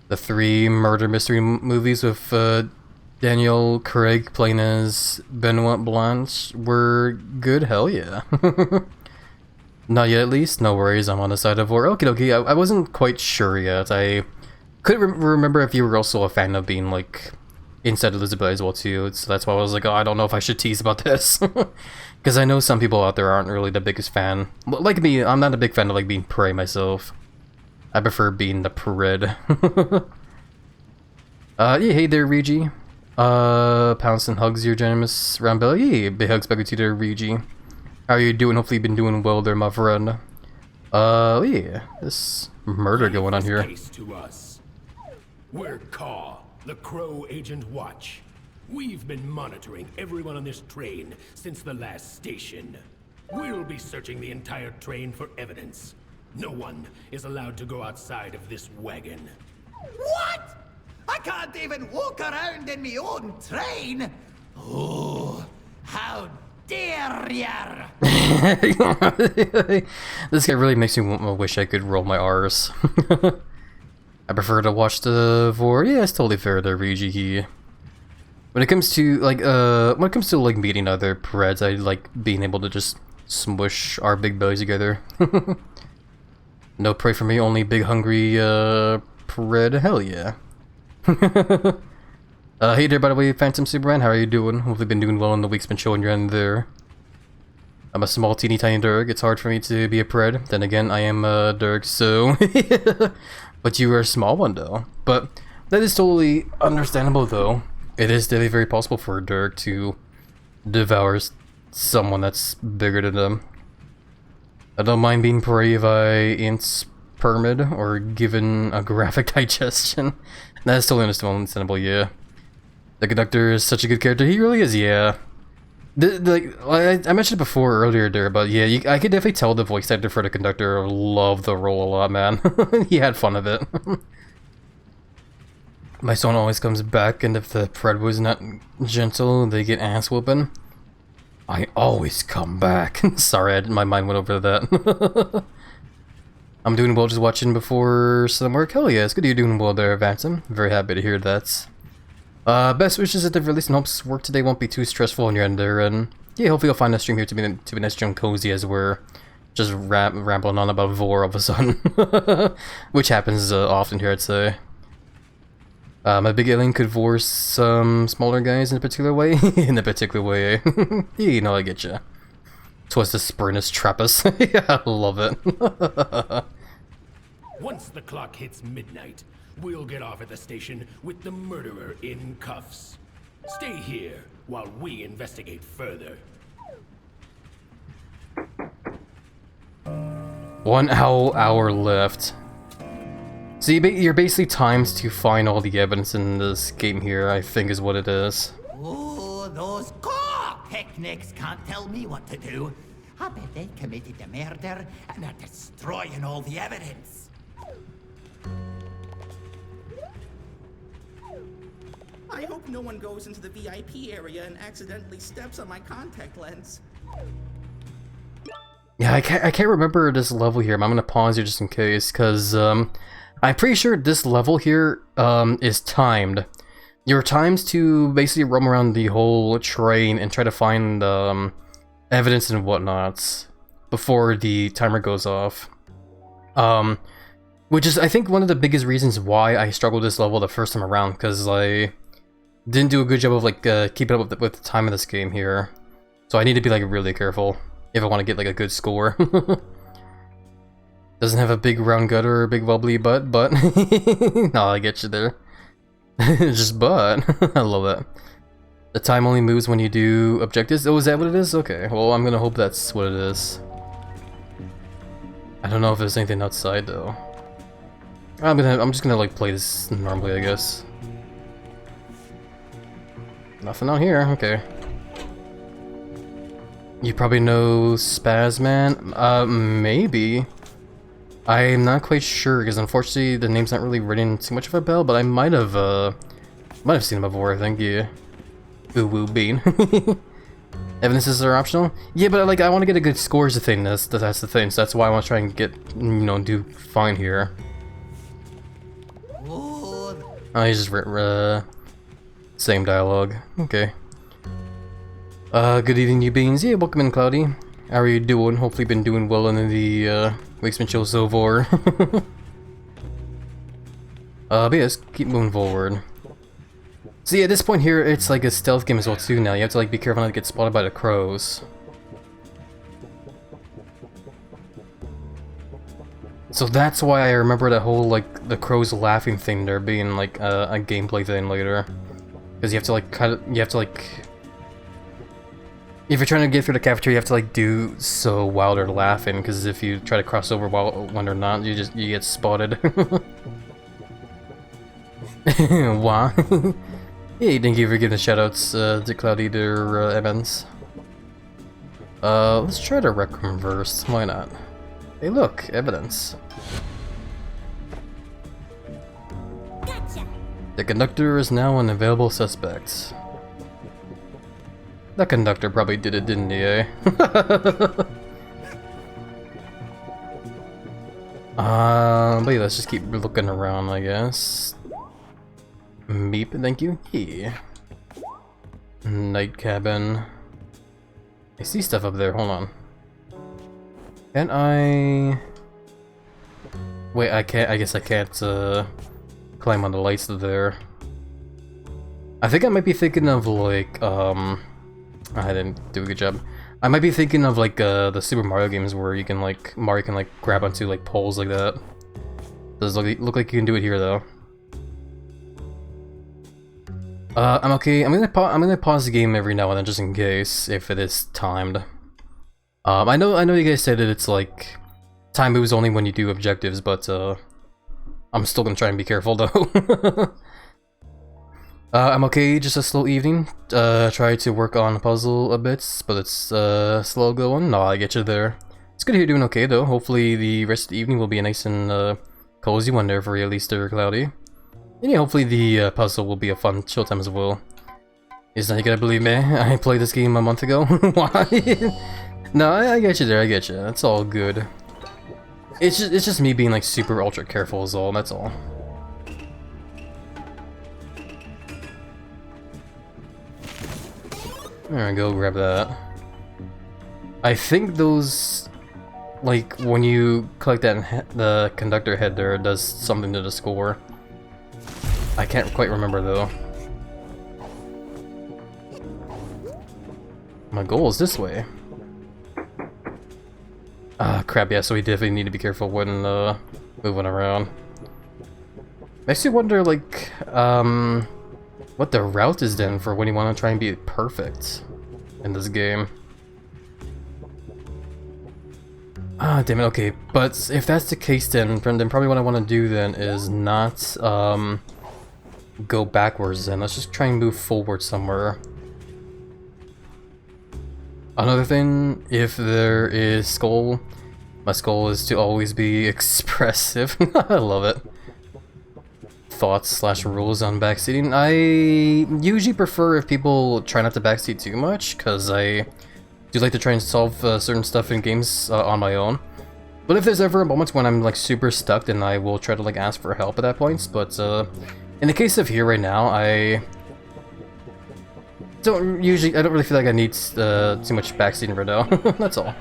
The 3 murder mystery movies with Daniel Craig playing as Benoit Blanche were good, hell yeah. Not yet, at least. No worries, I'm on the side of horror. Okie dokie, I wasn't quite sure yet. I couldn't remember if you were also a fan of being, like, inside Elizabeth as well, too. So that's why I was like, oh, I don't know if I should tease about this. Because I know some people out there aren't really the biggest fan. Like me, I'm not a big fan of, like, being prey myself. I prefer being the pred. Yeah, hey there, Regi. Pounce and hugs your generous round belly. Hey, big hugs back to you there, Regi. How are you doing? Hopefully you've been doing well there, my friend. Yeah, this murder going on here. To us. We're Caw, the Crow Agent Watch. We've been monitoring everyone on this train since the last station. We'll be searching the entire train for evidence. No one is allowed to go outside of this wagon. What? I can't even walk around in my own train. Oh, how dare ya! This guy really makes me wish I could roll my R's. I prefer to watch the vor. Yeah, it's totally fair there, Regi. When it comes to like meeting other Preds, I like being able to just smush our big bellies together. No prey for me, only big hungry Pred. Hell yeah. Hey there, by the way, Phantom Superman, how are you doing? Hopefully been doing well in the week's been showing you in there. I'm a small teeny tiny Durg, it's hard for me to be a Pred. Then again, I am a Durg, so... But you are a small one though. But That is totally understandable, though. It is definitely very possible for Dirk to devour someone that's bigger than them. I don't mind being brave by Int's permit or given a graphic digestion. That is totally understandable, yeah. The conductor is such a good character. He really is, yeah. I mentioned it before earlier there, but yeah, I could definitely tell the voice actor for the conductor loved the role a lot, man. He had fun of it. My son always comes back, and if the Pred was not gentle, they get ass whooping. I always come back. Sorry, my mind went over that. I'm doing well, just watching before some work. Hell yeah, it's good you're doing well there, Vanson. Very happy to hear that. Best wishes at the release, and hopes work today won't be too stressful on your end there, and yeah, hopefully you'll find a stream here to be nice and cozy as we're just rambling on about Vor all of a sudden. Which happens often here, I'd say. My big alien could Vor some smaller guys in a particular way. In a particular way, yeah, you know, I get you. Twas the Spurnus Trappus. Yeah, I love it. Once the clock hits midnight, we'll get off at the station with the murderer in cuffs. Stay here while we investigate further. 1 hour left. So you're basically timed to find all the evidence in this game here, I think is what it is. Oh, those car picnics can't tell me what to do. I bet they committed the murder and are destroying all the evidence. I hope no one goes into the VIP area and accidentally steps on my contact lens. Yeah, I can't remember this level here. I'm gonna pause here just in case, because I'm pretty sure this level here is timed. You're timed to basically roam around the whole train and try to find evidence and whatnots before the timer goes off. Which is, I think, one of the biggest reasons why I struggled this level the first time around, because I didn't do a good job of like keeping up with the time of this game here. So I need to be like really careful if I want to get like a good score. Doesn't have a big round gut or a big wobbly butt, but no, I get you there. Just butt. I love that. The time only moves when you do objectives. Oh, is that what it is? Okay, well, I'm gonna hope that's what it is. I don't know if there's anything outside though. I'm just gonna like play this normally, I guess. Nothing out here. Okay. You probably know Spazman? Maybe. I'm not quite sure, because unfortunately the name's not really ringing too much of a bell, but I might have seen him before, I think, yeah. Ooh woo bean. Evidences are optional? Yeah, but like I want to get a good score is the thing, that's the thing, so that's why I want to try and get, you know, do fine here. Oh, he's just same dialogue. Okay. Good evening, you beans. Yeah, welcome in, Cloudy. How are you doing? Hopefully been doing well in the week's been chill so far. But yeah, let's keep moving forward. So yeah, at this point here, it's like a stealth game as well too now. You have to like be careful not to get spotted by the crows. So that's why I remember that whole like the crows laughing thing there being like a gameplay thing later. Because you have to like if you're trying to get through the cafeteria, you have to like do so while they're laughing, because if you try to cross over when they're not, you get spotted. Wow. Hey, thank you for giving the shoutouts to Cloudy to Evans. Let's try to reconverse. Why not? Hey, look, evidence. Gotcha. The conductor is now an available suspect. That conductor probably did it, didn't he, eh? But yeah, let's just keep looking around, I guess. Meep, thank you. Yeah. Night cabin. I see stuff up there, hold on. Can I... Wait, I can't, I guess I can't, climb on the lights there. I think I might be thinking of, like, I didn't do a good job. I might be thinking of, like, the Super Mario games where you can, like, Mario can, like, grab onto, like, poles like that. Does look like you can do it here, though. I'm okay. I'm gonna pause the game every now and then just in case if it is timed. I know you guys said that it's like time moves only when you do objectives, but I'm still gonna try and be careful though. I'm okay, just a slow evening. Try to work on a puzzle a bit, but it's slow going. No, I get you there. It's good to hear you're doing okay though. Hopefully the rest of the evening will be a nice and cozy one there for you, at least or cloudy. And yeah, hopefully the puzzle will be a fun chill time as well. Isn't you gonna believe me? I played this game a month ago. Why? No, I get you there, I get you. That's all good. It's just me being like super ultra careful is all, that's all. There we go, grab that. I think those, like, when you collect that the conductor head there, it does something to the score. I can't quite remember though. My goal is this way. Ah, crap, yeah, so we definitely need to be careful when moving around. Makes you wonder, like, what the route is then for when you want to try and be perfect in this game. Ah, damn it, okay, but if that's the case then probably what I want to do then is not, go backwards then. Let's just try and move forward somewhere. Another thing, if there is skull, my skull is to always be expressive. I love it. Thoughts / rules on backseating. I usually prefer if people try not to backseat too much, because I do like to try and solve certain stuff in games on my own. But if there's ever a moment when I'm like super stuck, then I will try to like ask for help at that point. But in the case of here right now, I don't really feel like I need too much backseating right now. That's all.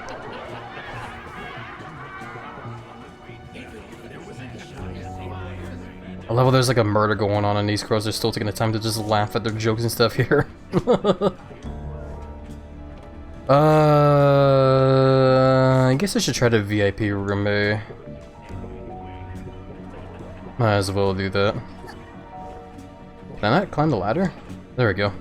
I love how there's like a murder going on and these crows are still taking the time to just laugh at their jokes and stuff here. I guess I should try the VIP room, eh? Might as well do that. Can I not climb the ladder? There we go.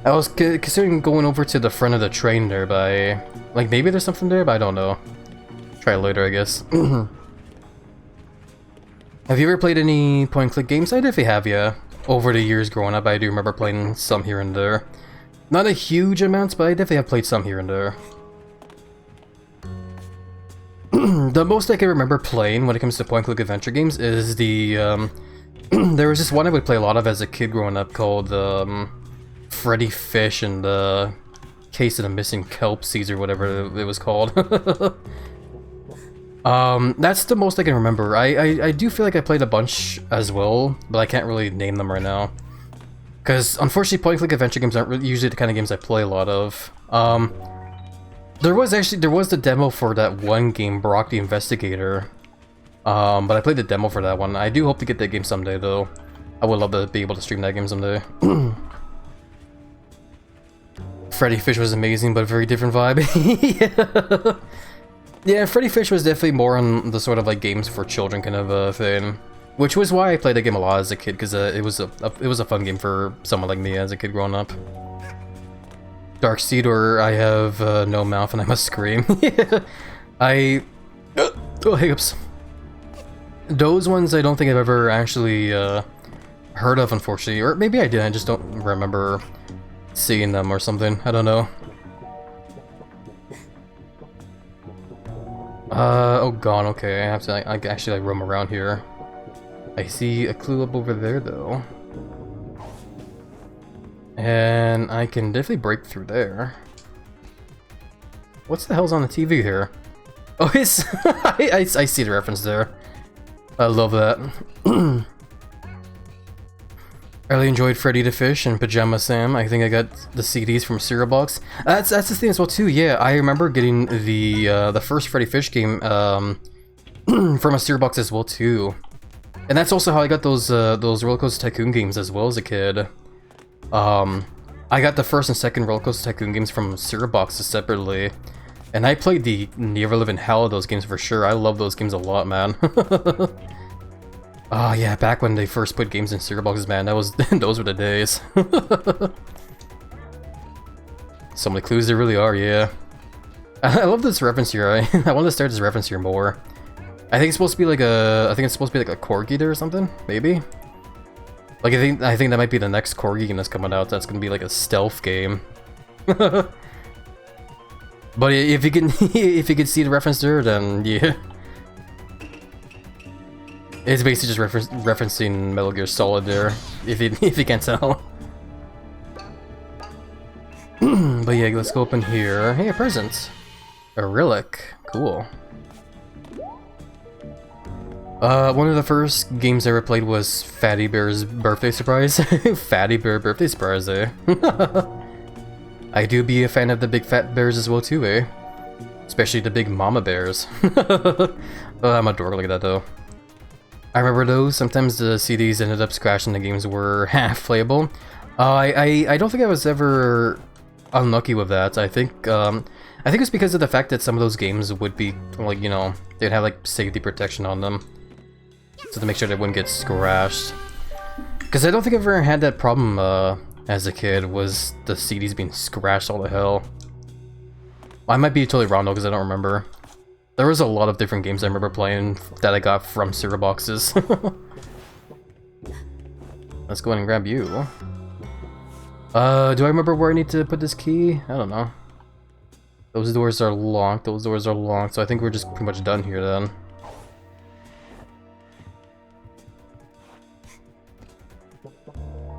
I was considering going over to the front of the train there, but like maybe there's something there, but I don't know. Try it later, I guess. Have you ever played any point-and-click games? I definitely have, yeah. Over the years growing up, I do remember playing some here and there. Not a huge amount, but I definitely have played some here and there. The most I can remember playing when it comes to point-and-click adventure games is the, there was this one I would play a lot of as a kid growing up called, Freddy Fish and the Case of the Missing Kelp Seeds or whatever it was called. That's the most I can remember. I do feel like I played a bunch as well, but I can't really name them right now. Because, unfortunately, point-and-click adventure games aren't really usually the kind of games I play a lot of. There was the demo for that one game, Brock the Investigator. But I played the demo for that one. I do hope to get that game someday, though. I would love to be able to stream that game someday. Freddy Fish was amazing, but very different vibe. Yeah. Yeah, Freddy Fish was definitely more on the sort of like games for children kind of thing, which was why I played that game a lot as a kid, because it was a fun game for someone like me as a kid growing up. Dark Seed, or I have no mouth and I must scream. Oh, hiccups. Those ones I don't think I've ever actually heard of, unfortunately, or maybe I did. I just don't remember seeing them or something. I don't know. Oh god, okay, I have to actually like roam around here. I see a clue up over there though. And I can definitely break through there. What's the hell's on the TV here? Oh, it's I see the reference there. I love that. I really enjoyed Freddy the Fish and Pajama Sam. I think I got the CDs from Cereal Box. That's the thing as well too. Yeah, I remember getting the first Freddy Fish game from a Cereal Box as well too. And that's also how I got those Roller Coaster Tycoon games as well as a kid. I got the first and second Roller Coaster Tycoon games from Cereal Boxes separately. And I played the never living hell of those games for sure. I love those games a lot, man. Oh yeah, back when they first put games in cereal boxes, man, that was those were the days. So many clues there really are, yeah. I love this reference here. I want to start this reference here more. I think it's supposed to be like a corgi there or something, maybe. Like I think that might be the next corgi game that's coming out. That's gonna be like a stealth game. But if you can see the reference there, then yeah. It's basically just referencing Metal Gear Solid there, if you can't tell. But yeah, let's go open here. Hey, a present. A relic. Cool. One of the first games I ever played was Fatty Bear's birthday surprise. Fatty Bear birthday surprise, eh? I do be a fan of the big fat bears as well too, eh? Especially the big mama bears. I'm a dork like that though. I remember those. Sometimes the CDs ended up scratching the games were half playable. I don't think I was ever unlucky with that. I think it's because of the fact that some of those games would be like, you know, they'd have like safety protection on them, so to make sure they wouldn't get scratched. Because I don't think I ever had that problem as a kid, was the CDs being scratched all the hell. I might be totally wrong though, because I don't remember. There was a lot of different games I remember playing that I got from cereal boxes. Let's go ahead and grab you. Do I remember where I need to put this key? I don't know. Those doors are locked, so I think we're just pretty much done here then.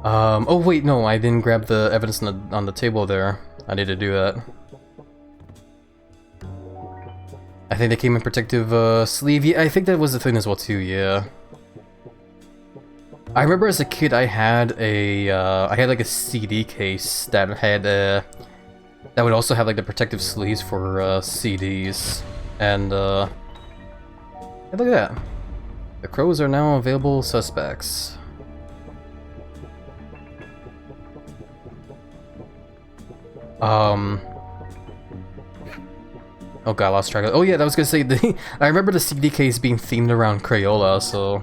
Oh wait, no, I didn't grab the evidence on the table there. I need to do that. I think they came in protective sleeve. Yeah, I think that was the thing as well too, yeah. I remember as a kid I had like a CD case that had that would also have like the protective sleeves for CDs. And hey, look at that. The crows are now available suspects. Oh god, I lost track of. Oh yeah, I was gonna say I remember the CD case being themed around Crayola, so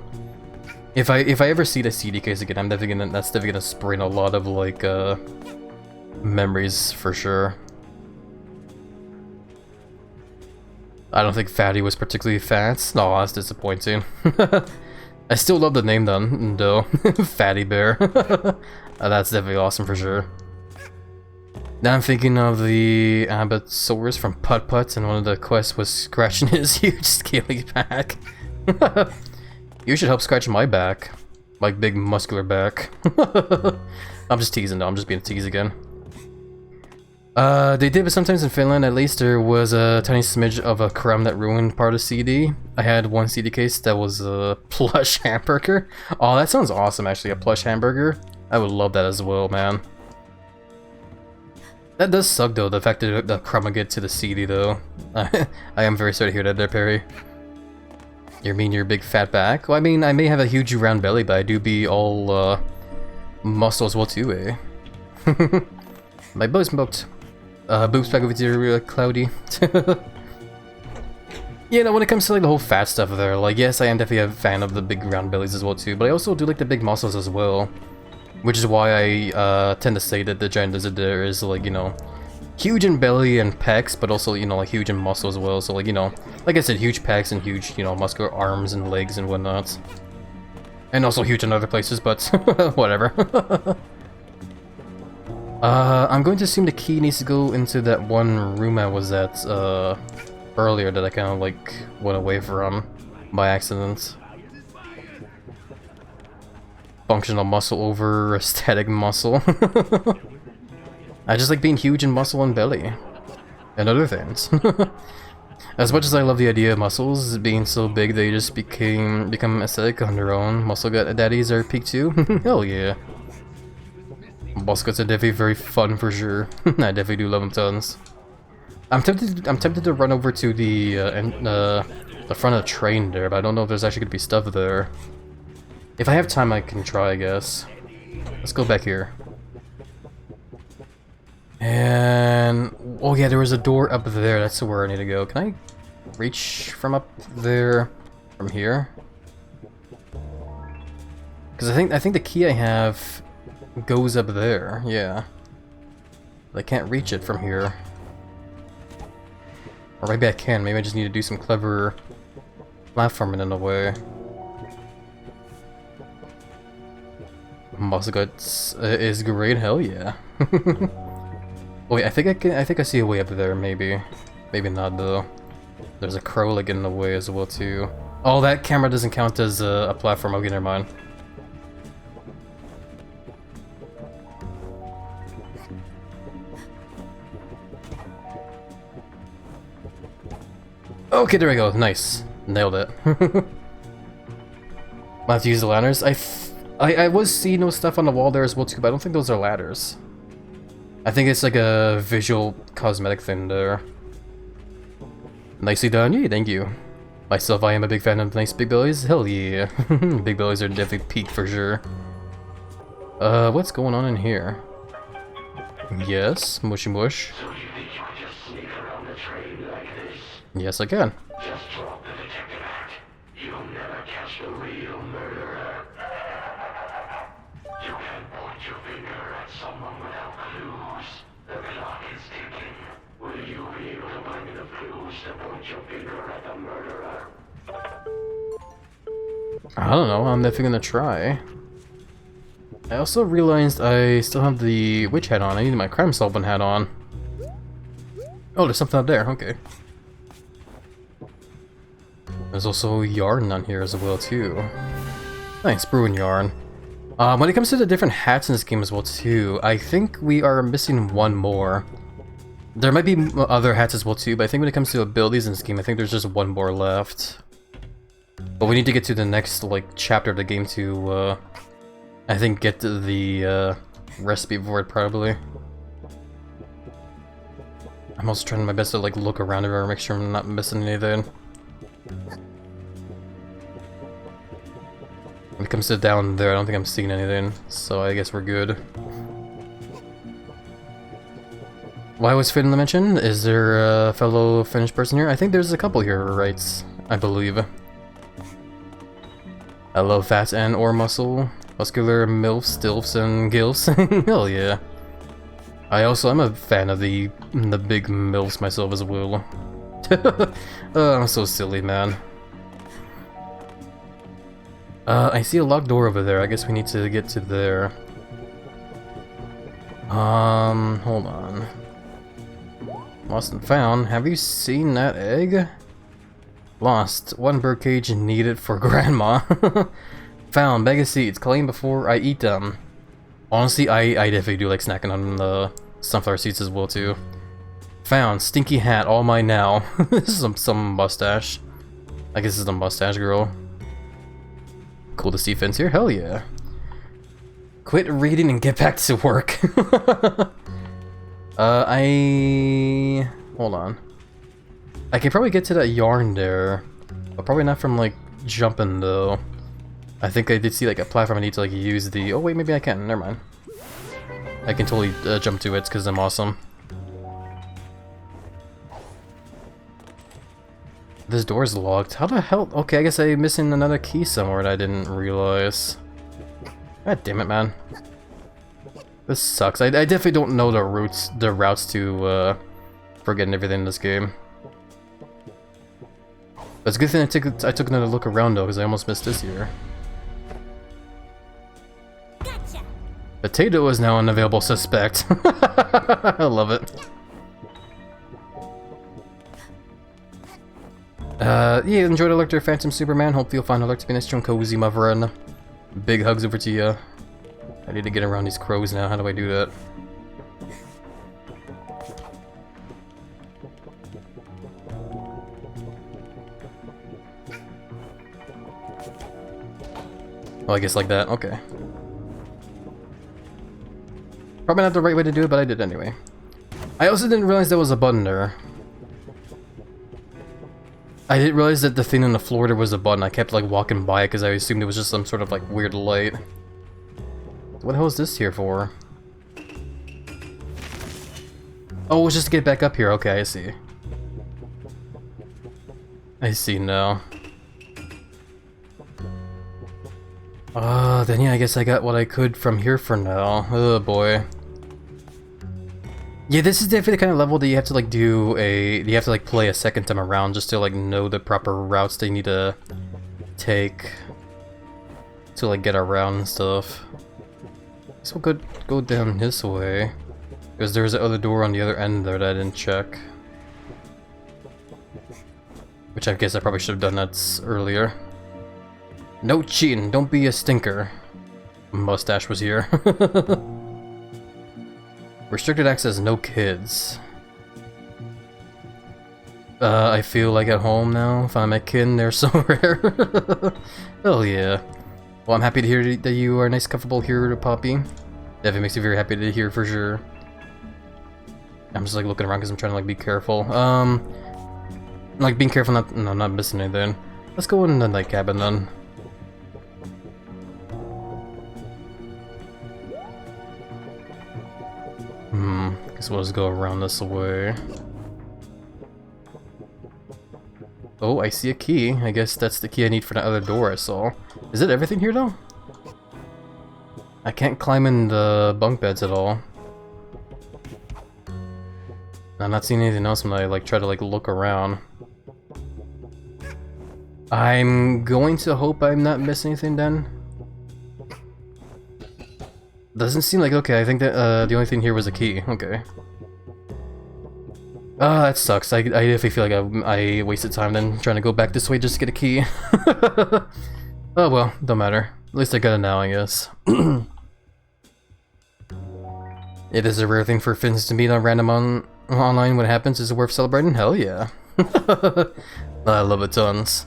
if I ever see the CD case again, that's definitely gonna spring a lot of like memories for sure. I don't think Fatty was particularly fat. No, that's disappointing. I still love the name though. Fatty Bear. That's definitely awesome for sure. Now I'm thinking of the Abbottsaurus from Putt Putt, and one of the quests was scratching his huge scaly back. You should help scratch my back. My big muscular back. I'm just teasing though, I'm just being a tease again. They did, but sometimes in Finland at least there was a tiny smidge of a crumb that ruined part of the CD. I had one CD case that was a plush hamburger. Oh, that sounds awesome actually, a plush hamburger. I would love that as well, man. That does suck though, the fact that the crumb would get to the CD though. I am very sorry to hear that there, Perry. You mean your big fat back? Well, I mean, I may have a huge round belly, but I do be all muscle as well too, eh? My belly's smoked. Boobs back over to Cloudy. Yeah, no, when it comes to like the whole fat stuff there, like yes, I am definitely a fan of the big round bellies as well too, but I also do like the big muscles as well. Which is why I tend to say that the giant lizard there is like, you know, huge in belly and pecs, but also, you know, like huge in muscle as well. So like, you know, like I said, huge pecs and huge, you know, muscular arms and legs and whatnot. And also huge in other places, but whatever. I'm going to assume the key needs to go into that one room I was at earlier that I kind of like went away from by accident. Functional muscle over aesthetic muscle. I just like being huge in muscle and belly. And other things. As much as I love the idea of muscles being so big they just become aesthetic on their own, muscle gut daddies are peak too. Hell yeah. Muscle guts are definitely very fun for sure. I definitely do love them tons. I'm tempted to run over to the front of the train there, but I don't know if there's actually gonna be stuff there. If I have time, I can try, I guess. Let's go back here. And... oh yeah, there was a door up there. That's where I need to go. Can I reach from up there? From here? Because I think the key I have goes up there, yeah. But I can't reach it from here. Or maybe I can, maybe I just need to do some clever platforming in a way. Muscle Guts is great, hell yeah. Wait, I think I see a way up there, maybe. Maybe not though. There's a crow like in the way as well too. Oh, that camera doesn't count as a platform, okay, never mind. Okay, there we go. Nice. Nailed it. I'll have to use the ladders. I was seeing those stuff on the wall there as well too, but I don't think those are ladders. I think it's like a visual cosmetic thing there. Nicely done. Yeah, thank you. Myself, I am a big fan of nice big bellies. Hell yeah. Big bellies are definitely peak for sure. What's going on in here? Yes, mushy mush. So you think you can just sneak around the train like this? Yes, I can. Just drop the detective act. You'll never catch the real murderer. You can't point your finger at someone without clues. The clock is ticking. Will you be able to find enough clues to point your finger at the murderer? I don't know, I'm definitely gonna try. I also realized I still have the witch hat on. I need my crime solving hat on. Oh, there's something up there, okay. There's also yarn on here as well too. Nice, brewing yarn. When it comes to the different hats in this game as well too, I think we are missing one more. There might be other hats as well too, but I think when it comes to abilities in this game, I think there's just one more left. But we need to get to the next like chapter of the game to I think get to the recipe for it probably. I'm also trying my best to like look around everywhere, make sure I'm not missing anything. When it comes to down there, I don't think I'm seeing anything, so I guess we're good. Why was Finn mentioned? Is there a fellow Finnish person here? I think there's a couple here, right? I believe. I love fat and or muscle. Muscular MILFs, DILFs, and GILFs. Hell yeah. I'm a fan of the big MILFs myself as well. I'm so silly, man. I see a locked door over there. I guess we need to get to there. Hold on. Lost and found. Have you seen that egg? Lost. One birdcage needed for grandma. Found. Bag of seeds. Clean before I eat them. Honestly, I definitely do like snacking on the sunflower seeds as well too. Found. Stinky hat. All mine now. This is some mustache. I guess this is a mustache girl. Cool to see Finn's here. Hell yeah. Quit reading and get back to work. Hold on. I can probably get to that yarn there, but probably not from like jumping though. I think I did see like a platform I need to like use the. Oh wait, maybe I can. Never mind. I can totally jump to it because I'm awesome. This door's locked. How the hell? Okay, I guess I'm missing another key somewhere that I didn't realize. God damn it, man. This sucks. I definitely don't know the routes to for getting everything in this game. But it's a good thing I took another look around though, because I almost missed this here. Gotcha. Potato is now an available suspect. I love it. Yeah, enjoyed Electro Phantom Superman. Hope you'll find Electro to be nice and cozy, my friend. Big hugs over to you. I need to get around these crows now. How do I do that? Oh, I guess like that. Okay. Probably not the right way to do it, but I did anyway. I also didn't realize there was a button there. I didn't realize that the thing on the floor there was a button. I kept like walking by it because I assumed it was just some sort of like weird light. What the hell is this here for? Oh, it was just to get back up here. Okay, I see. I see now. Then yeah, I guess I got what I could from here for now. Oh boy. Yeah, this is definitely the kind of level that you have to like you have to like play a second time around just to like know the proper routes they need to take to like get around and stuff. So we'll go down this way. Because there's the other door on the other end there that I didn't check. Which I guess I probably should have done that earlier. No cheating, don't be a stinker. Mustache was here. Restricted access, no kids. I feel like at home now. Find my kid, they're so rare. Hell yeah. Well, I'm happy to hear that you are nice, comfortable here, Poppy. Definitely makes me very happy to hear for sure. I'm just like looking around because I'm trying to like be careful. Like being careful not missing anything. Let's go in the night cabin then. Guess we'll just go around this way. Oh, I see a key. I guess that's the key I need for the other door I saw. Is it everything here though? I can't climb in the bunk beds at all. I'm not seeing anything else when I like try to like look around. I'm going to hope I'm not missing anything then. Doesn't seem like okay. I think that the only thing here was a key. Okay. That sucks. I definitely feel like I wasted time then trying to go back this way just to get a key. Oh well, don't matter. At least I got it now, I guess. It is a rare thing for Finns to meet on random online when it happens. Is it worth celebrating? Hell yeah. I love it tons.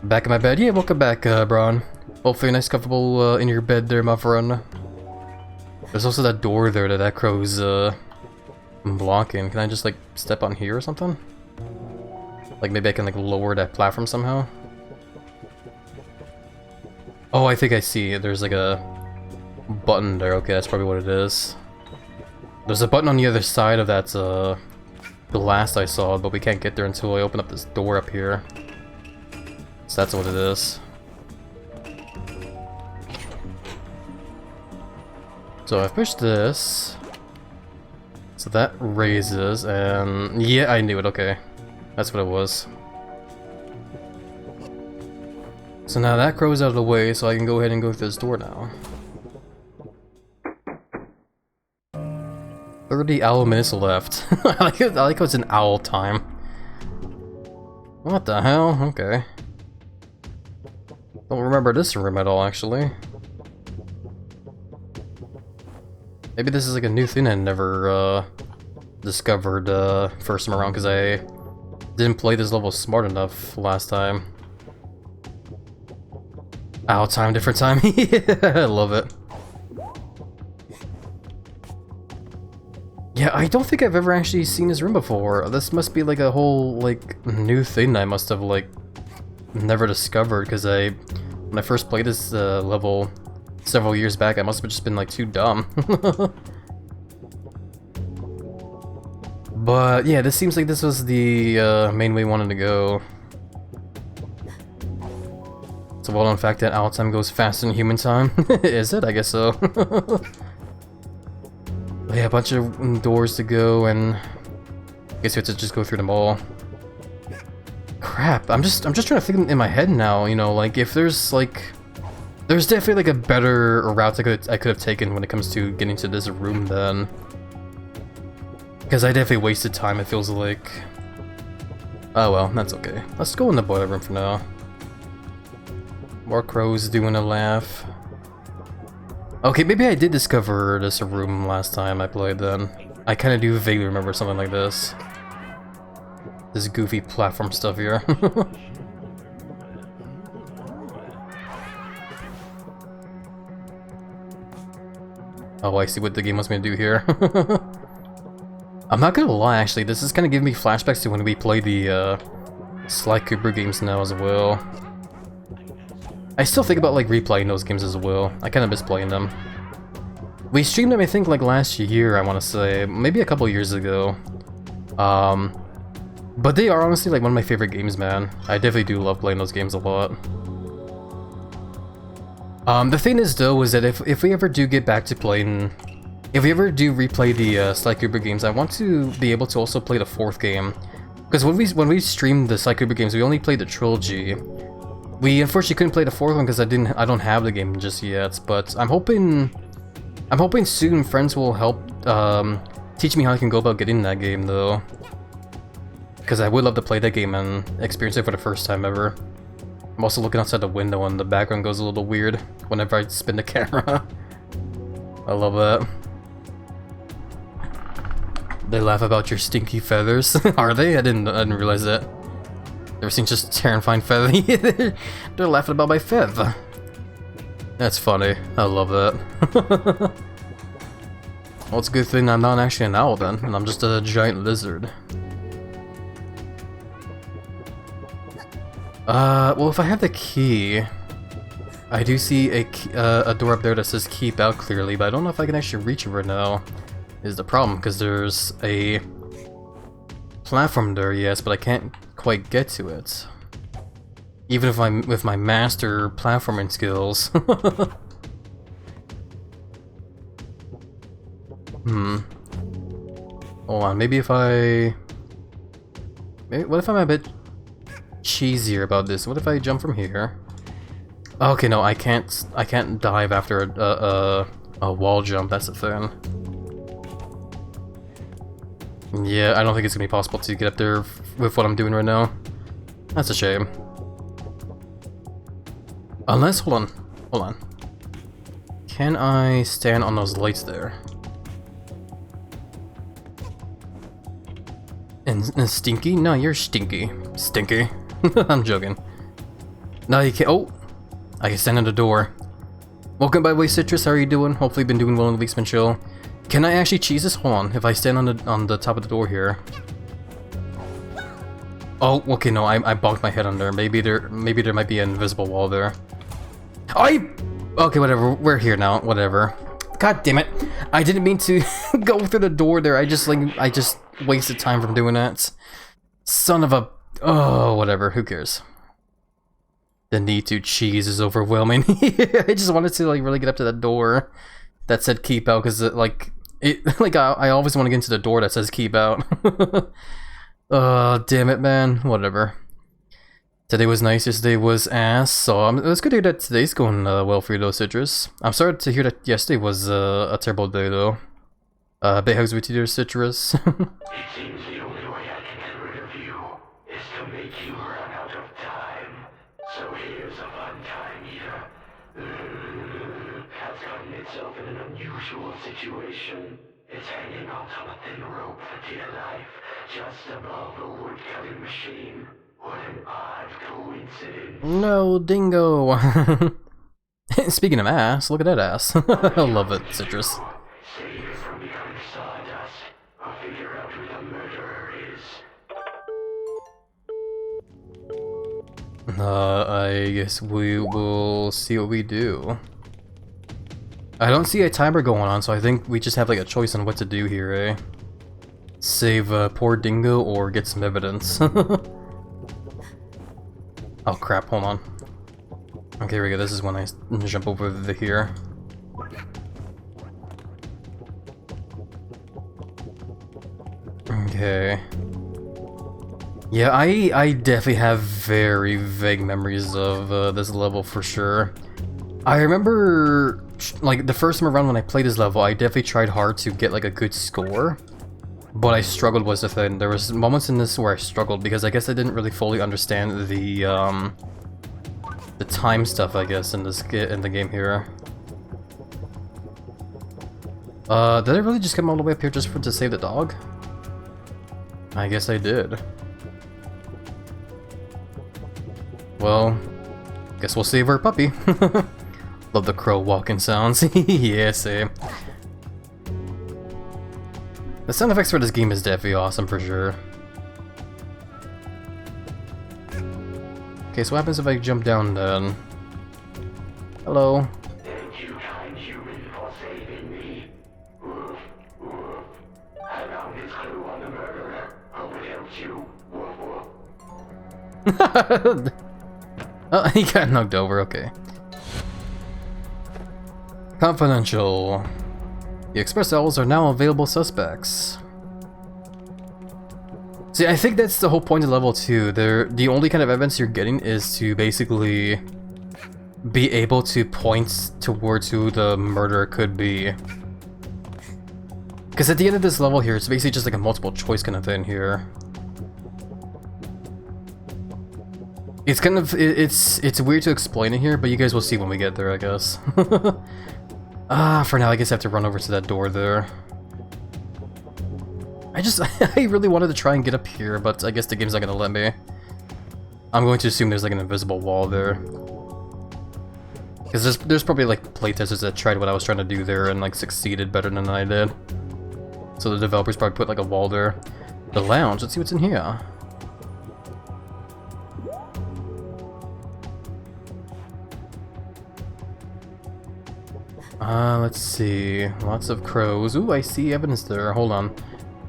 Back in my bed. Yeah, welcome back, Braun. Hopefully nice comfortable in your bed there, my friend. There's also that door there that crow's blocking. Can I just like step on here or something? Like maybe I can like lower that platform somehow? Oh, I think I see. There's like a button there. Okay, that's probably what it is. There's a button on the other side of that glass I saw, but we can't get there until I open up this door up here. So that's what it is. So I've pushed this. So that raises, and yeah, I knew it, okay. That's what it was. So now that crow's out of the way, so I can go ahead and go through this door now. 30 owl minutes left. I like how it's an owl time. What the hell? Okay. Don't remember this room at all, actually. Maybe this is like a new thing I never discovered first time around because I didn't play this level smart enough last time. Owl time, different time. Yeah, I love it. Yeah, I don't think I've ever actually seen this room before. This must be like a whole like new thing I must have like never discovered because when I first played this level several years back, I must have just been like too dumb. But yeah, this seems like this was the main way we wanted to go. It's a well-known fact that owl time goes faster than human time. Is it? I guess so. Yeah, a bunch of doors to go, and I guess we have to just go through them all. Crap! I'm just trying to think in my head now. You know, like if there's definitely like a better route I could have taken when it comes to getting to this room then. Because I definitely wasted time, it feels like. Oh well, that's okay. Let's go in the boiler room for now. More crows doing a laugh. Okay, maybe I did discover this room last time I played then. I kind of do vaguely remember something like this. This goofy platform stuff here. Oh, I see what the game wants me to do here. I'm not gonna lie, actually, this is kind of giving me flashbacks to when we played the Sly Cooper games now as well. I still think about like replaying those games as well. I kind of miss playing them. We streamed them, I think, like last year, I want to say. Maybe a couple years ago. But they are honestly like one of my favorite games, man. I definitely do love playing those games a lot. The thing is though, is that if we ever do get back to playing, if we ever do replay the Sly Cooper games, I want to be able to also play the 4th game. Because when we streamed the Sly Cooper games, we only played the trilogy. We unfortunately couldn't play the 4th one because I don't have the game just yet. But I'm hoping soon friends will help teach me how I can go about getting that game though. Because I would love to play that game and experience it for the first time ever. I'm also looking outside the window and the background goes a little weird whenever I spin the camera. I love that. They laugh about your stinky feathers. Are they? I didn't realize that. Ever seen just terrifying feather? They're laughing about my feather. That's funny. I love that. Well, it's a good thing I'm not actually an owl then, and I'm just a giant lizard. Well, if I have the key, I do see a door up there that says keep out clearly, but I don't know if I can actually reach it right now, is the problem, because there's a platform there, yes, but I can't quite get to it. Even if I'm with my master platforming skills. Hold on, maybe if I... what if I'm a bit cheesier about this? What if I jump from here? Okay, no, I can't dive after a wall jump, that's the thing. Yeah, I don't think it's gonna be possible to get up there with what I'm doing right now. That's a shame. Unless, hold on. Can I stand on those lights there? And Stinky? No, you're Stinky. Stinky. I'm joking. No, you can't. Oh! I can stand on the door. Welcome, by the way, Citrus. How are you doing? Hopefully, you've been doing well in the week's been chill. Can I actually cheese this? Hold on. If I stand on the top of the door here. Oh, okay. No, I bonked my head on there. Maybe there might be an invisible wall there. Okay, whatever. We're here now. Whatever. God damn it! I didn't mean to go through the door there. I just wasted time from doing that. Son of a... Oh, whatever. Who cares? The need to cheese is overwhelming. I just wanted to like really get up to that door that said keep out, because I always want to get into the door that says keep out. Oh, damn it, man. Whatever. Today was nice, yesterday was ass, so it was good to hear that today's going well for you though, Citrus. I'm sorry to hear that yesterday was a terrible day though. Big hugs with you there, Citrus. It seems the only way I can get rid of you is to make you run out of time. So here's a fun time eater. Has gotten itself in an unusual situation. It's hanging out on a thin rope for dear life, just above a wood-cutting machine. What an odd coincidence. No, dingo. Speaking of ass, look at that ass. I love it, Citrus. Save it from becoming sawdust. I'll figure out who the murderer is. I guess we will see what we do. I don't see a timer going on, so I think we just have like a choice on what to do here, eh? Save poor dingo or get some evidence. Oh crap, hold on. Okay, here we go, this is when I jump over the here. Okay. Yeah, I definitely have very vague memories of this level for sure. I remember, like, the first time around when I played this level, I definitely tried hard to get like a good score. But I struggled was the thing. There was moments in this where I struggled because I guess I didn't really fully understand the time stuff, I guess, in the game here. Did I really just come all the way up here just to save the dog? I guess I did. Well, guess we'll save our puppy. Love the crow walking sounds. Yeah, same. The sound effects for this game is definitely awesome for sure. Okay, so what happens if I jump down then? Hello. Thank you, kind human, for saving me. Woof, woof. I found this clue on the murderer. Hope it helps you. Woof, woof. Oh, he got knocked over, okay. Confidential. The Express Owls are now available suspects. See, I think that's the whole point of level 2. The only kind of evidence you're getting is to basically be able to point towards who the murderer could be. Because at the end of this level here, it's basically just like a multiple choice kind of thing here. It's kind of, it's weird to explain it here, but you guys will see when we get there, I guess. For now, I guess I have to run over to that door there. I really wanted to try and get up here, but I guess the game's not gonna let me. I'm going to assume there's like an invisible wall there. Because there's probably like playtesters that tried what I was trying to do there and like succeeded better than I did. So the developers probably put like a wall there. The lounge, let's see what's in here. Let's see. Lots of crows. Ooh, I see evidence there. Hold on.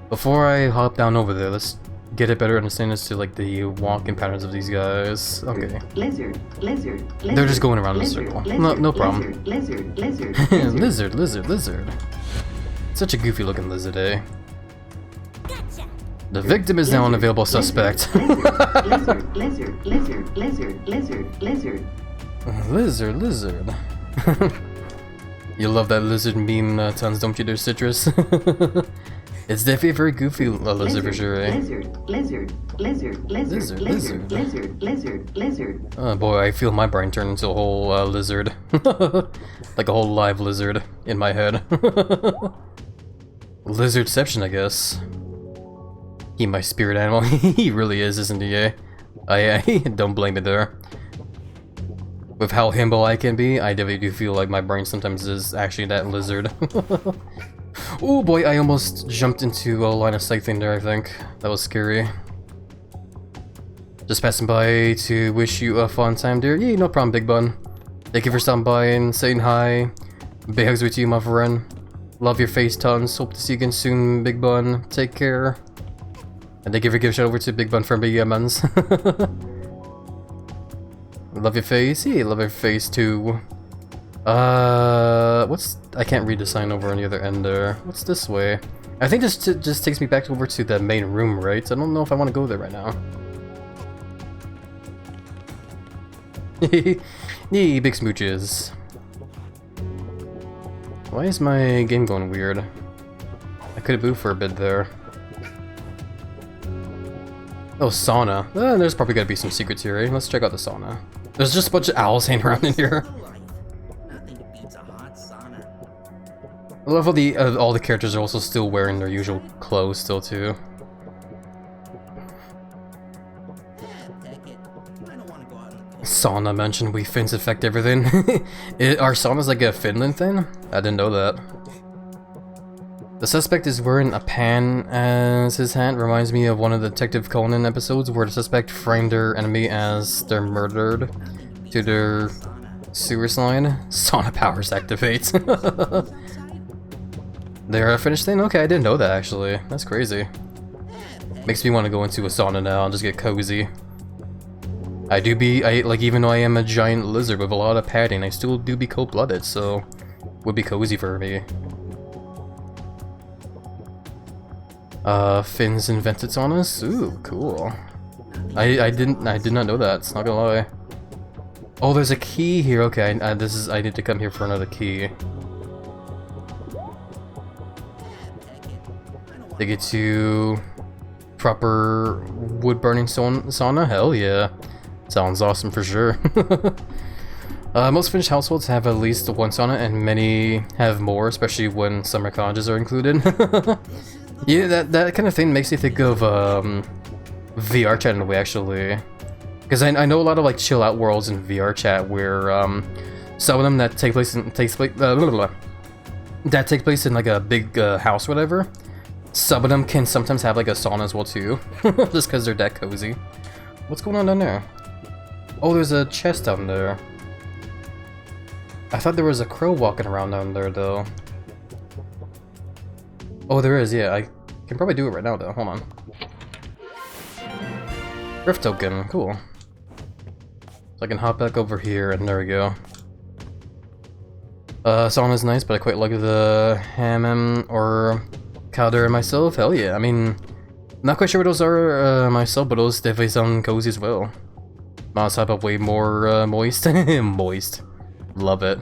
Before I hop down over there, let's get a better understanding as to like the walking patterns of these guys. Okay. Lizard. They're just going around in a circle. No problem. Lizard. Lizard. Such a goofy looking lizard, eh? Gotcha. The victim is now an available suspect. Lizard. You love that lizard meme, tons, don't you, there, Citrus? It's definitely a very goofy lizard for sure, eh? Lizard. Oh boy, I feel my brain turn into a whole lizard. Like a whole live lizard in my head. Lizardception, I guess. He my spirit animal. He really is, isn't he, eh? I don't blame it there. With how himbo I can be, I definitely do feel like my brain sometimes is actually that lizard. Oh boy, I almost jumped into a line of sight thing there, I think. That was scary. Just passing by to wish you a fun time, dear. Yeah, no problem, Big Bun. Thank you for stopping by and saying hi. Big hugs with you, my friend. Love your face tons. Hope to see you again soon, Big Bun. Take care. And thank you for giving a shout over to Big Bun from Big Yemans. Love your face? Yeah, love your face too. I can't read the sign over on the other end there. What's this way? I think this just takes me back over to the main room, right? I don't know if I want to go there right now. Yee, big smooches. Why is my game going weird? I could have moved for a bit there. Oh, sauna. There's probably gotta be some secrets here, eh? Let's check out the sauna. There's just a bunch of owls hanging around in here. I love how all the characters are also still wearing their usual clothes still too. Sauna mentioned we Finns affect everything. Are saunas like a Finland thing? I didn't know that. The suspect is wearing a pan as his hat. Reminds me of one of the Detective Conan episodes where the suspect framed their enemy as they're murdered to their sewer slide. Sauna powers activate. They're a finished thing? Okay, I didn't know that actually. That's crazy. Makes me want to go into a sauna now and just get cozy. Even though I am a giant lizard with a lot of padding, I still do be cold-blooded, so would be cozy for me. Finns invented saunas? Ooh, cool. I did not know that, it's not gonna lie. Oh, there's a key here, okay, I need to come here for another key. To get to proper wood-burning sauna? Hell yeah. Sounds awesome for sure. Most Finnish households have at least one sauna, and many have more, especially when summer cottages are included. Yeah, that kind of thing makes me think of VR chat in a way, actually. Because I know a lot of like chill out worlds in VR chat where some of them that take place in like a big house, or whatever. Some of them can sometimes have like a sauna as well too, just because they're that cozy. What's going on down there? Oh, there's a chest down there. I thought there was a crow walking around down there though. Oh, there is, yeah. I can probably do it right now though. Hold on. Rift token, cool. So I can hop back over here, and there we go. Song is nice, but I quite like the Hammond or Calder myself. Hell yeah, I mean, not quite sure what those are myself, but those definitely sound cozy as well. Mouse type of way more moist. Moist. Love it.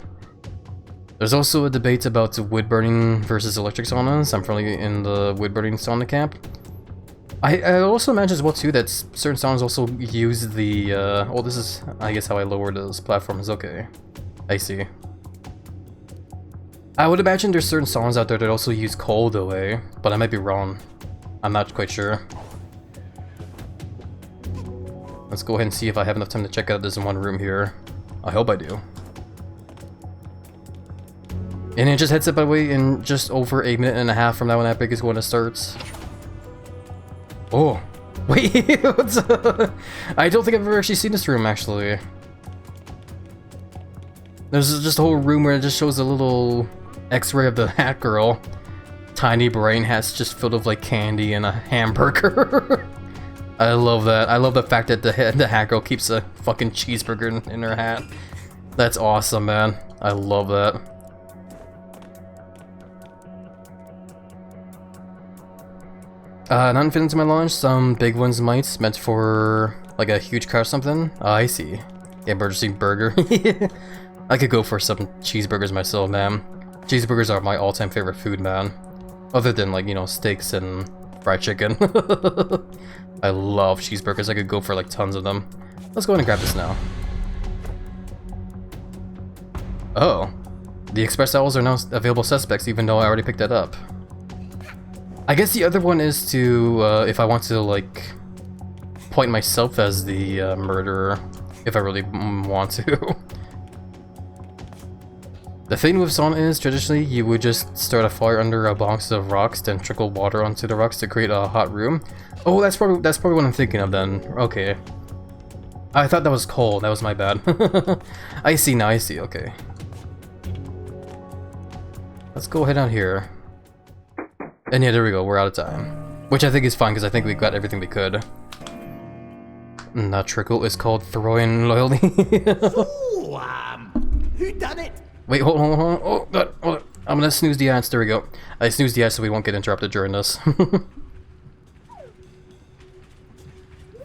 There's also a debate about wood burning versus electric saunas. I'm probably in the wood burning sauna camp. I also imagine as well too that certain saunas also use the oh, this is I guess how I lower those platforms. Okay, I see. I would imagine there's certain saunas out there that also use coal though, eh? But I might be wrong. I'm not quite sure. Let's go ahead and see if I have enough time to check out this one room here. I hope I do. And it just heads up by the way in just over 1.5 minutes from now when Epic is going to start. Oh, wait, what's up? I don't think I've ever actually seen this room actually. There's just a whole room where it just shows a little X-ray of the Hat Girl. Tiny brain hats just filled with like candy and a hamburger. I love that. I love the fact that the Hat Girl keeps a fucking cheeseburger in her hat. That's awesome, man. I love that. None fit into my lunch. Some big ones might, meant for like a huge car or something. Oh, I see. Yeah, burger. I could go for some cheeseburgers myself, man. Cheeseburgers are my all-time favorite food, man. Other than like, you know, steaks and fried chicken. I love cheeseburgers. I could go for like tons of them. Let's go ahead and grab this now. Oh. The express owls are now available suspects, even though I already picked that up. I guess the other one is to, if I want to, like, point myself as the murderer, if I really want to. The thing with sauna is, traditionally, you would just start a fire under a box of rocks, then trickle water onto the rocks to create a hot room. Oh, that's probably what I'm thinking of then. Okay. I thought that was coal. That was my bad. I see now. I see. Okay. Let's go ahead out here. And yeah, there we go, we're out of time. Which I think is fine, because I think we got everything we could. Not trickle is called throwing loyalty. So, who done it? Wait, hold on. Oh, God, hold on. I'm gonna snooze the ads, there we go. I snoozed the ads so we won't get interrupted during this.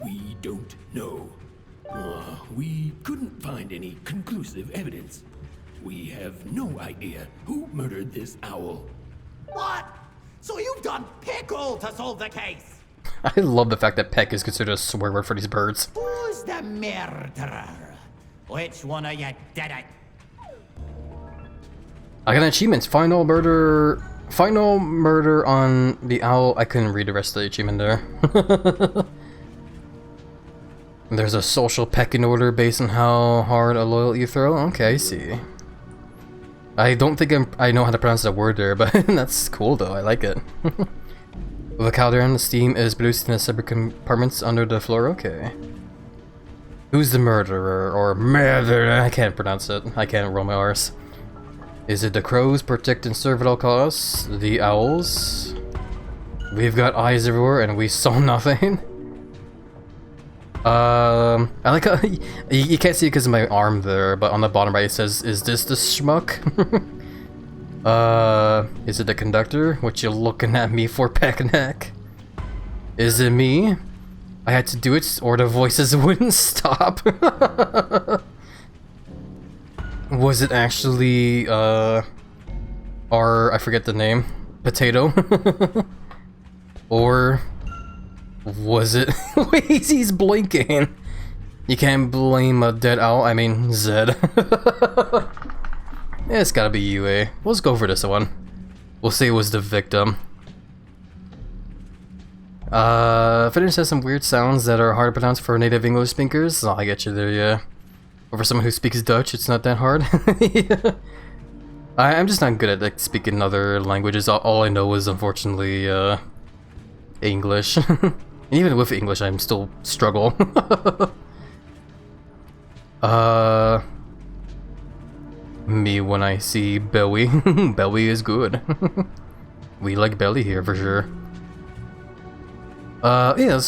We don't know. We couldn't find any conclusive evidence. We have no idea who murdered this owl. What? So you've done pickle to solve the case? I love the fact that peck is considered a swear word for these birds. Who's the murderer? Which one of you did it? I got an achievement. Final murder on the owl. I couldn't read the rest of the achievement there. There's a social pecking order based on how hard a loyal you throw. Okay, I see. I don't think I know how to pronounce that word there, but that's cool though, I like it. With a cauldron, the steam is produced in the separate compartments under the floor, okay. Who's the murderer, or murderer? I can't pronounce it, I can't roll my R's. Is it the crows, protect and serve at all costs? The owls? We've got eyes everywhere and we saw nothing. I like how you can't see it because of my arm there, but on the bottom right it says, "Is this the schmuck?" Is it the conductor? What you looking at me for, Peckneck? Is it me? I had to do it, or the voices wouldn't stop. Was it actually, I forget the name, Potato? Or was it? Wait, he's blinking. You can't blame a dead owl. I mean, Zed. Yeah, it's gotta be you, eh? Let's go for this one. We'll say it was the victim. Finish has some weird sounds that are hard to pronounce for native English speakers. Oh, I get you there, yeah. Or for someone who speaks Dutch, it's not that hard. Yeah. I'm just not good at like speaking other languages. All I know is unfortunately English. Even with English, I'm still struggle. Me when I see belly. Belly is good. We like belly here for sure. Yeah,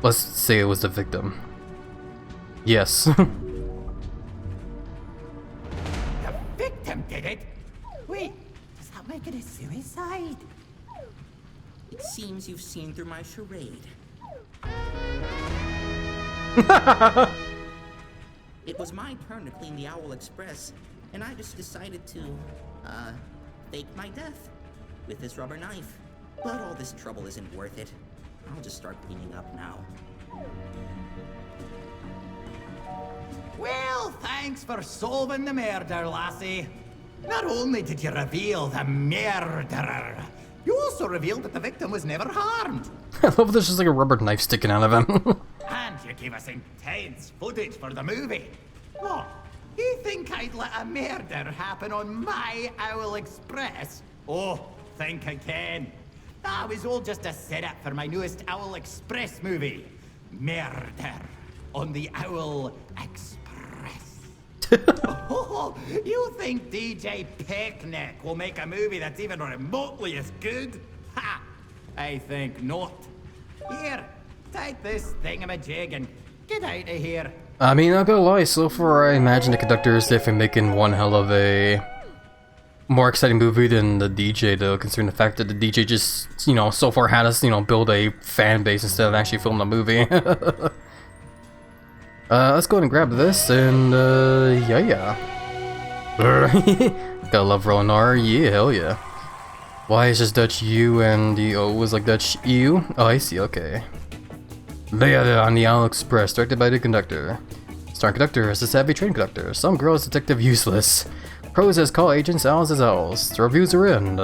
let's say it was the victim. Yes. The victim did it? suicide? It seems you've seen through my charade. It was my turn to clean the Owl Express, and I just decided to, fake my death with this rubber knife. But all this trouble isn't worth it. I'll just start cleaning up now. Well, thanks for solving the murder, lassie. Not only did you reveal the murderer, you also revealed that the victim was never harmed. I love there's just like a rubber knife sticking out of him. And you gave us intense footage for the movie. What? You think I'd let a murder happen on my Owl Express? Oh, think again. That was all just a setup for my newest Owl Express movie. Murder on the Owl Express. Oh, you think DJ Picnic will make a movie that's even remotely as good? Ha! I think not. Here, take this thingamajig and get out of here. I mean, not gonna lie, so far I imagine the conductor is definitely making one hell of a more exciting movie than the DJ, though, considering the fact that the DJ just, you know, so far had us, you know, build a fan base instead of actually film the movie. Let's go ahead and grab this, and, yeah. Gotta love rolling R, yeah, hell yeah. Why is just Dutch U and the O was like Dutch EU? Oh, I see, okay. There on the Owl Express, directed by the conductor. Star conductor is a savvy train conductor. Some girl is detective useless. Pros as call agents, owls as owls. The reviews are in.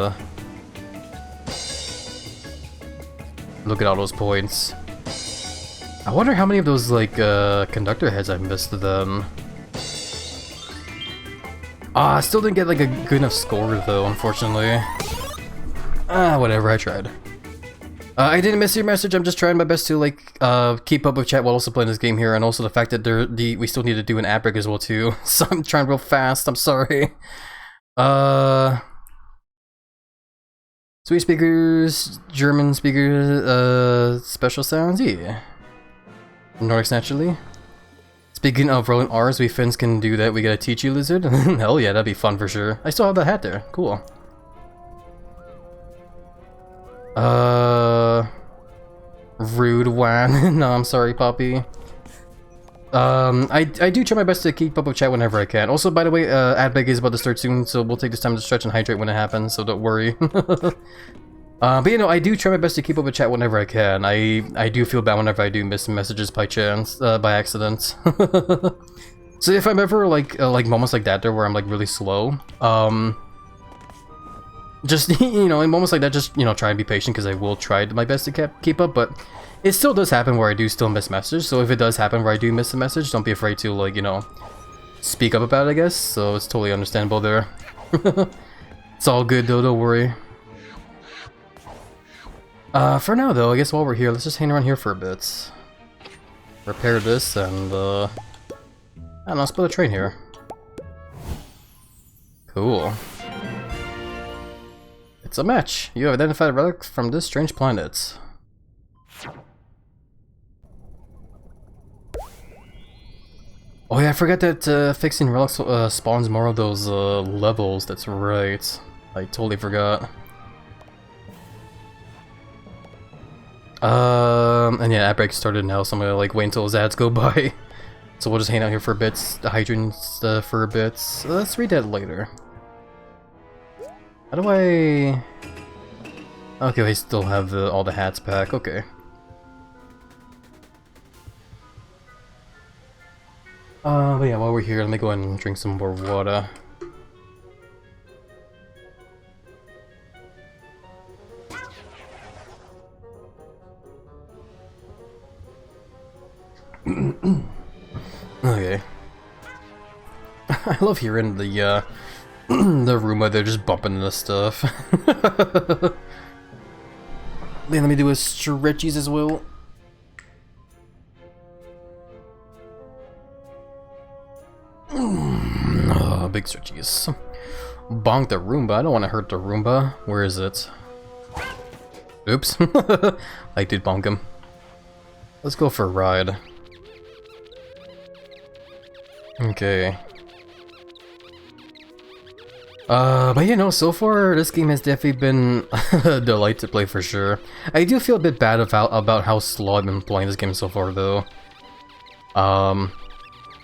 Look at all those points. I wonder how many of those, like, conductor heads I missed then. I still didn't get, like, a good enough score, though, unfortunately. Whatever, I tried. I didn't miss your message, I'm just trying my best to, like, keep up with chat while also playing this game here, and also the fact that we still need to do an ad break as well, too. So I'm trying real fast, I'm sorry. Sweet speakers, German speakers, special sounds, yeah. Nordics naturally. Speaking of rolling R's, we Finns can do that. We gotta teach you, Lizard. Hell yeah, that'd be fun for sure. I still have that hat there. Cool. Rude one. No, I'm sorry, Poppy. I do try my best to keep up with chat whenever I can. Also, by the way, ad break is about to start soon, so we'll take this time to stretch and hydrate when it happens, so don't worry. But you know, I do try my best to keep up with chat whenever I can. I do feel bad whenever I do miss messages by chance, by accident. So if I'm ever like moments like that there where I'm like really slow, just you know, in moments like that, just you know, try and be patient because I will try my best to keep up. But it still does happen where I do still miss messages. So if it does happen where I do miss a message, don't be afraid to like you know, speak up about it, I guess. So it's totally understandable there. It's all good though, don't worry. For now though, I guess while we're here, let's just hang around here for a bit. Repair this and, I don't know, split a train here. Cool. It's a match! You have identified a relic from this strange planet. Oh yeah, I forgot that, fixing relics, spawns more of those, levels, that's right. I totally forgot. And yeah, ad break started now, so I'm gonna like wait until his ads go by. So we'll just hang out here for a bit, hydrate for a bit. So let's read that later. How do I... Okay, I still have all the hats back, okay. But yeah, while we're here, let me go ahead and drink some more water. Okay. I love hearing the the Roomba, they're just bumping into stuff. Let me do a stretchies as well. Oh, big stretchies. Bonk the Roomba. I don't want to hurt the Roomba. Where is it? Oops. I did bonk him. Let's go for a ride. Okay. But you know, so far this game has definitely been a delight to play for sure. I do feel a bit bad about how slow I've been playing this game so far though.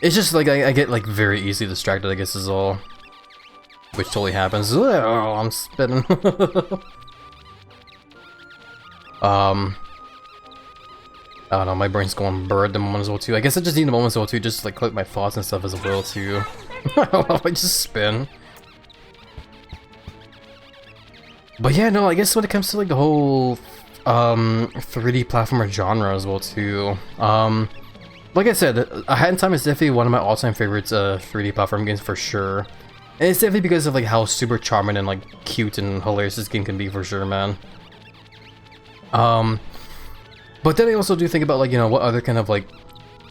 It's just like I get like very easily distracted, I guess is all. Which totally happens. Oh, I'm spinning. I don't know, my brain's going bird at the moment as well too. I guess I just need a moment as well too, just like collect my thoughts and stuff as well too. I just spin. But yeah, no, I guess when it comes to like the whole 3D platformer genre as well too. Like I said, A Hat in Time is definitely one of my all-time favorites 3D platform games for sure. And it's definitely because of like how super charming and like cute and hilarious this game can be for sure, man. But then I also do think about like, you know, what other kind of like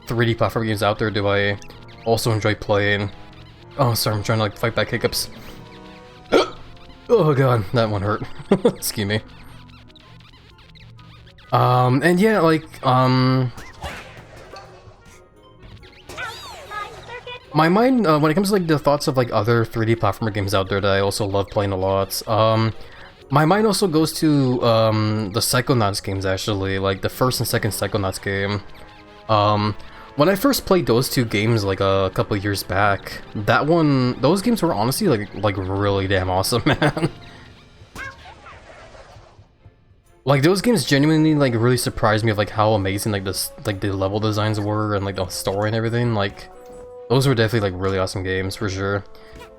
3D platform games out there do I also enjoy playing. Oh, sorry, I'm trying to like fight back hiccups. Oh god, that one hurt. Excuse me. And yeah, like, my mind, when it comes to like the thoughts of like other 3D platformer games out there that I also love playing a lot, my mind also goes to the Psychonauts games actually, like the first and second Psychonauts game. When I first played those two games like a couple years back, those games were honestly like really damn awesome, man. Like those games genuinely like really surprised me of like how amazing like the level designs were and like the story and everything. Like those were definitely like really awesome games for sure.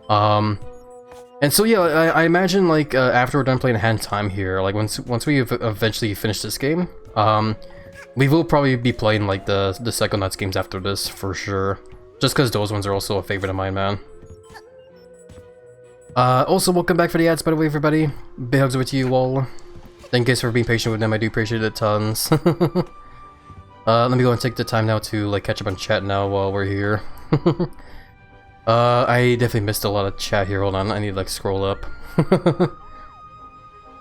And so yeah, I imagine like after we're done playing A Hat in Time here, like once we eventually finish this game, we will probably be playing like the Psychonauts games after this for sure. Just because those ones are also a favorite of mine, man. Also, welcome back for the ads, by the way, everybody. Big hugs over to you all. Thank you guys for being patient with them. I do appreciate it tons. Let me go and take the time now to like catch up on chat now while we're here. I definitely missed a lot of chat here. Hold on, I need to like scroll up.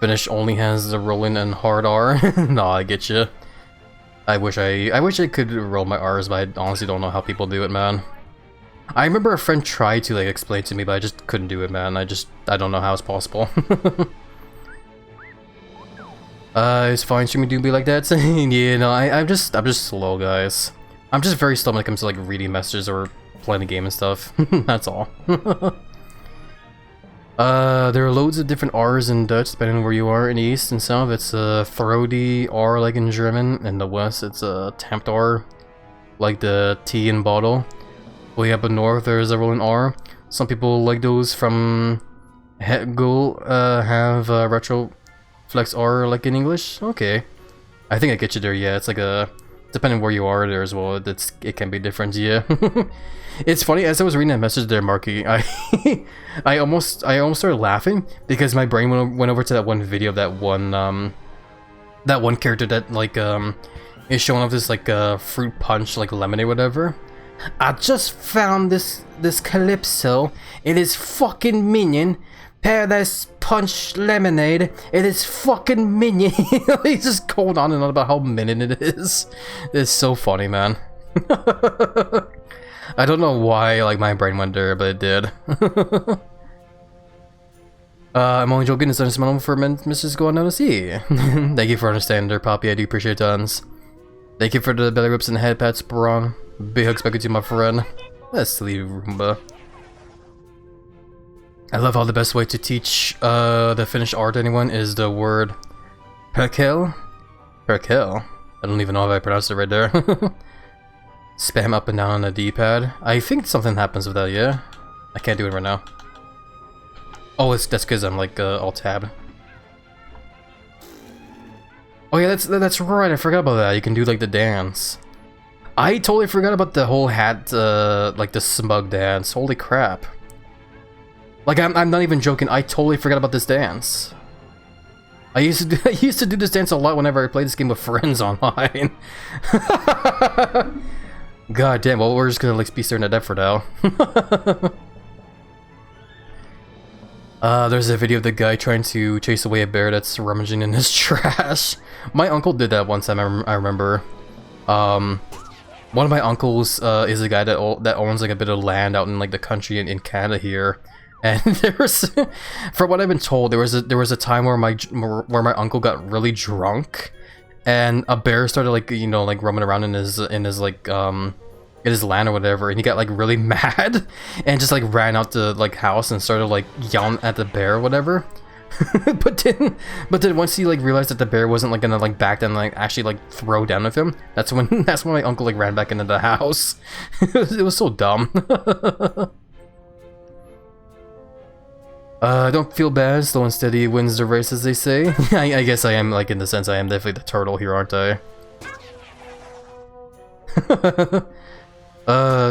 Finish only has the rolling and hard R. Nah, I get you. I wish I could roll my R's, but I honestly don't know how people do it, man. I remember a friend tried to like explain to me, but I just couldn't do it, man. I don't know how it's possible. It's fine, streaming do be like that. Yeah, no, I'm just slow, guys. I'm just very slow when it comes to like reading messages or playing the game and stuff. That's all. There are loads of different R's in Dutch, depending on where you are. In the East and South, it's a throaty R like in German. In the West, it's a tamped R, like the T in bottle. Way up in North, there's a rolling R. Some people like those from Hegel have retro flex R like in English. Okay, I think I get you there. Yeah, it's like a depending where you are there as well. It can be different. Yeah. It's funny, as I was reading that message there, Marky, I almost started laughing because my brain went over to that one video of that one character that like is showing off this like fruit punch like lemonade whatever. I just found this Calypso. It is fucking minion. Paradise Punch Lemonade. It is fucking minion. He's just going on and on about how minion it is. It's so funny, man. I don't know why like my brain went there, but it did. I'm only joking. It's understandable for Mrs. Go on see. Thank you for understanding there, Poppy. I do appreciate it tons. Thank you for the belly rips and the head pats, Sprung. Big hugs back to you, my friend. Let's leave Roomba. I love how the best way to teach the Finnish art to anyone is the word perkel. Perkel? I don't even know if I pronounced it right there. Spam up and down on the D-pad. I think something happens with that, yeah? I can't do it right now. Oh, that's because I'm like all tabbed. Oh yeah, that's right, I forgot about that. You can do like the dance. I totally forgot about the whole hat, like the smug dance. Holy crap. Like, I'm not even joking, I totally forgot about this dance. I used to do this dance a lot whenever I played this game with friends online. God damn, well we're just gonna like be staring at that for now. There's a video of the guy trying to chase away a bear that's rummaging in his trash. My uncle did that one time, I remember. One of my uncles is a guy that owns like a bit of land out in like the country in Canada here. And there was, from what I've been told, there was a time where my uncle got really drunk, and a bear started like, you know, like roaming around in his like in his land or whatever, and he got like really mad and just like ran out the like house and started like yelling at the bear or whatever. but then once he like realized that the bear wasn't like gonna like back down and like actually like throw down with him, that's when my uncle like ran back into the house. It was so dumb. Don't feel bad, slow and steady wins the race, as they say. I guess I am, like, in the sense I am definitely the turtle here, aren't I?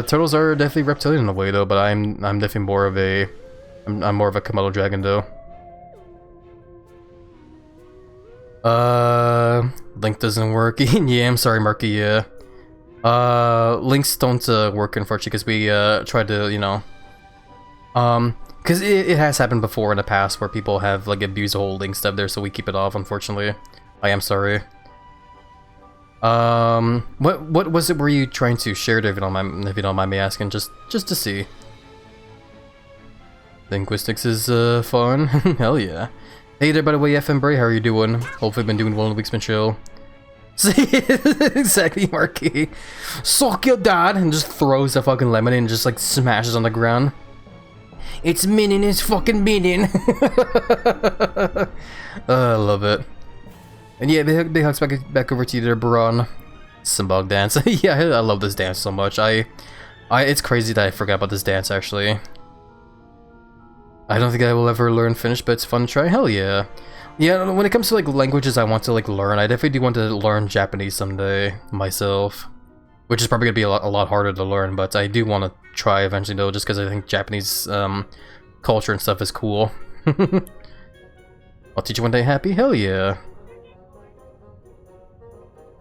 Turtles are definitely reptilian in a way, though, but I'm definitely more of a... I'm more of a Komodo dragon, though. Link doesn't work. Yeah, I'm sorry, Marky, yeah. Links don't work, unfortunately, because we tried to, you know... Because it has happened before in the past where people have like abused the whole link stuff there, so we keep it off, unfortunately. I am sorry. What was it were you trying to share there, if you don't mind me asking, just to see? Linguistics is fun. Hell yeah. Hey there, by the way, FM Bray, how are you doing? Hopefully been doing well in the week's been chill. Exactly, Marky. Suck your dad, and just throws the fucking lemon and just like smashes on the ground. It's minin', it's fucking minin'. I love it. And yeah, big hugs back over to you there, Baron. Symbolic dance. Yeah, I love this dance so much. It's crazy that I forgot about this dance, actually. I don't think I will ever learn Finnish, but it's fun to try. Hell yeah. Yeah, when it comes to like languages I want to like learn, I definitely do want to learn Japanese someday myself. Which is probably gonna be a lot harder to learn, but I do want to try eventually though, just because I think Japanese culture and stuff is cool. I'll teach you one day, Happy? Hell yeah.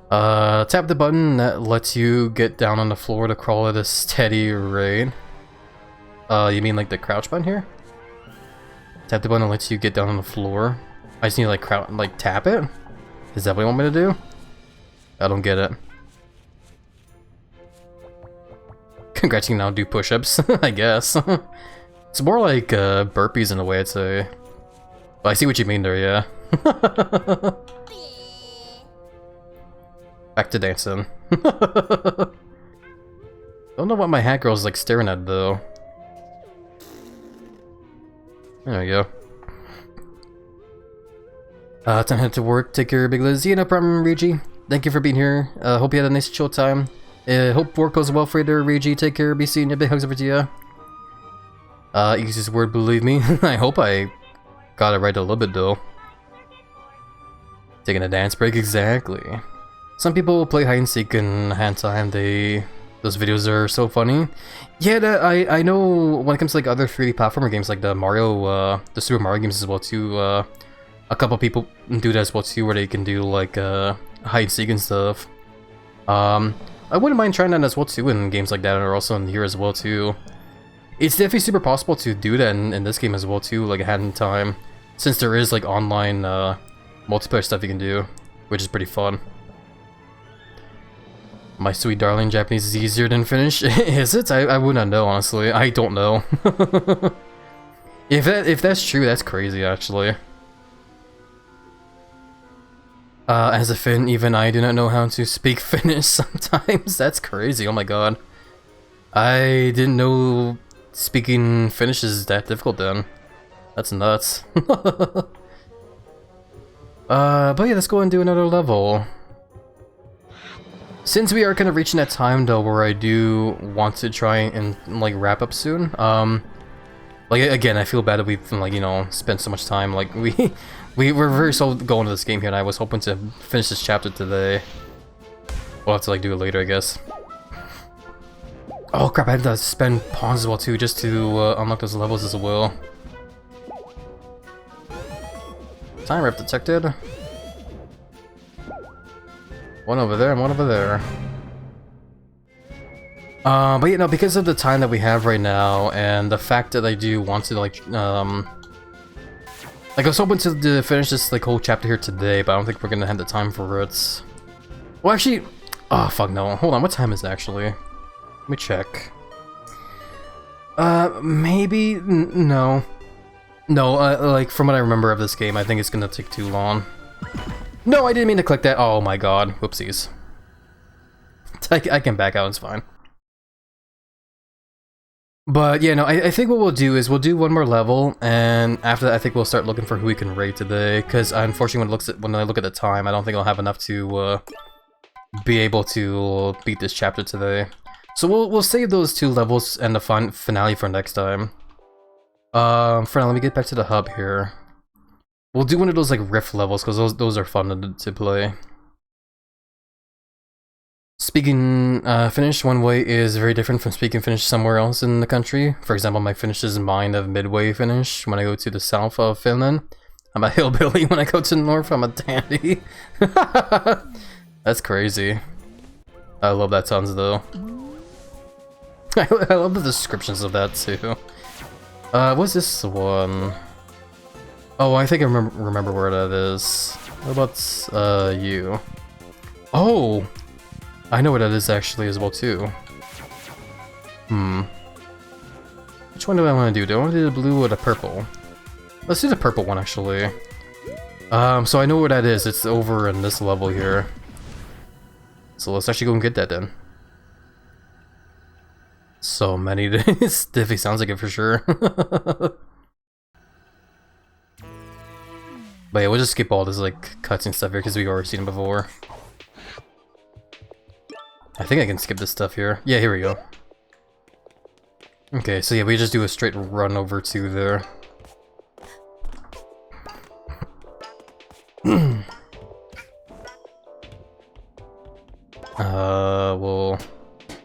Tap the button that lets you get down on the floor to crawl at a steady rate. You mean like the crouch button here? Tap the button that lets you get down on the floor. I just need to like tap it? Is that what you want me to do? I don't get it. Congrats, you can now do push-ups, I guess. It's more like burpees in a way, I'd say. But I see what you mean there, yeah. Back to dancing. Don't know what my hat girl's like staring at though. There we go. Time to head to work. Take care, Big Liz. Yeah, no problem, Rigi. Thank you for being here. Hope you had a nice chill time. Hope work goes well for you there, Rigi. Take care, be seeing you. Big hugs over to you. Easiest word, believe me. I hope I got it right a little bit though. Taking a dance break, exactly. Some people play hide and seek in hand time. Those videos are so funny. Yeah, I know when it comes to like other 3D platformer games like the Super Mario games as well too. A couple people do that as well too, where they can do like hide and seek and stuff. I wouldn't mind trying that as well too in games like that, or also in here as well too. It's definitely super possible to do that in this game as well too, like ahead in time, since there is like online multiplayer stuff you can do, which is pretty fun. My sweet darling, Japanese is easier than Finnish. Is it? I would not know, honestly. I don't know. If that's true, that's crazy actually. As a Finn, even I do not know how to speak Finnish sometimes. That's crazy, oh my god. I didn't know speaking Finnish is that difficult then. That's nuts. But yeah, let's go and do another level. Since we are kind of reaching that time though where I do want to try and like wrap up soon, like again, I feel bad that we've like, you know, spent so much time, like we're very slow going to this game here, and I was hoping to finish this chapter today. We'll have to like do it later, I guess. Oh crap, I have to spend pawns as well too, just to unlock those levels as well. Time rep detected. One over there and one over there. But you know, because of the time that we have right now, and the fact that I do want to like I was hoping to finish this like whole chapter here today, but I don't think we're gonna have the time for it. Well, actually, oh fuck no. Hold on, what time is it actually? Let me check. Maybe? No. No, like, from what I remember of this game, I think it's gonna take too long. No, I didn't mean to click that. Oh my god. Whoopsies. I can back out, it's fine. But yeah, no, I think what we'll do is we'll do one more level, and after that I think we'll start looking for who we can raid today, because unfortunately when I look at the time, I don't think I'll have enough to be able to beat this chapter today. So we'll save those 2 levels and the finale for next time. For now, let me get back to the hub here. We'll do one of those like rift levels, because those are fun to play. Speaking Finnish one way is very different from speaking Finnish somewhere else in the country. For example, my Finnish is mine of midway Finnish when I go to the south of Finland. I'm a hillbilly when I go to the north, I'm a dandy. That's crazy. I love that tons though. I love the descriptions of that too. What's this one? Oh, I think I remember where that is. What about you? Oh! I know what that is actually as well too. Which one do I want to do? Do I want to do the blue or the purple? Let's do the purple one actually. So I know where that is. It's over in this level here. So let's actually go and get that then. So many days. Diffy sounds like it for sure. But yeah, we'll just skip all this like cutscene stuff here because we've already seen it before. I think I can skip this stuff here. Yeah, here we go. Okay, so yeah, we just do a straight run over to there. We'll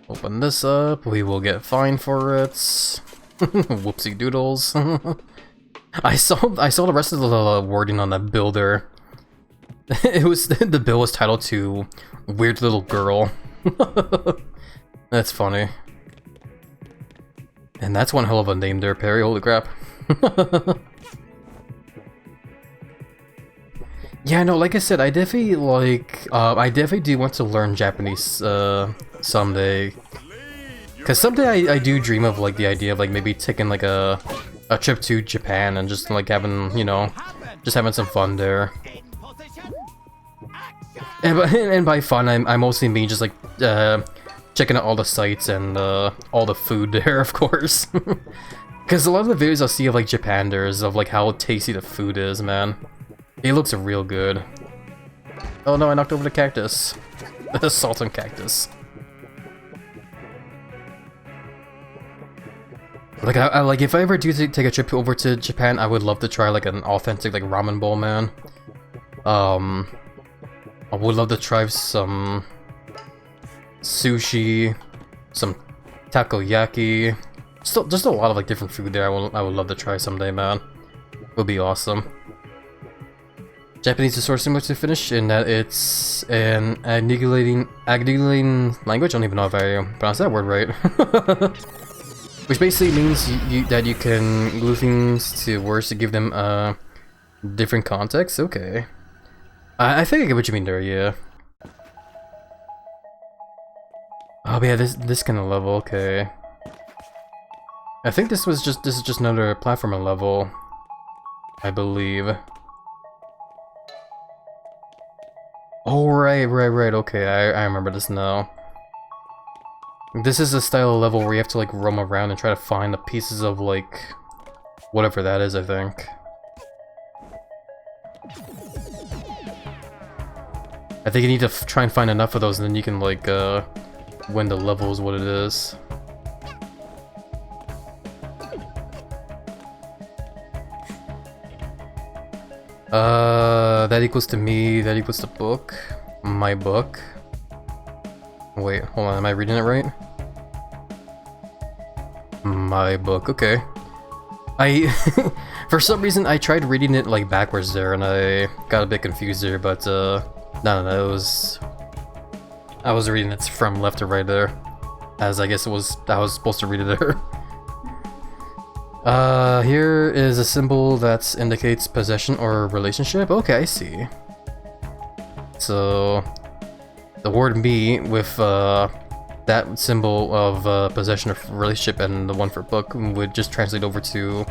open this up. We will get fined for it. Whoopsie doodles. I saw the rest of the wording on that builder. It was the bill was titled to "Weird Little Girl." That's funny. And that's one hell of a name there, Perry. Holy crap. Yeah, no, like I said, I definitely do want to learn Japanese someday. Cause someday I do dream of like the idea of like maybe taking like a trip to Japan and just like having, you know, just having some fun there. And by fun, I mostly mean just like checking out all the sites and all the food there, of course. Because a lot of the videos I'll see of like Japan there is of like how tasty the food is, man. It looks real good. Oh no, I knocked over the cactus. The Sultan cactus. Like I like if I ever do take a trip over to Japan, I would love to try like an authentic like ramen bowl, man. I would love to try some sushi, some takoyaki. Just a lot of like different food there. I would love to try someday, man. It would be awesome. Japanese is sort of similar to Finnish in that it's an agglutinating language. I don't even know if I pronounced that word right. Which basically means that you can glue things to words to give them different context. Okay. I think I get what you mean there, yeah. Oh yeah, this kind of level, okay. I think this is just another platformer level, I believe. Oh right, okay, I remember this now. This is a style of level where you have to like roam around and try to find the pieces of like whatever that is, I think. I think you need to try and find enough of those and then you can like win the level is what it is. That equals to me, that equals to book. My book. Wait, hold on, am I reading it right? My book, okay. For some reason I tried reading it like backwards there and I got a bit confused there, but no, it was... I was reading it from left to right there. As I guess I was supposed to read it there. Here is a symbol that indicates possession or relationship. Okay, I see. So, the word me with that symbol of possession of relationship and the one for book would just translate over to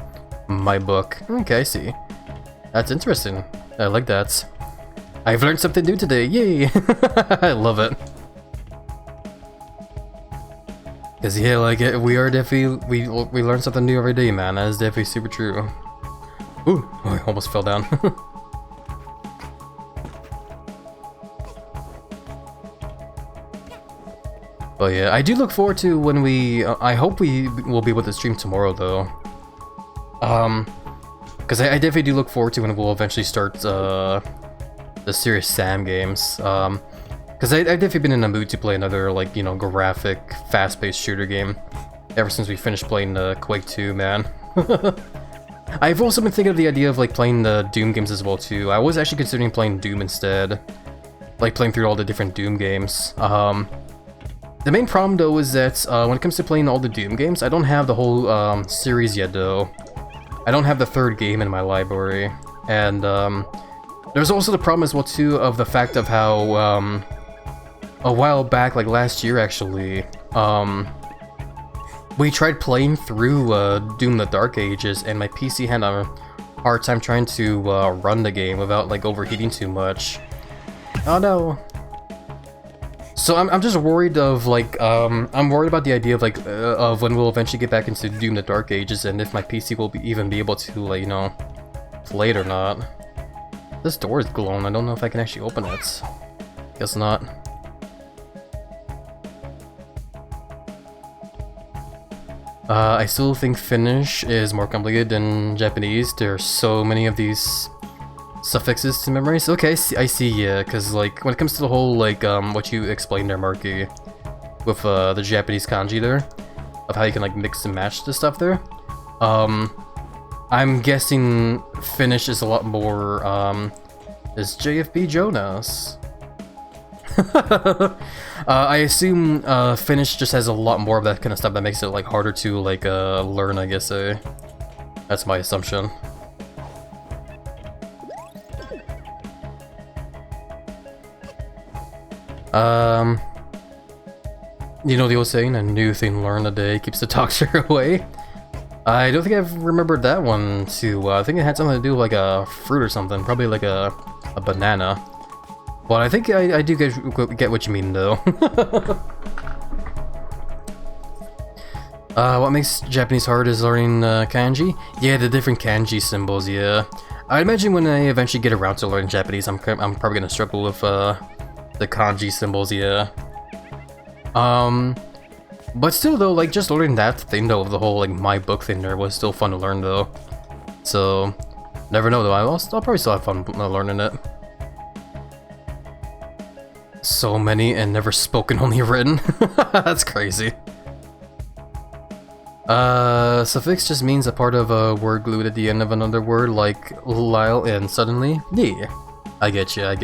my book. Okay, I see. That's interesting. I like that. I've learned something new today. Yay! I love it. Cause yeah, like we are definitely we learn something new every day, man. That is definitely super true. Ooh, I almost fell down. But yeah, I do look forward to when we. I hope we will be able to stream tomorrow, though. Because I definitely do look forward to when we'll eventually start the Serious Sam games. Because I've definitely been in a mood to play another, like, you know, graphic, fast-paced shooter game ever since we finished playing Quake 2, man. I've also been thinking of the idea of, like, playing the Doom games as well, too. I was actually considering playing Doom instead. Like, playing through all the different Doom games. The main problem, though, is that when it comes to playing all the Doom games, I don't have the whole series yet, though. I don't have the third game in my library. And there's also the problem as well, too, of the fact of how a while back, like last year actually, we tried playing through Doom the Dark Ages, and my PC had a hard time trying to run the game without like overheating too much. Oh no. So I'm just worried of like, I'm worried about the idea of like, of when we'll eventually get back into Doom the Dark Ages, and if my PC will even be able to, like, you know, play it or not. This door is glowing, I don't know if I can actually open it. Guess not. I still think Finnish is more complicated than Japanese. There are so many of these suffixes to memorize. Okay, I see, yeah, because like when it comes to the whole like what you explained there, Marky, with the Japanese kanji there, of how you can like mix and match the stuff there. I'm guessing Finnish is a lot more is JFB Jonas. I assume Finnish just has a lot more of that kind of stuff that makes it like harder to like learn, I guess. That's my assumption. You know the old saying, a new thing learned a day keeps the doctor away? I don't think I've remembered that one too. I think it had something to do with like a fruit or something, probably like a banana. But I think I do get what you mean, though. What makes Japanese hard is learning kanji? Yeah, the different kanji symbols, yeah. I imagine when I eventually get around to learning Japanese, I'm probably gonna struggle with the kanji symbols, yeah. But still, though, like, just learning that thing, though, of the whole, like, my book thing there was still fun to learn, though. So, never know, though. I'll probably still have fun learning it. So many and never spoken, only written. That's crazy. Suffix just means a part of a word glued at the end of another word, like Lyle and suddenly. Yeah, I get you.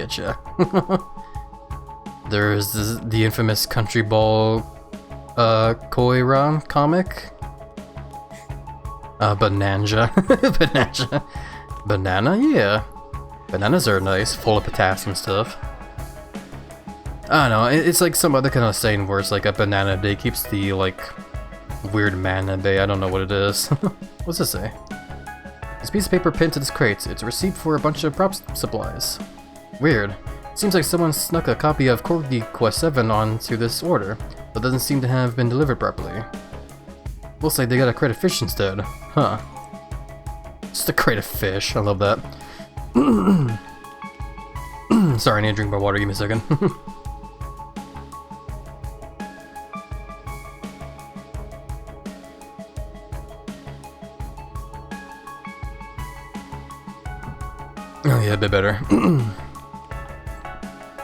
There's the infamous Country Ball Koira comic. Bananja. Banana, yeah. Bananas are nice, full of potassium stuff. I don't know, it's like some other kind of saying where it's like a banana day keeps the, like, weird man at bay. I don't know what it is. What's this say? This piece of paper pinned to this crate. It's a receipt for a bunch of prop supplies. Weird. Seems like someone snuck a copy of Corgi Quest 7 onto this order, but doesn't seem to have been delivered properly. Looks like they got a crate of fish instead. Huh. Just a crate of fish. I love that. Sorry, I need to drink my water. Give me a second. Oh yeah, a bit better.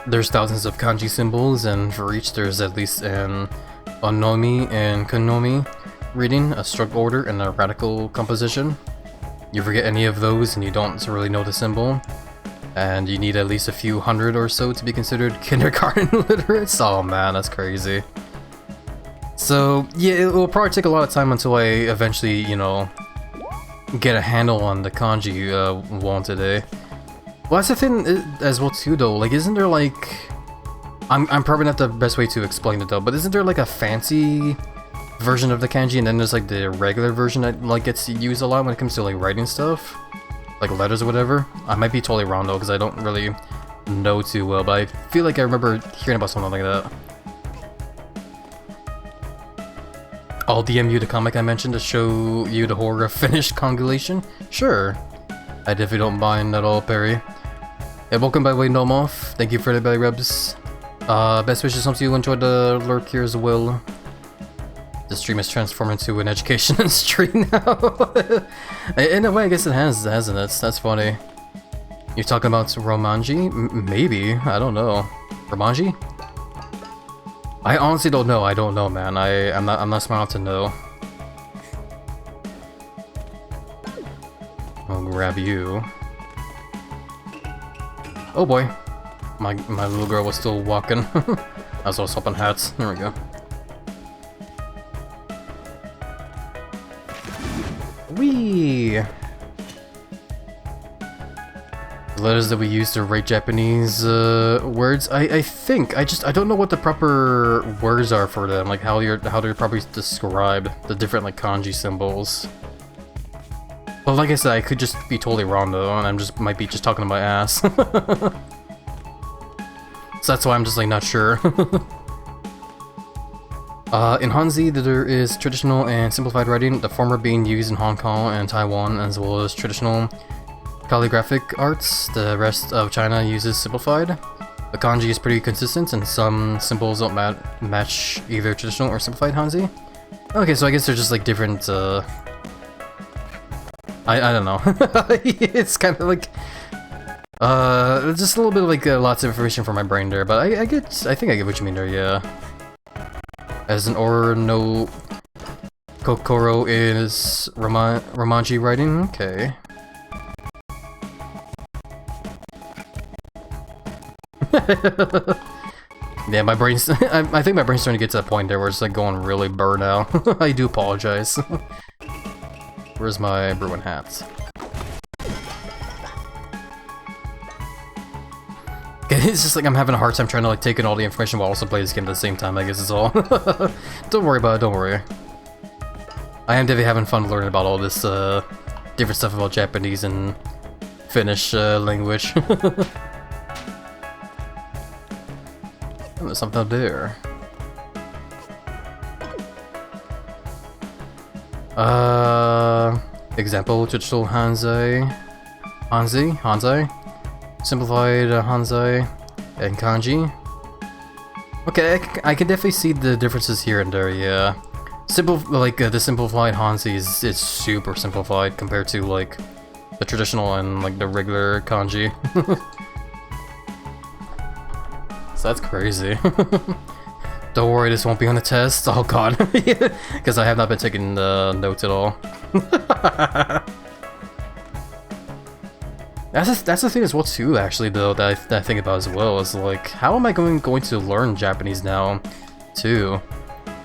There's thousands of kanji symbols, and for each there's at least an onomi and konomi reading, a stroke order, and a radical composition. You forget any of those and you don't really know the symbol, and you need at least a few hundred or so to be considered kindergarten literates. Oh man, that's crazy. So yeah, it will probably take a lot of time until I eventually, you know, get a handle on the kanji one today. Well, that's the thing as well too, though. Like, isn't there like I'm probably not the best way to explain it though, but isn't there like a fancy version of the kanji and then there's like the regular version that like gets used a lot when it comes to like writing stuff? Like letters or whatever? I might be totally wrong though, because I don't really know too well, but I feel like I remember hearing about something like that. I'll DM you the comic I mentioned to show you the horror of finished congulation? Sure. I definitely don't mind at all, Perry. Yeah, welcome by the way, Nomoff. Thank you for the belly rubs. Best wishes, hope you enjoyed the lurk here as well. The stream has transformed into an education stream now. In a way, I guess it has, hasn't it? That's funny. You're talking about Romanji? Maybe. I don't know. Romanji? I honestly don't know. I don't know, man. I'm not smart enough to know. I'll grab you. Oh boy. My little girl was still walking. I was all swapping hats. There we go. Whee! The letters that we use to write Japanese words, I think I don't know what the proper words are for them, like how they're probably described, the different like kanji symbols. But like I said, I could just be totally wrong though, and might be just talking to my ass. So that's why I'm just like not sure. In Hanzi, there is traditional and simplified writing, the former being used in Hong Kong and Taiwan, as well as traditional calligraphic arts. The rest of China uses simplified. The kanji is pretty consistent, and some symbols don't match either traditional or simplified Hanzi. Okay, so I guess they're just like different, I don't know. It's kind of like, just a little bit of like lots of information for my brain there, but I think I get what you mean there, yeah. As an or no Kokoro is Romanji writing, okay. Yeah, my brain's I think my brain's starting to get to that point there where it's like going really burnt out. I do apologize. Where's my Bruin hats? It's just like I'm having a hard time trying to like take in all the information while also play this game at the same time, I guess is all. Don't worry about it, don't worry. I am definitely having fun learning about all this different stuff about Japanese and Finnish language. There's something up there. Example, traditional Hanzi, simplified Hanzi, and kanji. Okay, I can definitely see the differences here and there, yeah. The simplified Hanzi is super simplified compared to like the traditional and like the regular kanji. So that's crazy. Don't worry, this won't be on the test. Oh god, because I have not been taking notes at all. That's the thing as well too, actually, though, that I think about as well, is like, how am I going to learn Japanese now, too?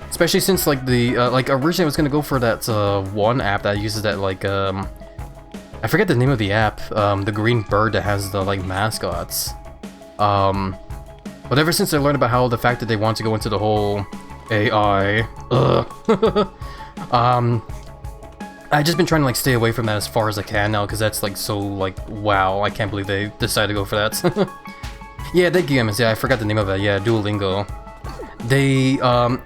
Especially since like originally I was gonna go for that one app that uses that like I forget the name of the app, the green bird that has the like mascots. But ever since I learned about how the fact that they want to go into the whole AI, I've just been trying to like stay away from that as far as I can now, because that's like so like, wow, I can't believe they decided to go for that. Yeah, that game is, yeah, I forgot the name of it, yeah, Duolingo. They,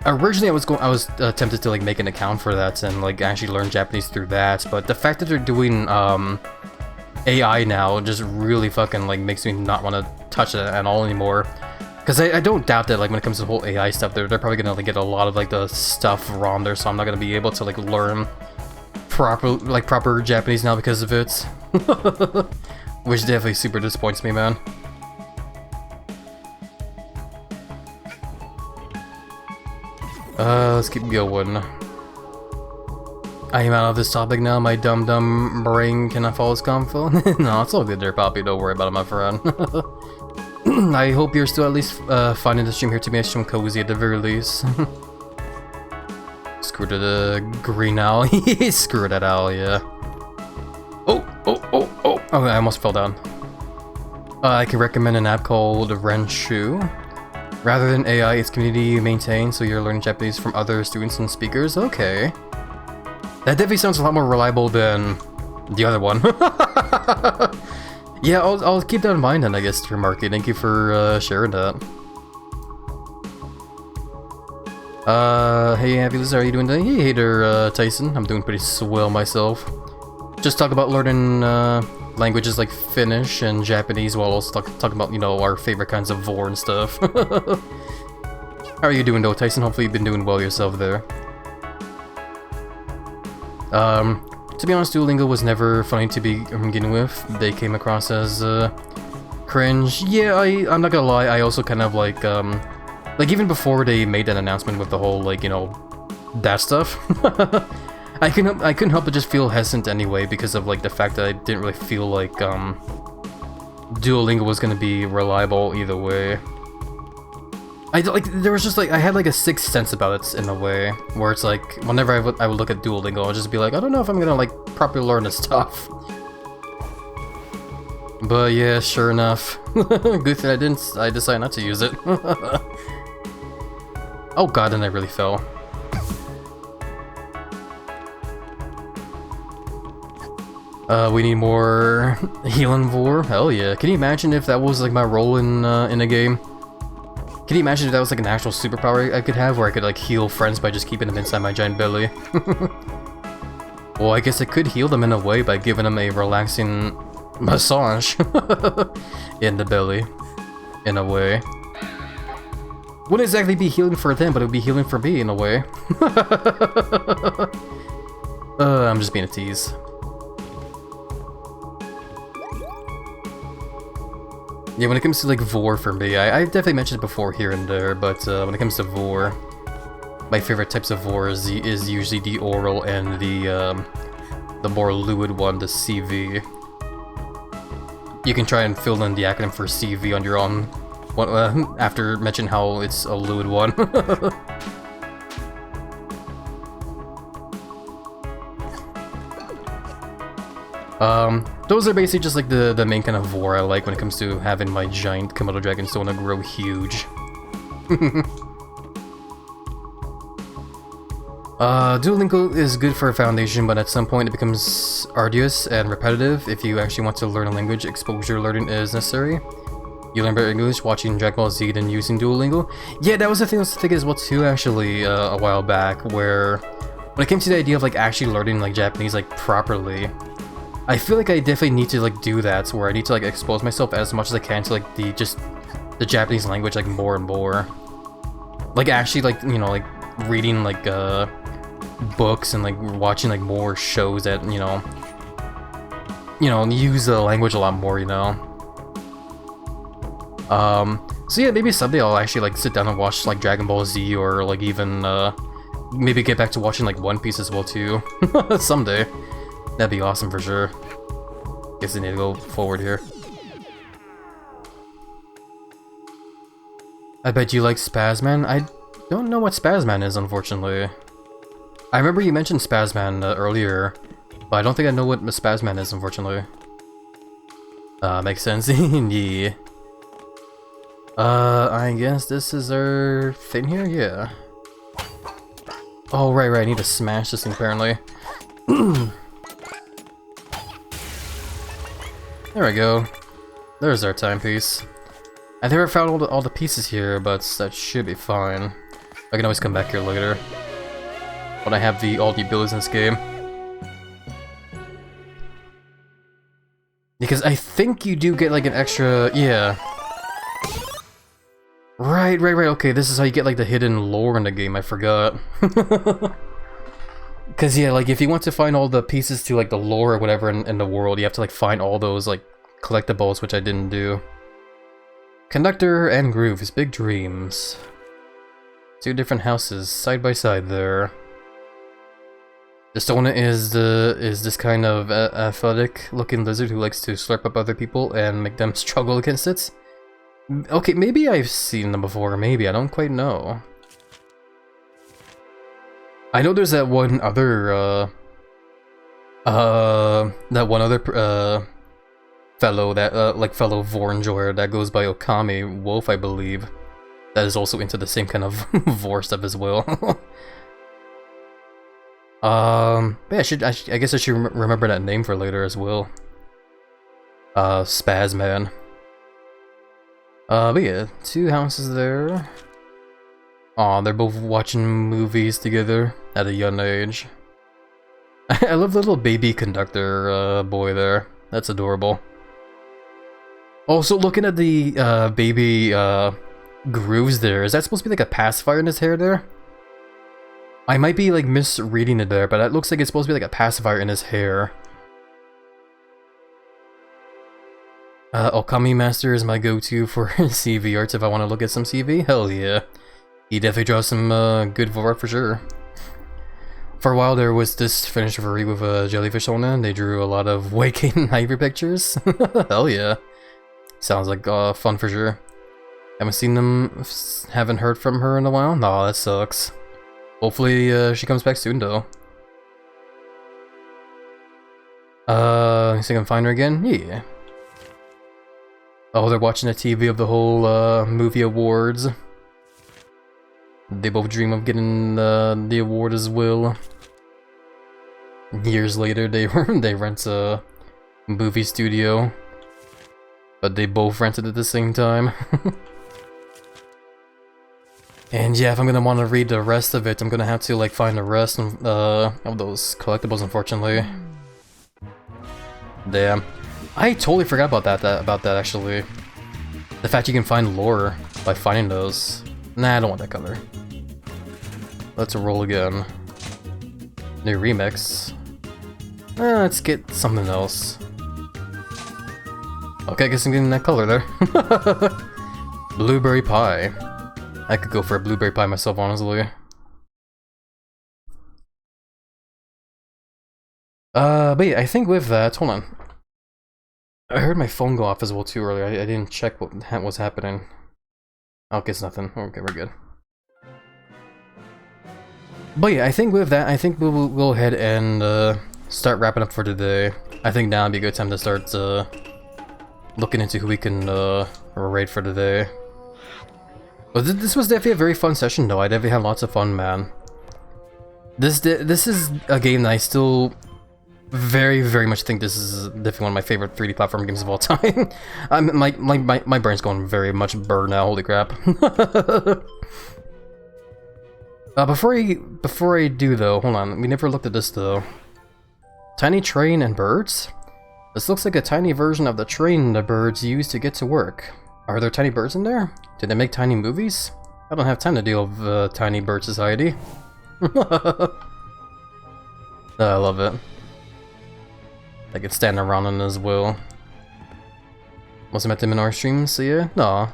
originally I was tempted to like make an account for that and like actually learn Japanese through that, but the fact that they're doing, AI now just really fucking like makes me not want to touch it at all anymore. Because I don't doubt that like when it comes to the whole AI stuff, they're probably gonna like get a lot of like the stuff wrong there, so I'm not gonna be able to like learn proper Japanese now because of it. Which definitely super disappoints me, man. Let's keep going. I am out of this topic now, my dumb brain cannot follow this convo. No, it's all good there, Poppy, don't worry about it, my friend. I hope you're still at least finding the stream here to be some cozy at the very least. Screw the green owl. Screw that owl, yeah. Oh! Okay, I almost fell down. I can recommend an app called Renshu. Rather than AI, it's community maintained, so you're learning Japanese from other students and speakers? Okay. That definitely sounds a lot more reliable than the other one. Yeah, I'll keep that in mind then, I guess, Marky. Thank you for sharing that. Hey HappyLizard, how are you doing today? Hey Hater Tyson, I'm doing pretty swell myself. Just talk about learning languages like Finnish and Japanese while also talking about, you know, our favorite kinds of vor and stuff. How are you doing though, Tyson? Hopefully you've been doing well yourself there. To be honest, Duolingo was never funny to begin with. They came across as cringe. Yeah, I'm not gonna lie, I also kind of like even before they made that announcement with the whole, like, you know, that stuff, I couldn't help but just feel hesitant anyway because of, like, the fact that I didn't really feel like Duolingo was gonna be reliable either way. There was just, like, I had, like, a sixth sense about it in a way, where it's like, whenever I would look at Duolingo, I'd just be like, I don't know if I'm gonna, like, properly learn this stuff. But yeah, sure enough. Good thing I decided not to use it. Oh god, and I really fell. We need more healing vor. Hell yeah. Can you imagine if that was like my role in a game? Can you imagine if that was like an actual superpower I could have where I could like heal friends by just keeping them inside my giant belly? Well, I guess I could heal them in a way by giving them a relaxing massage in the belly, in a way. Wouldn't exactly be healing for them, but it would be healing for me in a way. I'm just being a tease. Yeah, when it comes to like vor for me, I definitely mentioned it before here and there, but when it comes to vor, my favorite types of vor is usually the oral and the more fluid one, the CV. You can try and fill in the acronym for CV on your own after mentioning how it's a fluid one. Those are basically just like the main kind of vor I like when it comes to having my giant Komodo dragon Sona grow huge. Duolingo is good for a foundation, but at some point it becomes arduous and repetitive. If you actually want to learn a language, exposure learning is necessary. You learn better English watching Dragon Ball Z than using Duolingo. Yeah, that was the thing I was thinking as well too, actually, a while back, where when it came to the idea of like actually learning like Japanese like properly, I feel like I definitely need to like do that, where I need to like expose myself as much as I can to like the Japanese language like more and more. Like actually like, you know, like reading like books and like watching like more shows that, you know, use the language a lot more, you know. So yeah, maybe someday I'll actually like sit down and watch like Dragon Ball Z, or like even maybe get back to watching like One Piece as well too. Someday. That'd be awesome for sure. Guess I need to go forward here. I bet you like Spazman. I don't know what Spazman is, unfortunately. I remember you mentioned Spazman earlier, but I don't think I know what Spazman is, unfortunately. Makes sense. Yeah. I guess this is our thing here? Yeah. Oh, right, I need to smash this thing, apparently. There we go. There's our timepiece. I never found all the pieces here, but that should be fine. I can always come back here later when I have all the abilities in this game. Because I think you do get like an extra, yeah. Right, okay, this is how you get like the hidden lore in the game, I forgot. Because yeah, like if you want to find all the pieces to like the lore or whatever in the world, you have to like find all those like collectibles, which I didn't do. Conductor and Groove's Big Dreams. Two different houses side by side there. The Sona is this kind of athletic looking lizard who likes to slurp up other people and make them struggle against it. Okay, maybe I've seen them before, maybe, I don't quite know. I know there's that one other, fellow, that, like, fellow vor enjoyer that goes by Okami Wolf, I believe. that is also into the same kind of vor stuff as well. But yeah, I guess I should remember that name for later as well. Spazman. But yeah, 2 houses there. Aw, they're both watching movies together at a young age. I love the little baby conductor boy there. That's adorable. Also, looking at the baby grooves there, is that supposed to be like a pacifier in his hair there? I might be like misreading it there, but it looks like it's supposed to be like a pacifier in his hair. Okami Master is my go-to for CV arts if I want to look at some CV. Hell yeah. He definitely draws some good art for sure. For a while there was this finished furry with a jellyfish on it, and they drew a lot of Waking and Ivy pictures. Hell yeah. Sounds like fun for sure. Haven't seen them, haven't heard from her in a while? Nah, that sucks. Hopefully she comes back soon though. You think I can find her again? Yeah. Oh, they're watching the TV of the whole movie awards. They both dream of getting the award as well. Years later, they rent a movie studio, but they both rented at the same time. And yeah, if I'm gonna want to read the rest of it, I'm gonna have to like find the rest of those collectibles, unfortunately. Damn, I totally forgot about that actually. The fact you can find lore by finding those. Nah, I don't want that color. Let's roll again. New remix. Let's get something else. Okay, I guess I'm getting that color there. Blueberry pie. I could go for a blueberry pie myself, honestly. But yeah, I think with that, hold on. I heard my phone go off as well too earlier. I didn't check what was happening. Okay, it's nothing. Okay, we're good. But yeah, I think with that, I think we'll go ahead and start wrapping up for today. I think now would be a good time to start looking into who we can raid for today. But this was definitely a very fun session though. I definitely had lots of fun, man. This is a game that I still very much think this is definitely one of my favorite 3D platform games of all time. My brain's going very much burr now, holy crap. Before I do though, hold on, we never looked at this though. Tiny train and birds? This looks like a tiny version of the train the birds use to get to work. Are there tiny birds in there? Did they make tiny movies? I don't have time to deal with tiny bird society. I love it. I could stand around on as well. Wasn't met them in our stream, so yeah, no.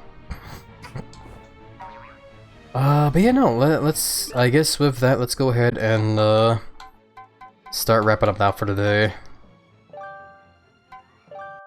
But yeah, no, let's, I guess with that, let's go ahead and, start wrapping up now for today.